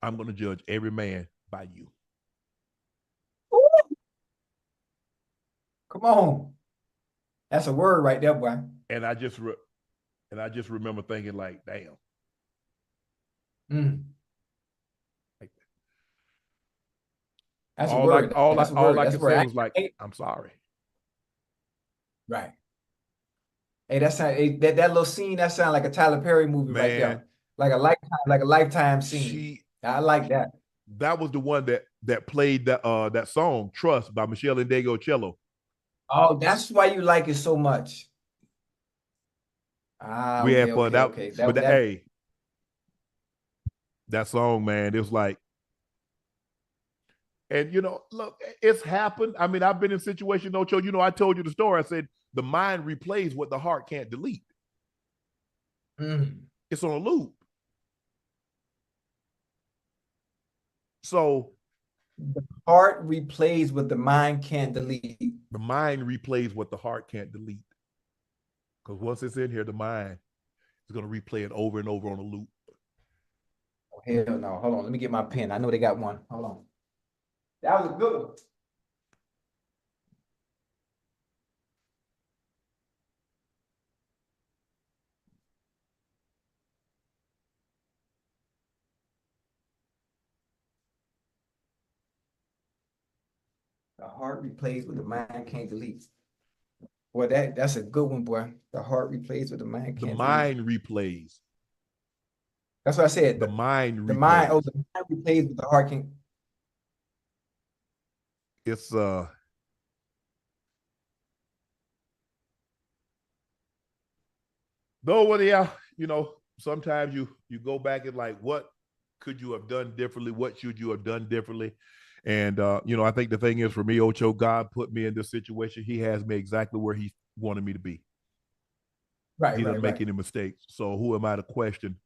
I'm going to judge every man by you. Ooh. Come on. That's a word right there, boy. And I just remember thinking like, damn. Like, that's a word. All I could say was like, I'm sorry. Right. Hey, that little scene, that sounds like a Tyler Perry movie right there. Like a lifetime scene. I like that. That was the one that played that song, Trust by Michelle Indegocello. Oh, that's why you like it so much. We had fun. Hey, that song, man, it was like And, look, it's happened. I mean, I've been in situations, Ocho, I told you the story. I said the mind replays what the heart can't delete. It's on a loop. So the heart replays what the mind can't delete. The mind replays what the heart can't delete. Because once it's in here, the mind is going to replay it over and over on a loop. Oh, hell no. Hold on. Let me get my pen. I know they got one. Hold on. That was a good one. The heart replays what the mind can't delete. Boy, that's a good one, boy. The heart replays what the mind can't delete. The mind replays. That's what I said. The mind replays. The mind replays what the heart can't. It's sometimes you go back and like, what could you have done differently? What should you have done differently? And I think the thing is, for me, Ocho, God put me in this situation. He has me exactly where he wanted me to be. Right. He doesn't make any mistakes. So who am I to question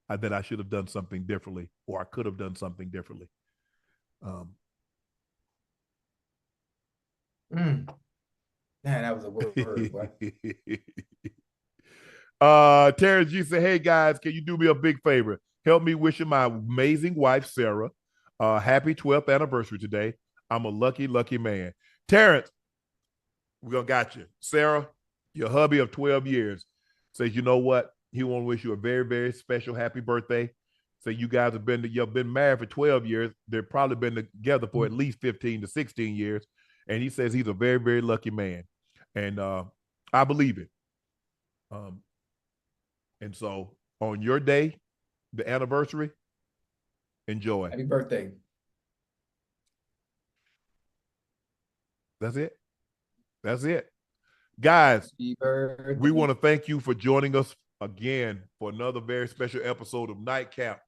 that I should have done something differently, or I could have done something differently? Man, that was a word, boy. Terrence G said, hey guys, can you do me a big favor? Help me wishing my amazing wife, Sarah, happy 12th anniversary today. I'm a lucky, lucky man. Terrence, we're going to got you. Sarah, your hubby of 12 years, says, you know what? He want to wish you a very, very special happy birthday. So you guys have been married for 12 years. They've probably been together for at least 15 to 16 years. And he says he's a very, very lucky man. And I believe it. And so on your day, the anniversary, enjoy. Happy birthday. That's it. That's it. Guys, we want to thank you for joining us again for another very special episode of Nightcap.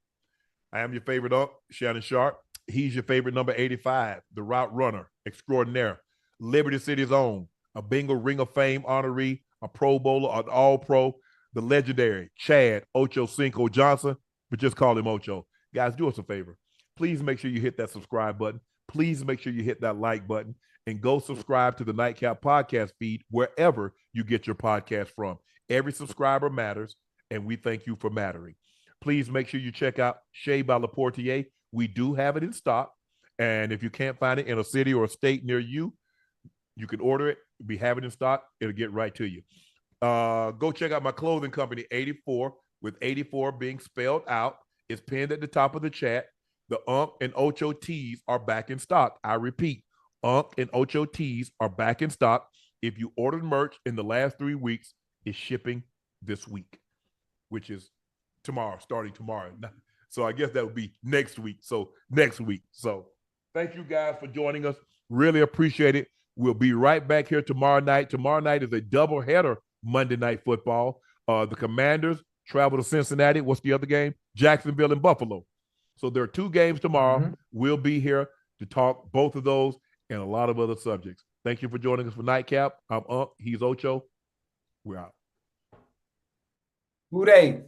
I am your favorite Unc, Shannon Sharpe. He's your favorite number 85, the route runner extraordinaire, Liberty City's own, a Bengal Ring of Fame honoree, a Pro Bowler, an All-Pro, the legendary Chad Ochocinco Johnson, but just call him Ocho. Guys, do us a favor. Please make sure you hit that subscribe button. Please make sure you hit that like button and go subscribe to the Nightcap podcast feed wherever you get your podcast from. Every subscriber matters, and we thank you for mattering. Please make sure you check out Shea by LaPortier. We do have it in stock, and if you can't find it in a city or a state near you, you can order it. We have it in stock. It'll get right to you. Go check out my clothing company, 84, with 84 being spelled out. It's pinned at the top of the chat. The Unc and Ocho tees are back in stock. I repeat, Unc and Ocho tees are back in stock. If you ordered merch in the last 3 weeks, it's shipping this week, which is tomorrow, starting tomorrow. So I guess that would be next week. So next week. So thank you guys for joining us. Really appreciate it. We'll be right back here tomorrow night. Tomorrow night is a doubleheader Monday Night Football. The Commanders travel to Cincinnati. What's the other game? Jacksonville and Buffalo. So there are 2 games tomorrow. Mm-hmm. We'll be here to talk both of those and a lot of other subjects. Thank you for joining us for Nightcap. I'm Unc. He's Ocho. We're out. Who they?